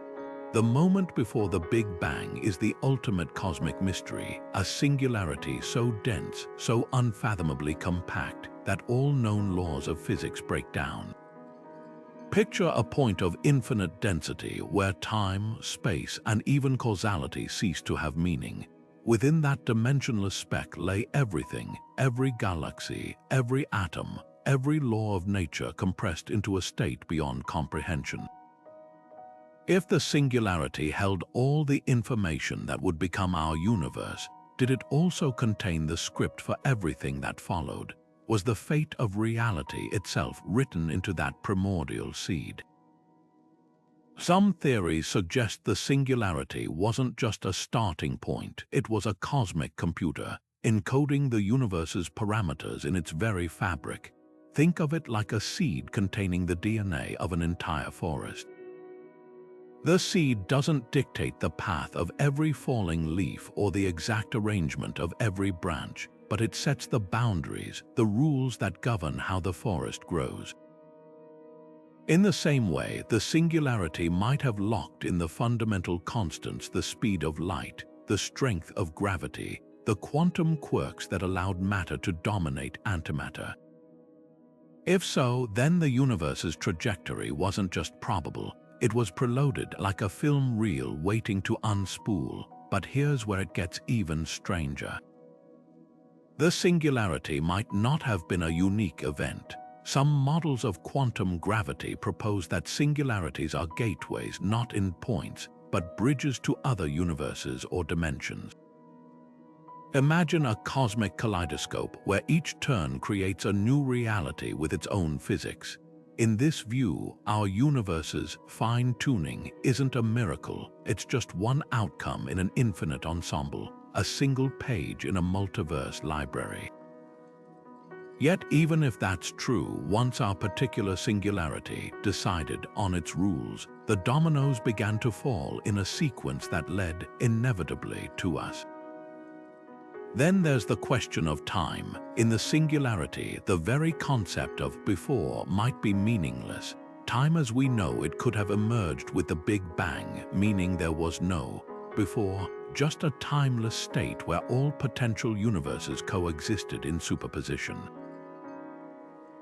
The moment before the Big Bang is the ultimate cosmic mystery, a singularity so dense, so unfathomably compact, that all known laws of physics break down. Picture a point of infinite density where time, space, and even causality cease to have meaning. Within that dimensionless speck lay everything, every galaxy, every atom, every law of nature compressed into a state beyond comprehension. If the singularity held all the information that would become our universe, did it also contain the script for everything that followed? Was the fate of reality itself written into that primordial seed? Some theories suggest the singularity wasn't just a starting point, it was a cosmic computer, encoding the universe's parameters in its very fabric. Think of it like a seed containing the DNA of an entire forest. The seed doesn't dictate the path of every falling leaf or the exact arrangement of every branch, but it sets the boundaries, the rules that govern how the forest grows. In the same way, the singularity might have locked in the fundamental constants, the speed of light, the strength of gravity, the quantum quirks that allowed matter to dominate antimatter. If so, then the universe's trajectory wasn't just probable, it was preloaded like a film reel waiting to unspool. But here's where it gets even stranger. The singularity might not have been a unique event. Some models of quantum gravity propose that singularities are gateways not in points, but bridges to other universes or dimensions. Imagine a cosmic kaleidoscope where each turn creates a new reality with its own physics. In this view, our universe's fine-tuning isn't a miracle, it's just one outcome in an infinite ensemble, a single page in a multiverse library. Yet even if that's true, once our particular singularity decided on its rules, the dominoes began to fall in a sequence that led inevitably to us. Then there's the question of time. In the singularity, the very concept of before might be meaningless. Time as we know it could have emerged with the Big Bang, meaning there was no before, just a timeless state where all potential universes coexisted in superposition.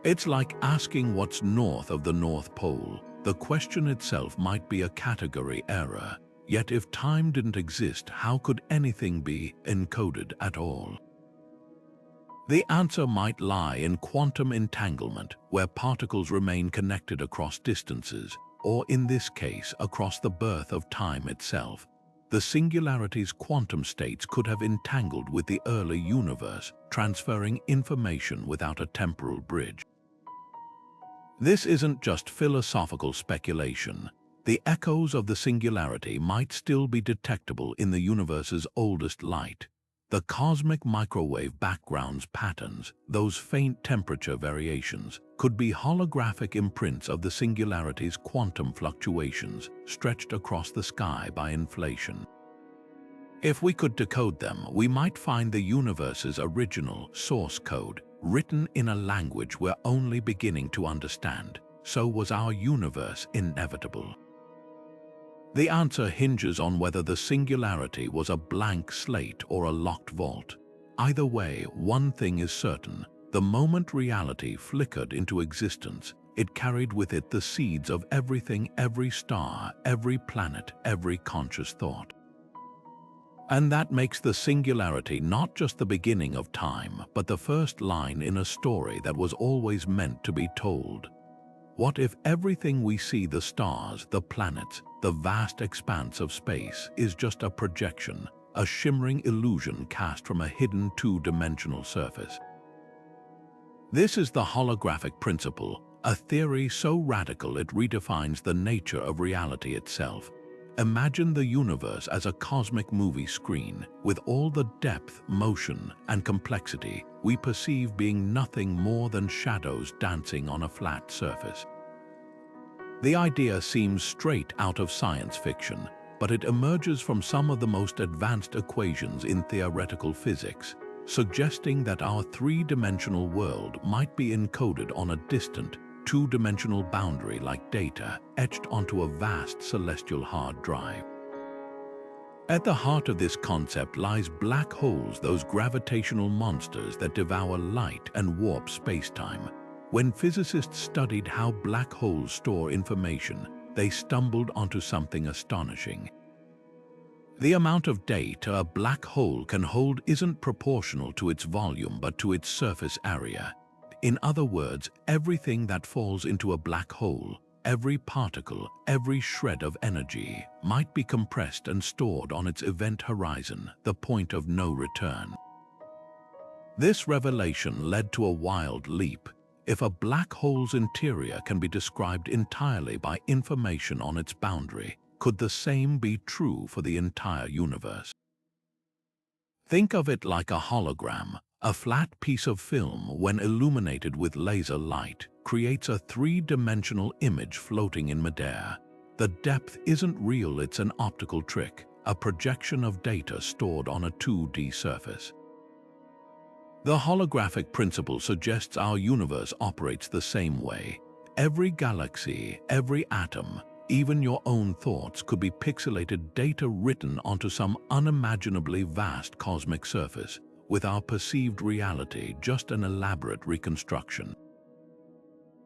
It's like asking what's north of the North Pole. The question itself might be a category error. Yet if time didn't exist, how could anything be encoded at all? The answer might lie in quantum entanglement, where particles remain connected across distances, or in this case, across the birth of time itself. The singularity's quantum states could have entangled with the early universe, transferring information without a temporal bridge. This isn't just philosophical speculation. The echoes of the singularity might still be detectable in the universe's oldest light. The cosmic microwave background's patterns, those faint temperature variations, could be holographic imprints of the singularity's quantum fluctuations stretched across the sky by inflation. If we could decode them, we might find the universe's original source code, written in a language we're only beginning to understand. So was our universe inevitable? The answer hinges on whether the singularity was a blank slate or a locked vault. Either way, one thing is certain: the moment reality flickered into existence, it carried with it the seeds of everything, every star, every planet, every conscious thought. And that makes the singularity not just the beginning of time, but the first line in a story that was always meant to be told. What if everything we see, the stars, the planets, the vast expanse of space, is just a projection, a shimmering illusion cast from a hidden two-dimensional surface? This is the holographic principle, a theory so radical it redefines the nature of reality itself. Imagine the universe as a cosmic movie screen, with all the depth, motion, and complexity we perceive being nothing more than shadows dancing on a flat surface. The idea seems straight out of science fiction, but it emerges from some of the most advanced equations in theoretical physics, suggesting that our three-dimensional world might be encoded on a distant, two-dimensional boundary like data etched onto a vast celestial hard drive. At the heart of this concept lies black holes, those gravitational monsters that devour light and warp spacetime. When physicists studied how black holes store information, they stumbled onto something astonishing. The amount of data a black hole can hold isn't proportional to its volume but to its surface area. In other words, everything that falls into a black hole, every particle, every shred of energy, might be compressed and stored on its event horizon, the point of no return. This revelation led to a wild leap. If a black hole's interior can be described entirely by information on its boundary, could the same be true for the entire universe? Think of it like a hologram. A flat piece of film, when illuminated with laser light, creates a three-dimensional image floating in midair. The depth isn't real, it's an optical trick, a projection of data stored on a 2D surface. The holographic principle suggests our universe operates the same way. Every galaxy, every atom, even your own thoughts could be pixelated data written onto some unimaginably vast cosmic surface, with our perceived reality just an elaborate reconstruction.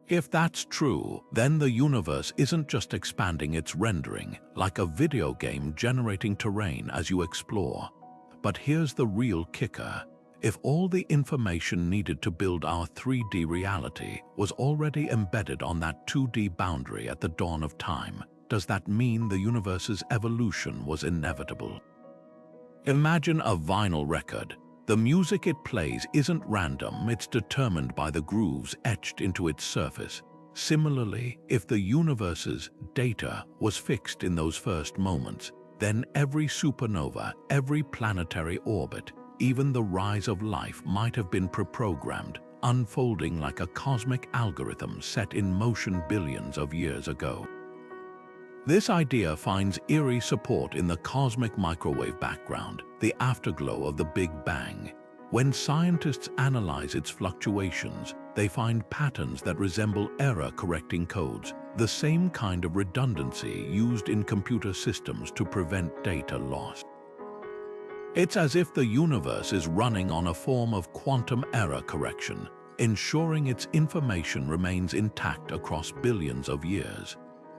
If that's true, then the universe isn't just expanding, it's rendering, like a video game generating terrain as you explore. But here's the real kicker. If all the information needed to build our 3D reality was already embedded on that 2D boundary at the dawn of time, does that mean the universe's evolution was inevitable? Imagine a vinyl record. The music it plays isn't random, it's determined by the grooves etched into its surface. Similarly, if the universe's data was fixed in those first moments, then every supernova, every planetary orbit, even the rise of life might have been pre-programmed, unfolding like a cosmic algorithm set in motion billions of years ago. This idea finds eerie support in the cosmic microwave background, the afterglow of the Big Bang. When scientists analyze its fluctuations, they find patterns that resemble error-correcting codes, the same kind of redundancy used in computer systems to prevent data loss. It's as if the universe is running on a form of quantum error correction, ensuring its information remains intact across billions of years.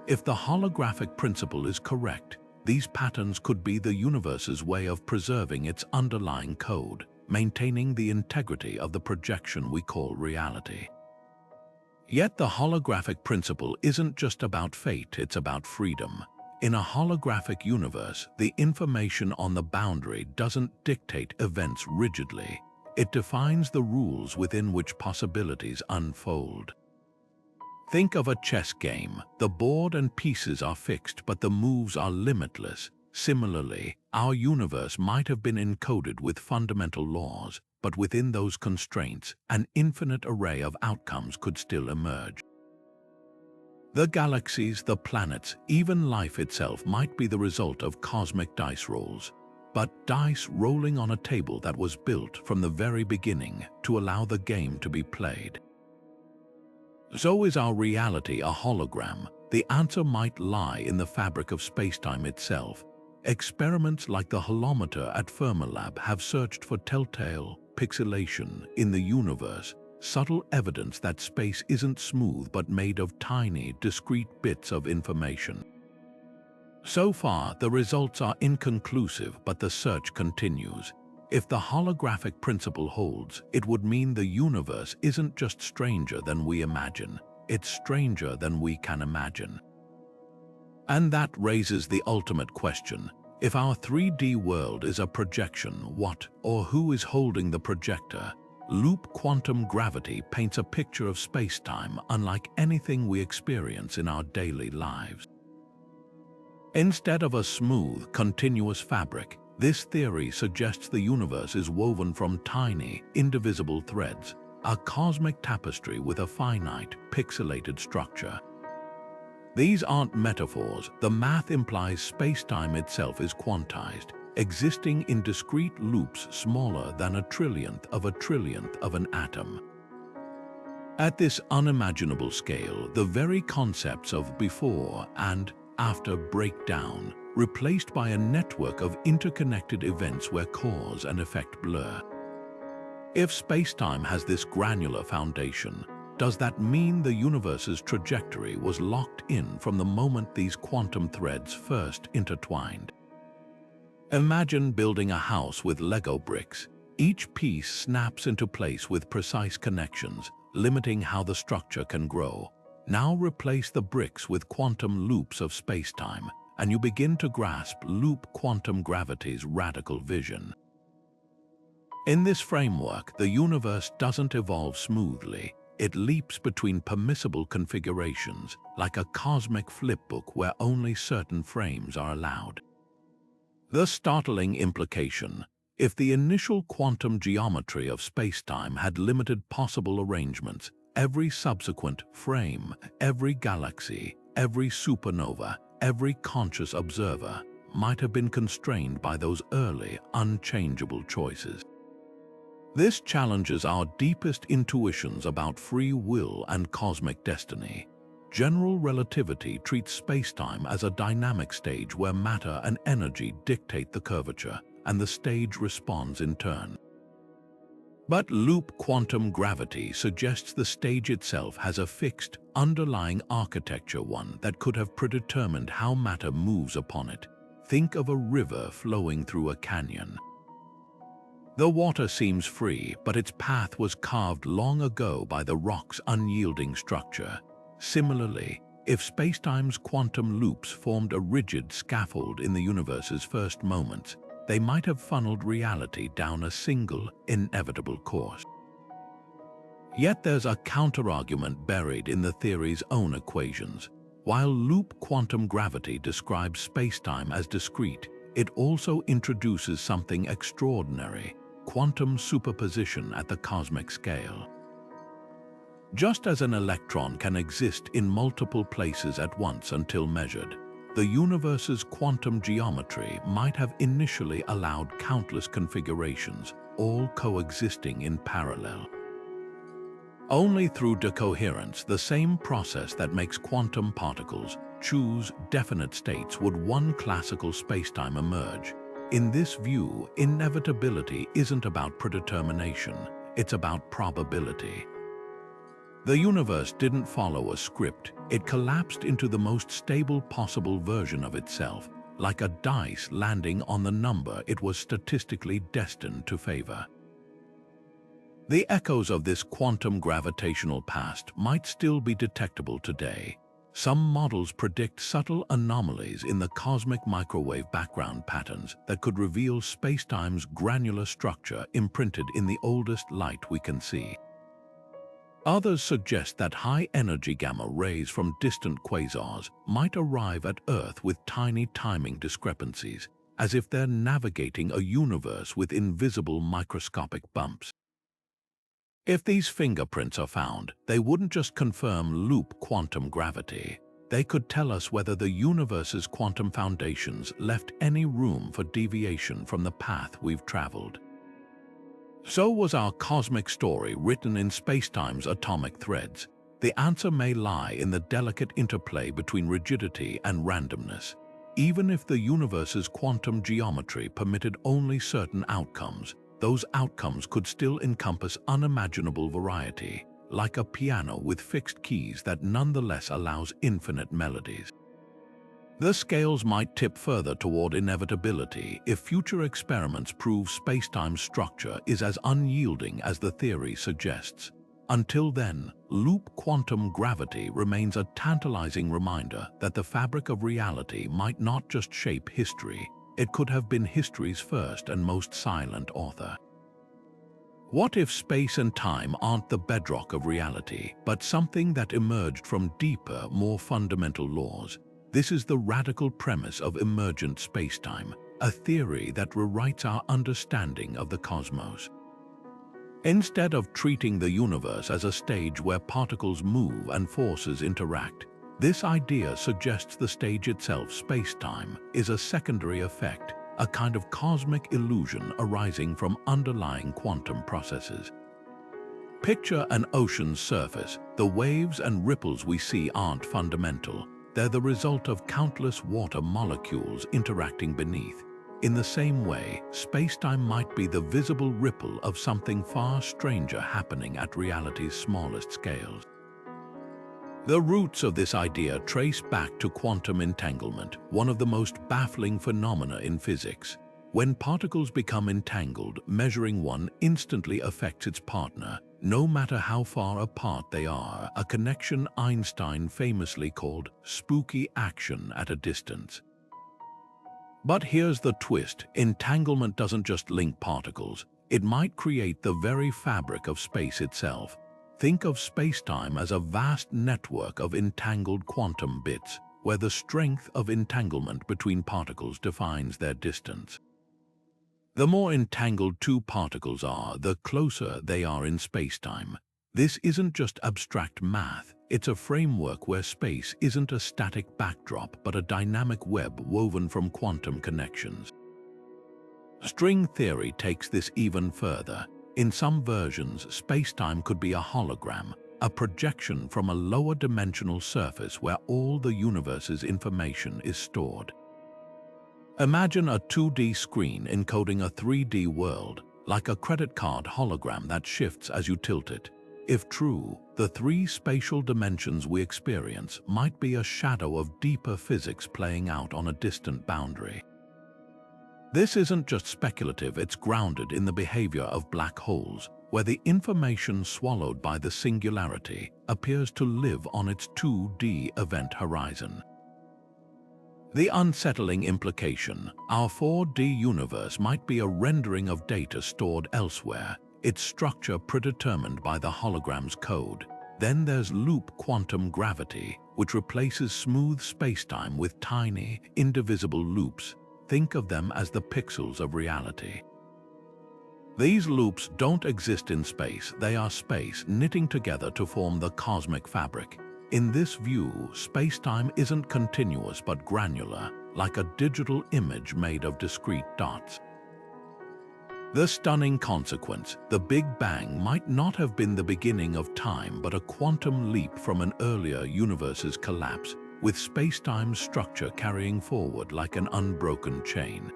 If the holographic principle is correct, these patterns could be the universe's way of preserving its underlying code, maintaining the integrity of the projection we call reality. Yet the holographic principle isn't just about fate, it's about freedom. In a holographic universe, the information on the boundary doesn't dictate events rigidly. It defines the rules within which possibilities unfold. Think of a chess game. The board and pieces are fixed, but the moves are limitless. Similarly, our universe might have been encoded with fundamental laws, but within those constraints, an infinite array of outcomes could still emerge. The galaxies, the planets, even life itself might be the result of cosmic dice rolls, but dice rolling on a table that was built from the very beginning to allow the game to be played. So is our reality a hologram? The answer might lie in the fabric of spacetime itself. Experiments like the holometer at Fermilab have searched for telltale pixelation in the universe, subtle evidence that space isn't smooth but made of tiny, discrete bits of information. So far, the results are inconclusive, but the search continues. If the holographic principle holds, it would mean the universe isn't just stranger than we imagine, it's stranger than we can imagine. And that raises the ultimate question. If our 3D world is a projection, what or who is holding the projector? Loop quantum gravity paints a picture of space-time unlike anything we experience in our daily lives. Instead of a smooth, continuous fabric, this theory suggests the universe is woven from tiny, indivisible threads, a cosmic tapestry with a finite, pixelated structure. These aren't metaphors. The math implies space-time itself is quantized, existing in discrete loops smaller than a trillionth of an atom. At this unimaginable scale, the very concepts of before and after break down, replaced by a network of interconnected events where cause and effect blur. If spacetime has this granular foundation, does that mean the universe's trajectory was locked in from the moment these quantum threads first intertwined? Imagine building a house with Lego bricks. Each piece snaps into place with precise connections, limiting how the structure can grow. Now replace the bricks with quantum loops of spacetime, and you begin to grasp loop quantum gravity's radical vision. In this framework, the universe doesn't evolve smoothly. It leaps between permissible configurations, like a cosmic flipbook where only certain frames are allowed. The startling implication: if the initial quantum geometry of spacetime had limited possible arrangements, every subsequent frame, every galaxy, every supernova, every conscious observer might have been constrained by those early, unchangeable choices. This challenges our deepest intuitions about free will and cosmic destiny. General relativity treats spacetime as a dynamic stage where matter and energy dictate the curvature, and the stage responds in turn. But loop quantum gravity suggests the stage itself has a fixed, underlying architecture, one that could have predetermined how matter moves upon it. Think of a river flowing through a canyon. The water seems free, but its path was carved long ago by the rock's unyielding structure. Similarly, if spacetime's quantum loops formed a rigid scaffold in the universe's first moments, they might have funneled reality down a single, inevitable course. Yet there's a counterargument buried in the theory's own equations. While loop quantum gravity describes spacetime as discrete, it also introduces something extraordinary: quantum superposition at the cosmic scale. Just as an electron can exist in multiple places at once until measured, the universe's quantum geometry might have initially allowed countless configurations, all coexisting in parallel. Only through decoherence, the same process that makes quantum particles choose definite states, would one classical spacetime emerge. In this view, inevitability isn't about predetermination, it's about probability. The universe didn't follow a script, it collapsed into the most stable possible version of itself, like a dice landing on the number it was statistically destined to favor. The echoes of this quantum gravitational past might still be detectable today. Some models predict subtle anomalies in the cosmic microwave background patterns that could reveal spacetime's granular structure imprinted in the oldest light we can see. Others suggest that high-energy gamma rays from distant quasars might arrive at Earth with tiny timing discrepancies, as if they're navigating a universe with invisible microscopic bumps. If these fingerprints are found, they wouldn't just confirm loop quantum gravity. They could tell us whether the universe's quantum foundations left any room for deviation from the path we've traveled. So was our cosmic story written in spacetime's atomic threads? The answer may lie in the delicate interplay between rigidity and randomness. Even if the universe's quantum geometry permitted only certain outcomes, those outcomes could still encompass unimaginable variety, like a piano with fixed keys that nonetheless allows infinite melodies. The scales might tip further toward inevitability if future experiments prove spacetime's structure is as unyielding as the theory suggests. Until then, loop quantum gravity remains a tantalizing reminder that the fabric of reality might not just shape history, it could have been history's first and most silent author. What if space and time aren't the bedrock of reality, but something that emerged from deeper, more fundamental laws? This is the radical premise of emergent spacetime, a theory that rewrites our understanding of the cosmos. Instead of treating the universe as a stage where particles move and forces interact, this idea suggests the stage itself, spacetime, is a secondary effect, a kind of cosmic illusion arising from underlying quantum processes. Picture an ocean's surface. The waves and ripples we see aren't fundamental. They're the result of countless water molecules interacting beneath. In the same way, spacetime might be the visible ripple of something far stranger happening at reality's smallest scales. The roots of this idea trace back to quantum entanglement, one of the most baffling phenomena in physics. When particles become entangled, measuring one instantly affects its partner, no matter how far apart they are, a connection Einstein famously called spooky action at a distance. But here's the twist: entanglement doesn't just link particles, it might create the very fabric of space itself. Think of spacetime as a vast network of entangled quantum bits, where the strength of entanglement between particles defines their distance. The more entangled two particles are, the closer they are in spacetime. This isn't just abstract math, it's a framework where space isn't a static backdrop but a dynamic web woven from quantum connections. String theory takes this even further. In some versions, spacetime could be a hologram, a projection from a lower dimensional surface where all the universe's information is stored. Imagine a 2D screen encoding a 3D world, like a credit card hologram that shifts as you tilt it. If true, the three spatial dimensions we experience might be a shadow of deeper physics playing out on a distant boundary. This isn't just speculative, it's grounded in the behavior of black holes, where the information swallowed by the singularity appears to live on its 2D event horizon. The unsettling implication: our 4D universe might be a rendering of data stored elsewhere, its structure predetermined by the hologram's code. Then there's loop quantum gravity, which replaces smooth spacetime with tiny, indivisible loops. Think of them as the pixels of reality. These loops don't exist in space, they are space knitting together to form the cosmic fabric. In this view, spacetime isn't continuous but granular, like a digital image made of discrete dots. The stunning consequence, the Big Bang, might not have been the beginning of time but a quantum leap from an earlier universe's collapse, with spacetime's structure carrying forward like an unbroken chain.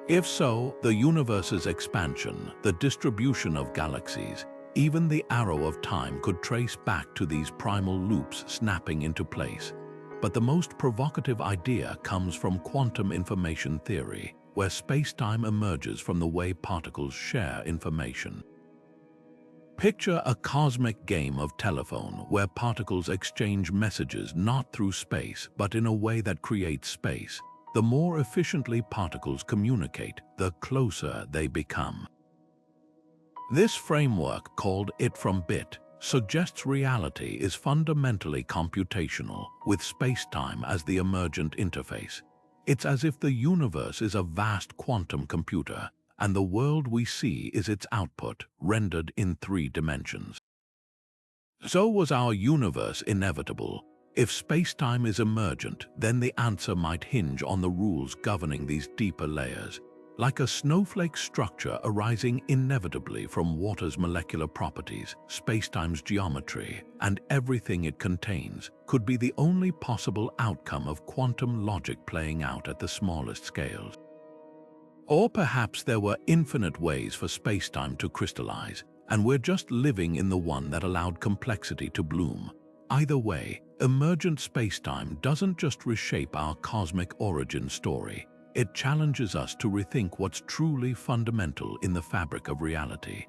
If so, the universe's expansion, the distribution of galaxies, even the arrow of time could trace back to these primal loops snapping into place. But the most provocative idea comes from quantum information theory, where spacetime emerges from the way particles share information. Picture a cosmic game of telephone where particles exchange messages not through space but in a way that creates space. The more efficiently particles communicate, the closer they become. This framework, called it from bit, suggests reality is fundamentally computational, with spacetime as the emergent interface. It's as if the universe is a vast quantum computer, and the world we see is its output, rendered in 3 dimensions. So was our universe inevitable? If spacetime is emergent, then the answer might hinge on the rules governing these deeper layers. Like a snowflake structure arising inevitably from water's molecular properties, spacetime's geometry, and everything it contains, could be the only possible outcome of quantum logic playing out at the smallest scales. Or perhaps there were infinite ways for spacetime to crystallize, and we're just living in the one that allowed complexity to bloom. Either way, emergent spacetime doesn't just reshape our cosmic origin story. It challenges us to rethink what's truly fundamental in the fabric of reality.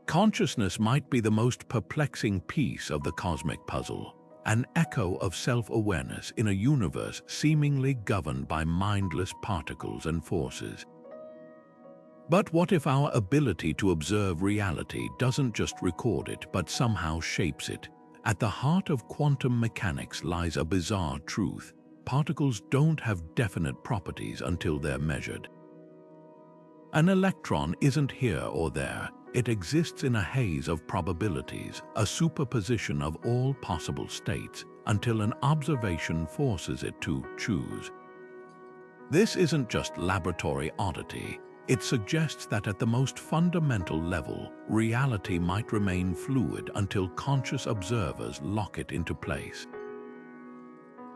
Consciousness might be the most perplexing piece of the cosmic puzzle, an echo of self-awareness in a universe seemingly governed by mindless particles and forces. But what if our ability to observe reality doesn't just record it but somehow shapes it? At the heart of quantum mechanics lies a bizarre truth. Particles don't have definite properties until they're measured. An electron isn't here or there. It exists in a haze of probabilities, a superposition of all possible states, until an observation forces it to choose. This isn't just laboratory oddity. It suggests that at the most fundamental level, reality might remain fluid until conscious observers lock it into place.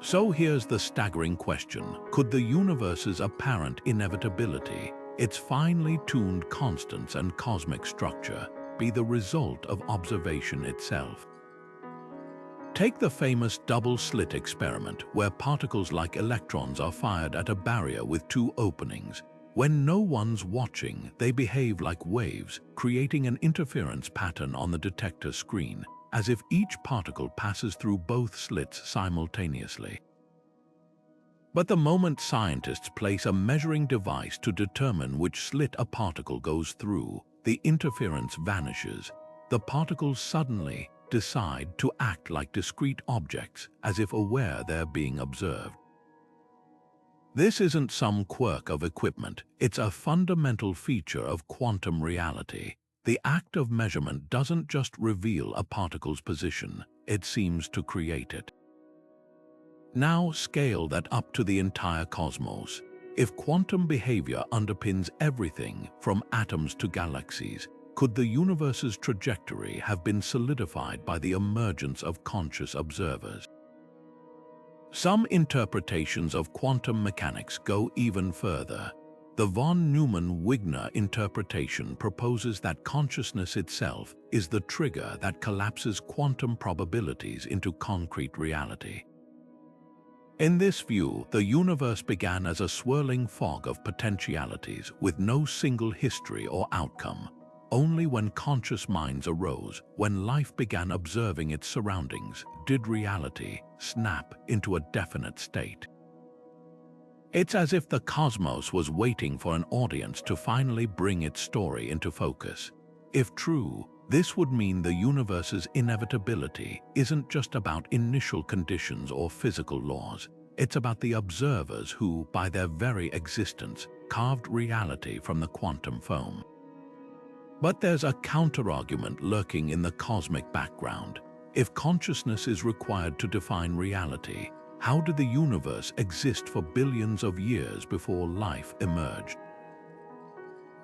So here's the staggering question. Could the universe's apparent inevitability, its finely tuned constants and cosmic structure, be the result of observation itself? Take the famous double-slit experiment, where particles like electrons are fired at a barrier with 2 openings. When no one's watching, they behave like waves, creating an interference pattern on the detector screen, as if each particle passes through both slits simultaneously. But the moment scientists place a measuring device to determine which slit a particle goes through, the interference vanishes. The particles suddenly decide to act like discrete objects, as if aware they're being observed. This isn't some quirk of equipment, it's a fundamental feature of quantum reality. The act of measurement doesn't just reveal a particle's position, it seems to create it. Now scale that up to the entire cosmos. If quantum behavior underpins everything from atoms to galaxies, could the universe's trajectory have been solidified by the emergence of conscious observers? Some interpretations of quantum mechanics go even further. The von Neumann-Wigner interpretation proposes that consciousness itself is the trigger that collapses quantum probabilities into concrete reality. In this view, the universe began as a swirling fog of potentialities with no single history or outcome. Only when conscious minds arose, when life began observing its surroundings, did reality snap into a definite state. It's as if the cosmos was waiting for an audience to finally bring its story into focus. If true, this would mean the universe's inevitability isn't just about initial conditions or physical laws. It's about the observers who, by their very existence, carved reality from the quantum foam. But there's a counterargument lurking in the cosmic background. If consciousness is required to define reality, how did the universe exist for billions of years before life emerged?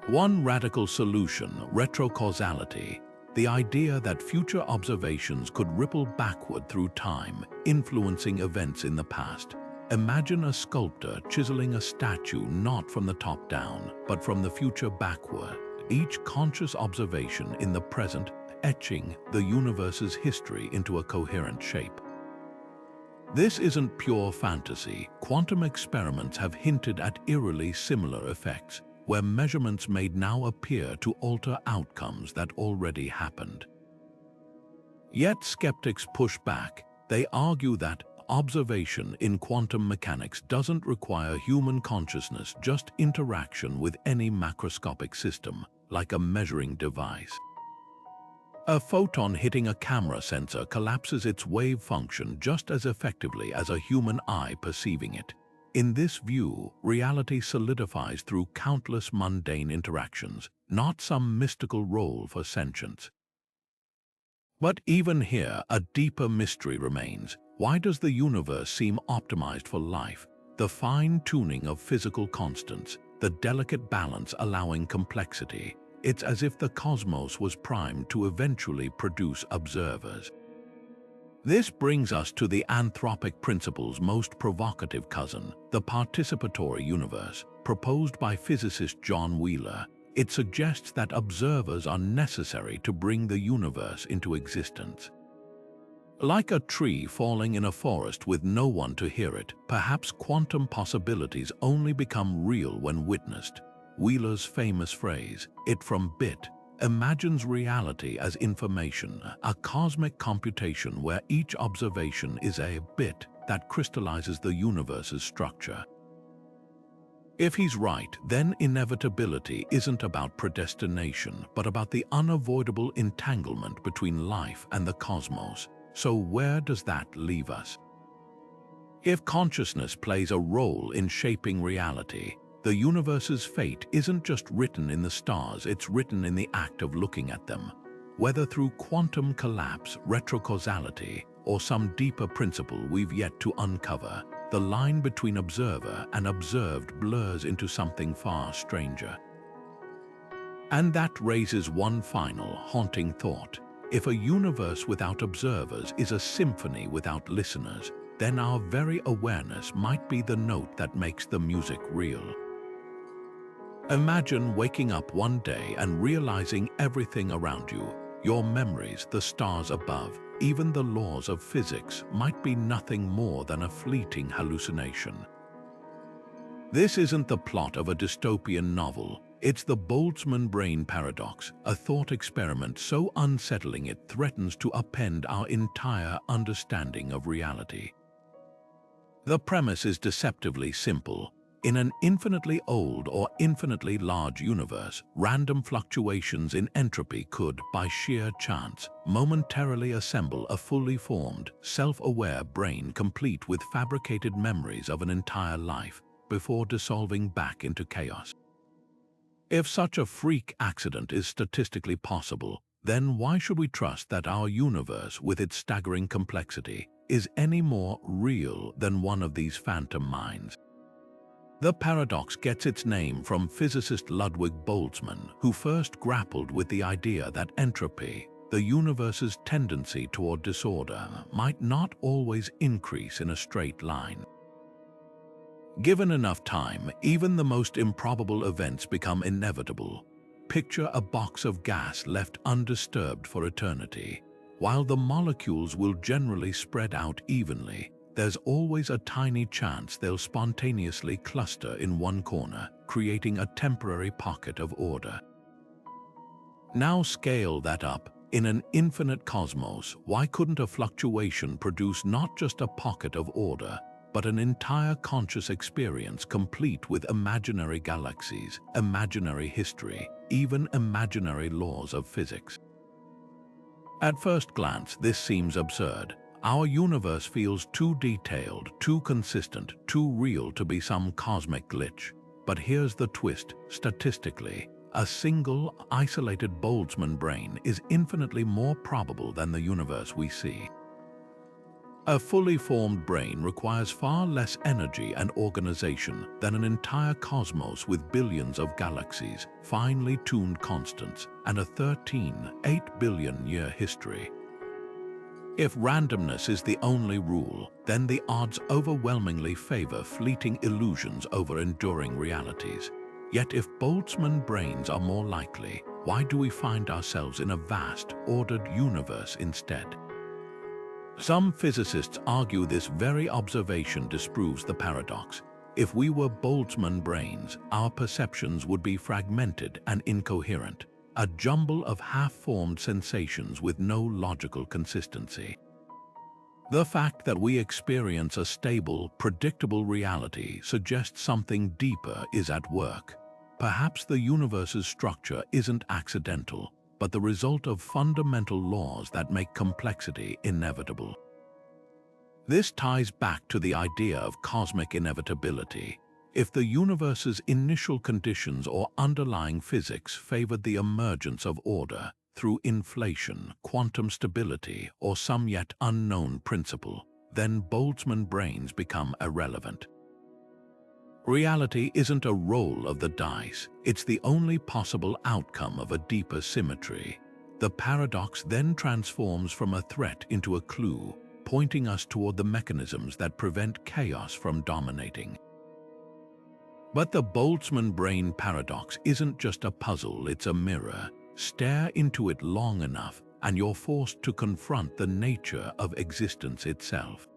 One radical solution, retrocausality, the idea that future observations could ripple backward through time, influencing events in the past. Imagine a sculptor chiseling a statue not from the top down, but from the future backward, each conscious observation in the present etching the universe's history into a coherent shape. This isn't pure fantasy. Quantum experiments have hinted at eerily similar effects, where measurements may now appear to alter outcomes that already happened. Yet skeptics push back. They argue that observation in quantum mechanics doesn't require human consciousness, just interaction with any macroscopic system, like a measuring device. A photon hitting a camera sensor collapses its wave function just as effectively as a human eye perceiving it. In this view, reality solidifies through countless mundane interactions, not some mystical role for sentience. But even here, a deeper mystery remains. Why does the universe seem optimized for life? The fine-tuning of physical constants, the delicate balance allowing complexity. It's as if the cosmos was primed to eventually produce observers. This brings us to the Anthropic Principle's most provocative cousin, the participatory universe, proposed by physicist John Wheeler. It suggests that observers are necessary to bring the universe into existence. Like a tree falling in a forest with no one to hear it, perhaps quantum possibilities only become real when witnessed. Wheeler's famous phrase, "it from bit," imagines reality as information, a cosmic computation where each observation is a bit that crystallizes the universe's structure. If he's right, then inevitability isn't about predestination, but about the unavoidable entanglement between life and the cosmos. So where does that leave us? If consciousness plays a role in shaping reality, the universe's fate isn't just written in the stars, it's written in the act of looking at them. Whether through quantum collapse, retrocausality, or some deeper principle we've yet to uncover, the line between observer and observed blurs into something far stranger. And that raises one final, haunting thought. If a universe without observers is a symphony without listeners, then our very awareness might be the note that makes the music real. Imagine waking up one day and realizing everything around you, your memories, the stars above, even the laws of physics, might be nothing more than a fleeting hallucination. This isn't the plot of a dystopian novel. It's the Boltzmann brain paradox, a thought experiment so unsettling it threatens to upend our entire understanding of reality. The premise is deceptively simple. In an infinitely old or infinitely large universe, random fluctuations in entropy could, by sheer chance, momentarily assemble a fully formed, self-aware brain complete with fabricated memories of an entire life, before dissolving back into chaos. If such a freak accident is statistically possible, then why should we trust that our universe, with its staggering complexity, is any more real than one of these phantom minds? The paradox gets its name from physicist Ludwig Boltzmann, who first grappled with the idea that entropy, the universe's tendency toward disorder, might not always increase in a straight line. Given enough time, even the most improbable events become inevitable. Picture a box of gas left undisturbed for eternity. While the molecules will generally spread out evenly, there's always a tiny chance they'll spontaneously cluster in one corner, creating a temporary pocket of order. Now scale that up. In an infinite cosmos, why couldn't a fluctuation produce not just a pocket of order, but an entire conscious experience complete with imaginary galaxies, imaginary history, even imaginary laws of physics? At first glance, this seems absurd. Our universe feels too detailed, too consistent, too real to be some cosmic glitch. But here's the twist. Statistically, a single, isolated Boltzmann brain is infinitely more probable than the universe we see. A fully formed brain requires far less energy and organization than an entire cosmos with billions of galaxies, finely tuned constants, and a 13.8 billion-year history. If randomness is the only rule, then the odds overwhelmingly favor fleeting illusions over enduring realities. Yet if Boltzmann brains are more likely, why do we find ourselves in a vast, ordered universe instead? Some physicists argue this very observation disproves the paradox. If we were Boltzmann brains, our perceptions would be fragmented and incoherent, a jumble of half-formed sensations with no logical consistency. The fact that we experience a stable, predictable reality suggests something deeper is at work. Perhaps the universe's structure isn't accidental, but the result of fundamental laws that make complexity inevitable. This ties back to the idea of cosmic inevitability. If the universe's initial conditions or underlying physics favored the emergence of order through inflation, quantum stability, or some yet unknown principle, then Boltzmann brains become irrelevant. Reality isn't a roll of the dice, it's the only possible outcome of a deeper symmetry. The paradox then transforms from a threat into a clue, pointing us toward the mechanisms that prevent chaos from dominating. But the Boltzmann brain paradox isn't just a puzzle, it's a mirror. Stare into it long enough, and you're forced to confront the nature of existence itself.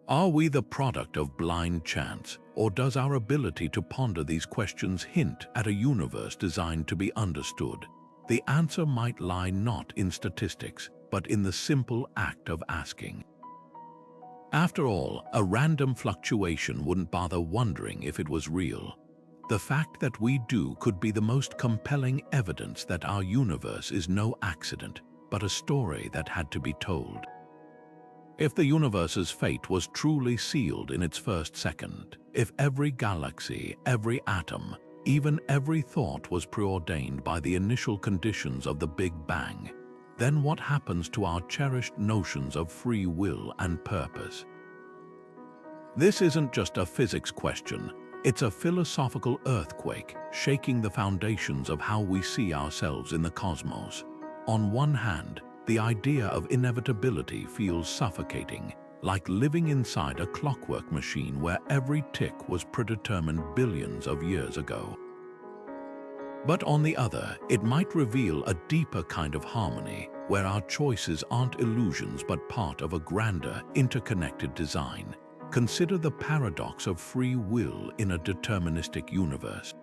Are we the product of blind chance, or does our ability to ponder these questions hint at a universe designed to be understood? The answer might lie not in statistics, but in the simple act of asking. After all, a random fluctuation wouldn't bother wondering if it was real. The fact that we do could be the most compelling evidence that our universe is no accident, but a story that had to be told. If the universe's fate was truly sealed in its first second, if every galaxy, every atom, even every thought was preordained by the initial conditions of the Big Bang, then what happens to our cherished notions of free will and purpose? This isn't just a physics question, it's a philosophical earthquake shaking the foundations of how we see ourselves in the cosmos. On one hand, the idea of inevitability feels suffocating, like living inside a clockwork machine where every tick was predetermined billions of years ago. But on the other, it might reveal a deeper kind of harmony, where our choices aren't illusions but part of a grander, interconnected design. Consider the paradox of free will in a deterministic universe.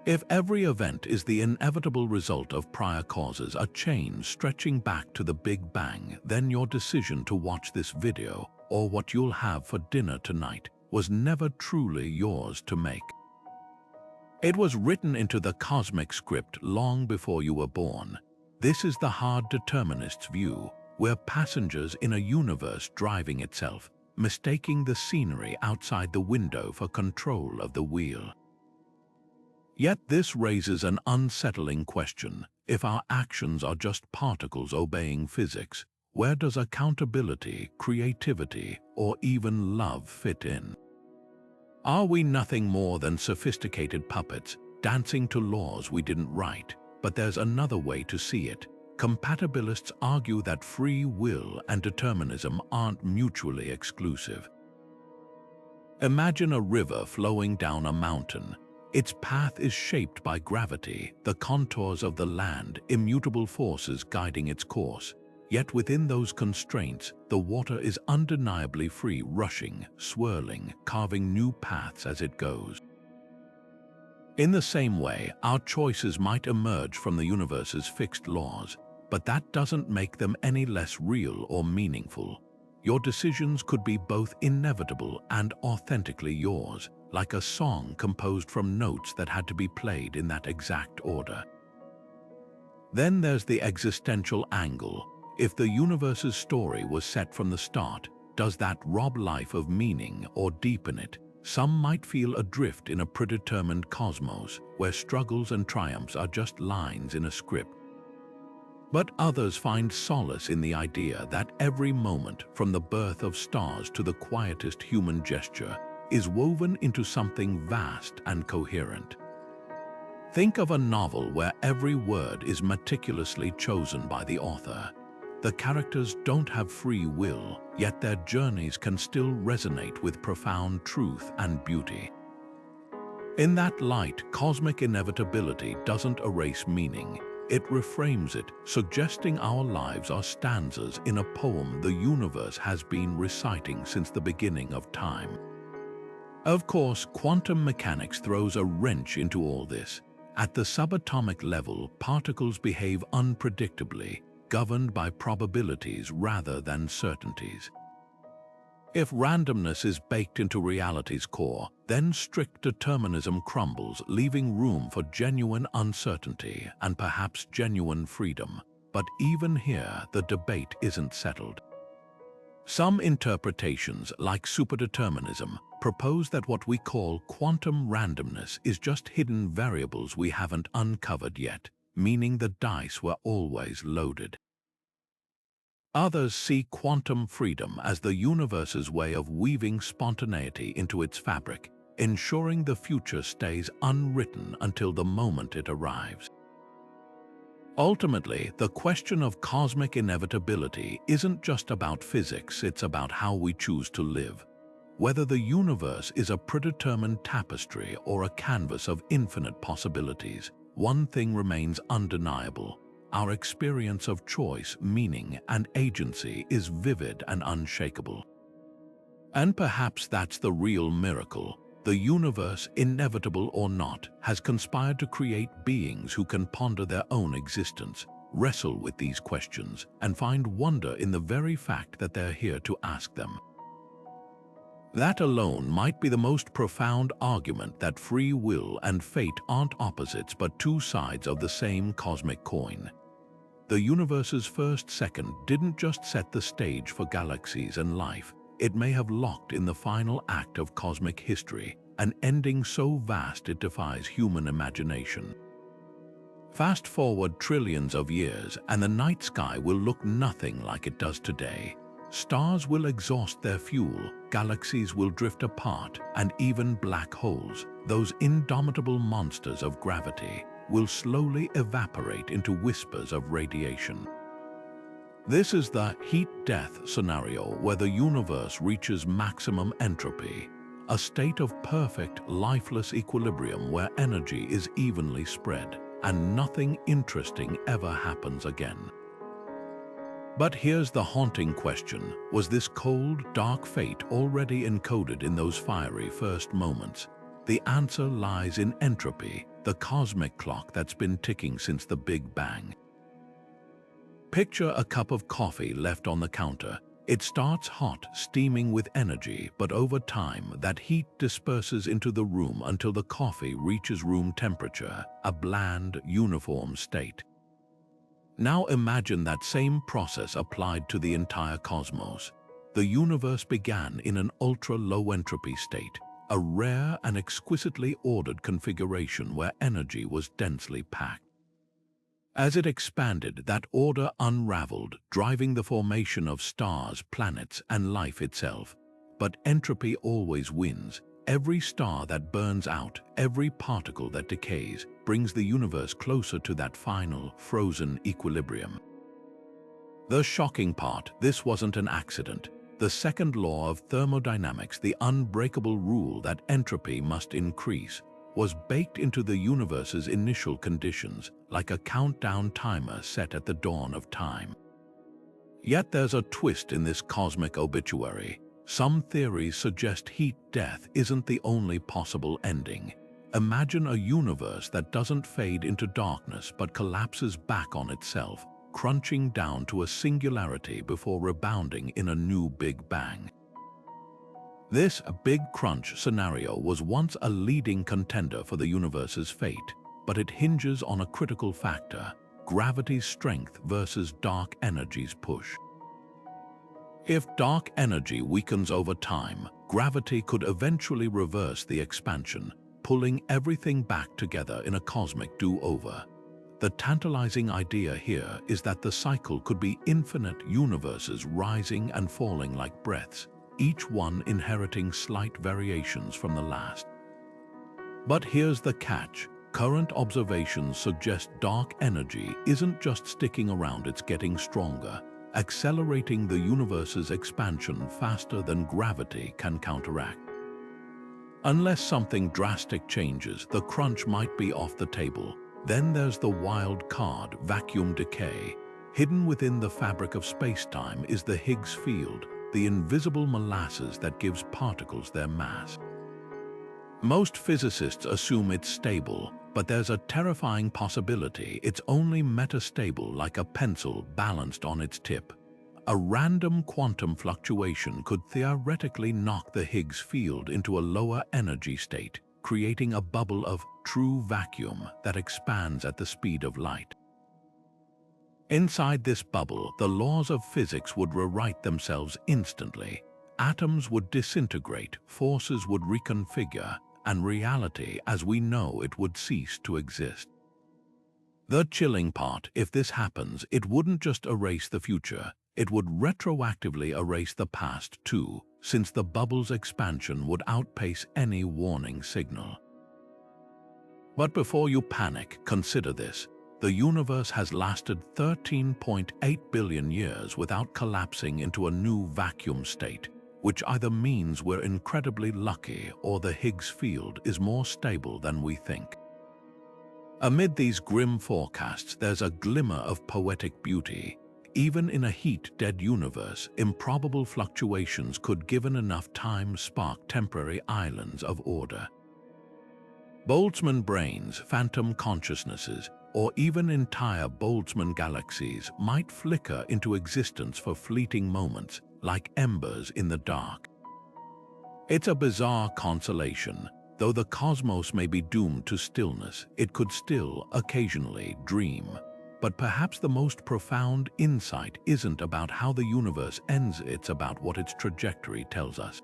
If every event is the inevitable result of prior causes, a chain stretching back to the Big Bang, then your decision to watch this video, or what you'll have for dinner tonight, was never truly yours to make. It was written into the cosmic script long before you were born. This is the hard determinist's view. We're passengers in a universe driving itself, mistaking the scenery outside the window for control of the wheel. Yet this raises an unsettling question. If our actions are just particles obeying physics, where does accountability, creativity, or even love fit in? Are we nothing more than sophisticated puppets, dancing to laws we didn't write? But there's another way to see it. Compatibilists argue that free will and determinism aren't mutually exclusive. Imagine a river flowing down a mountain. Its path is shaped by gravity, the contours of the land, immutable forces guiding its course. Yet within those constraints, the water is undeniably free, rushing, swirling, carving new paths as it goes. In the same way, our choices might emerge from the universe's fixed laws, but that doesn't make them any less real or meaningful. Your decisions could be both inevitable and authentically yours, like a song composed from notes that had to be played in that exact order. Then there's the existential angle. If the universe's story was set from the start, does that rob life of meaning or deepen it? some might feel adrift in a predetermined cosmos where struggles and triumphs are just lines in a script. But others find solace in the idea that every moment, from the birth of stars to the quietest human gesture, is woven into something vast and coherent. Think of a novel where every word is meticulously chosen by the author. The characters don't have free will, yet their journeys can still resonate with profound truth and beauty. In that light, cosmic inevitability doesn't erase meaning. It reframes it, suggesting our lives are stanzas in a poem the universe has been reciting since the beginning of time. Of course, quantum mechanics throws a wrench into all this. At the subatomic level, particles behave unpredictably, governed by probabilities rather than certainties. If randomness is baked into reality's core, then strict determinism crumbles, leaving room for genuine uncertainty and perhaps genuine freedom. But even here, the debate isn't settled. Some interpretations, like superdeterminism, propose that what we call quantum randomness is just hidden variables we haven't uncovered yet, meaning the dice were always loaded. Others see quantum freedom as the universe's way of weaving spontaneity into its fabric, ensuring the future stays unwritten until the moment it arrives. Ultimately, the question of cosmic inevitability isn't just about physics, it's about how we choose to live. Whether the universe is a predetermined tapestry or a canvas of infinite possibilities, one thing remains undeniable. Our experience of choice, meaning, and agency is vivid and unshakable. And perhaps that's the real miracle. The universe, inevitable or not, has conspired to create beings who can ponder their own existence, wrestle with these questions, and find wonder in the very fact that they're here to ask them. That alone might be the most profound argument that free will and fate aren't opposites but two sides of the same cosmic coin. The universe's first second didn't just set the stage for galaxies and life. It may have locked in the final act of cosmic history, an ending so vast it defies human imagination. Fast forward trillions of years and the night sky will look nothing like it does today. Stars will exhaust their fuel, galaxies will drift apart, and even black holes, those indomitable monsters of gravity, will slowly evaporate into whispers of radiation. This is the heat-death scenario where the universe reaches maximum entropy, a state of perfect, lifeless equilibrium where energy is evenly spread, and nothing interesting ever happens again. But here's the haunting question. Was this cold, dark fate already encoded in those fiery first moments? The answer lies in entropy, the cosmic clock that's been ticking since the Big Bang. Picture a cup of coffee left on the counter. It starts hot, steaming with energy, but over time, that heat disperses into the room until the coffee reaches room temperature, a bland, uniform state. Now imagine that same process applied to the entire cosmos. The universe began in an ultra-low entropy state, a rare and exquisitely ordered configuration where energy was densely packed. As it expanded, that order unraveled, driving the formation of stars, planets, and life itself. But entropy always wins. Every star that burns out, every particle that decays, brings the universe closer to that final, frozen equilibrium. The shocking part, this wasn't an accident. The second law of thermodynamics, the unbreakable rule that entropy must increase, was baked into the universe's initial conditions, like a countdown timer set at the dawn of time. Yet there's a twist in this cosmic obituary. Some theories suggest heat death isn't the only possible ending. Imagine a universe that doesn't fade into darkness but collapses back on itself, crunching down to a singularity before rebounding in a new Big Bang. This Big Crunch scenario was once a leading contender for the universe's fate, but it hinges on a critical factor: gravity's strength versus dark energy's push. If dark energy weakens over time, gravity could eventually reverse the expansion, pulling everything back together in a cosmic do-over. The tantalizing idea here is that the cycle could be infinite universes rising and falling like breaths, each one inheriting slight variations from the last. But here's the catch. Current observations suggest dark energy isn't just sticking around, it's getting stronger, accelerating the universe's expansion faster than gravity can counteract. Unless something drastic changes, the crunch might be off the table. Then there's the wild card, vacuum decay. Hidden within the fabric of spacetime is the Higgs field, the invisible molasses that gives particles their mass. Most physicists assume it's stable, but there's a terrifying possibility it's only metastable, like a pencil balanced on its tip. A random quantum fluctuation could theoretically knock the Higgs field into a lower energy state, creating a bubble of true vacuum that expands at the speed of light. Inside this bubble, the laws of physics would rewrite themselves instantly. Atoms would disintegrate, forces would reconfigure, and reality as we know it would cease to exist. The chilling part, if this happens, it wouldn't just erase the future, it would retroactively erase the past too, since the bubble's expansion would outpace any warning signal. But before you panic, consider this. The universe has lasted 13.8 billion years without collapsing into a new vacuum state, which either means we're incredibly lucky or the Higgs field is more stable than we think. Amid these grim forecasts, there's a glimmer of poetic beauty. Even in a heat-dead universe, improbable fluctuations could, given enough time, spark temporary islands of order. Boltzmann brains, phantom consciousnesses, or even entire Boltzmann galaxies might flicker into existence for fleeting moments, like embers in the dark. It's a bizarre consolation. Though the cosmos may be doomed to stillness, it could still occasionally dream. But perhaps the most profound insight isn't about how the universe ends, it's about what its trajectory tells us.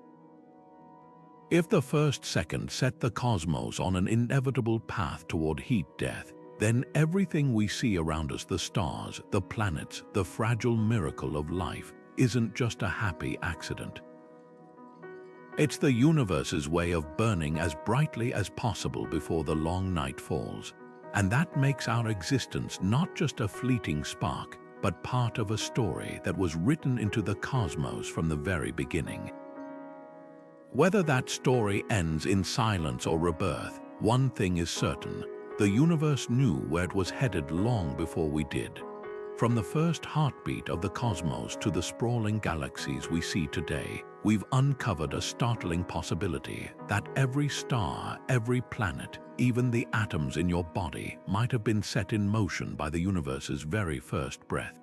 If the first second set the cosmos on an inevitable path toward heat death, then everything we see around us, the stars, the planets, the fragile miracle of life, isn't just a happy accident. It's the universe's way of burning as brightly as possible before the long night falls. And that makes our existence not just a fleeting spark, but part of a story that was written into the cosmos from the very beginning. Whether that story ends in silence or rebirth, one thing is certain: the universe knew where it was headed long before we did. From the first heartbeat of the cosmos to the sprawling galaxies we see today, we've uncovered a startling possibility that every star, every planet, even the atoms in your body might have been set in motion by the universe's very first breath.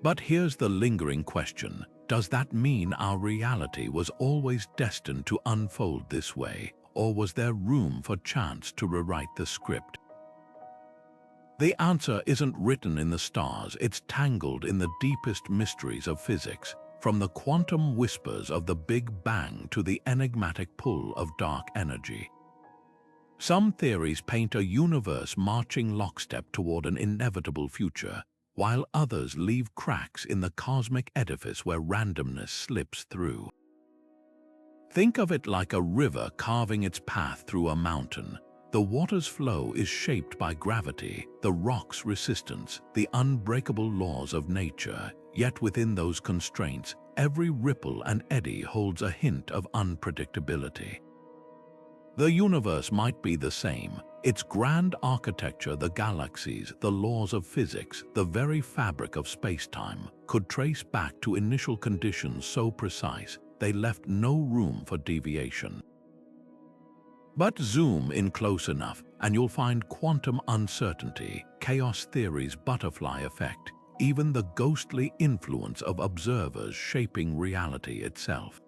But here's the lingering question: does that mean our reality was always destined to unfold this way, or was there room for chance to rewrite the script? The answer isn't written in the stars, it's tangled in the deepest mysteries of physics, from the quantum whispers of the Big Bang to the enigmatic pull of dark energy. Some theories paint a universe marching lockstep toward an inevitable future, while others leave cracks in the cosmic edifice where randomness slips through. Think of it like a river carving its path through a mountain. The water's flow is shaped by gravity, the rock's resistance, the unbreakable laws of nature, yet within those constraints, every ripple and eddy holds a hint of unpredictability. The universe might be the same. Its grand architecture, the galaxies, the laws of physics, the very fabric of spacetime, could trace back to initial conditions so precise they left no room for deviation. But zoom in close enough, and you'll find quantum uncertainty, chaos theory's butterfly effect, even the ghostly influence of observers shaping reality itself.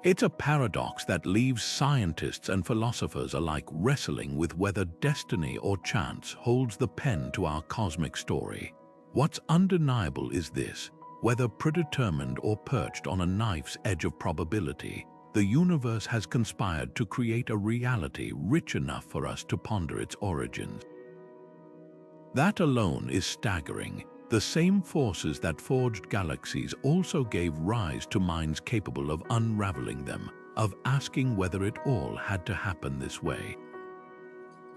It's a paradox that leaves scientists and philosophers alike wrestling with whether destiny or chance holds the pen to our cosmic story. What's undeniable is this: Whether predetermined or perched on a knife's edge of probability, the universe has conspired to create a reality rich enough for us to ponder its origins. That alone is staggering. The same forces that forged galaxies also gave rise to minds capable of unraveling them, of asking whether it all had to happen this way.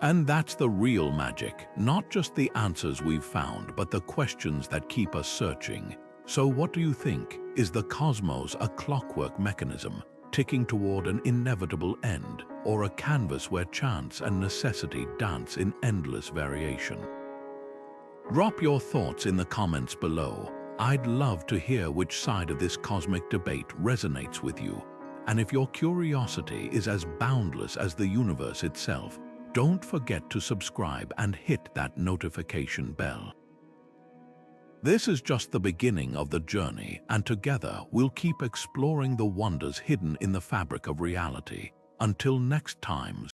And that's the real magic, not just the answers we've found, but the questions that keep us searching. So what do you think? Is the cosmos a clockwork mechanism, ticking toward an inevitable end, or a canvas where chance and necessity dance in endless variation? Drop your thoughts in the comments below. I'd love to hear which side of this cosmic debate resonates with you. And if your curiosity is as boundless as the universe itself, don't forget to subscribe and hit that notification bell. This is just the beginning of the journey, and together we'll keep exploring the wonders hidden in the fabric of reality. Until next time.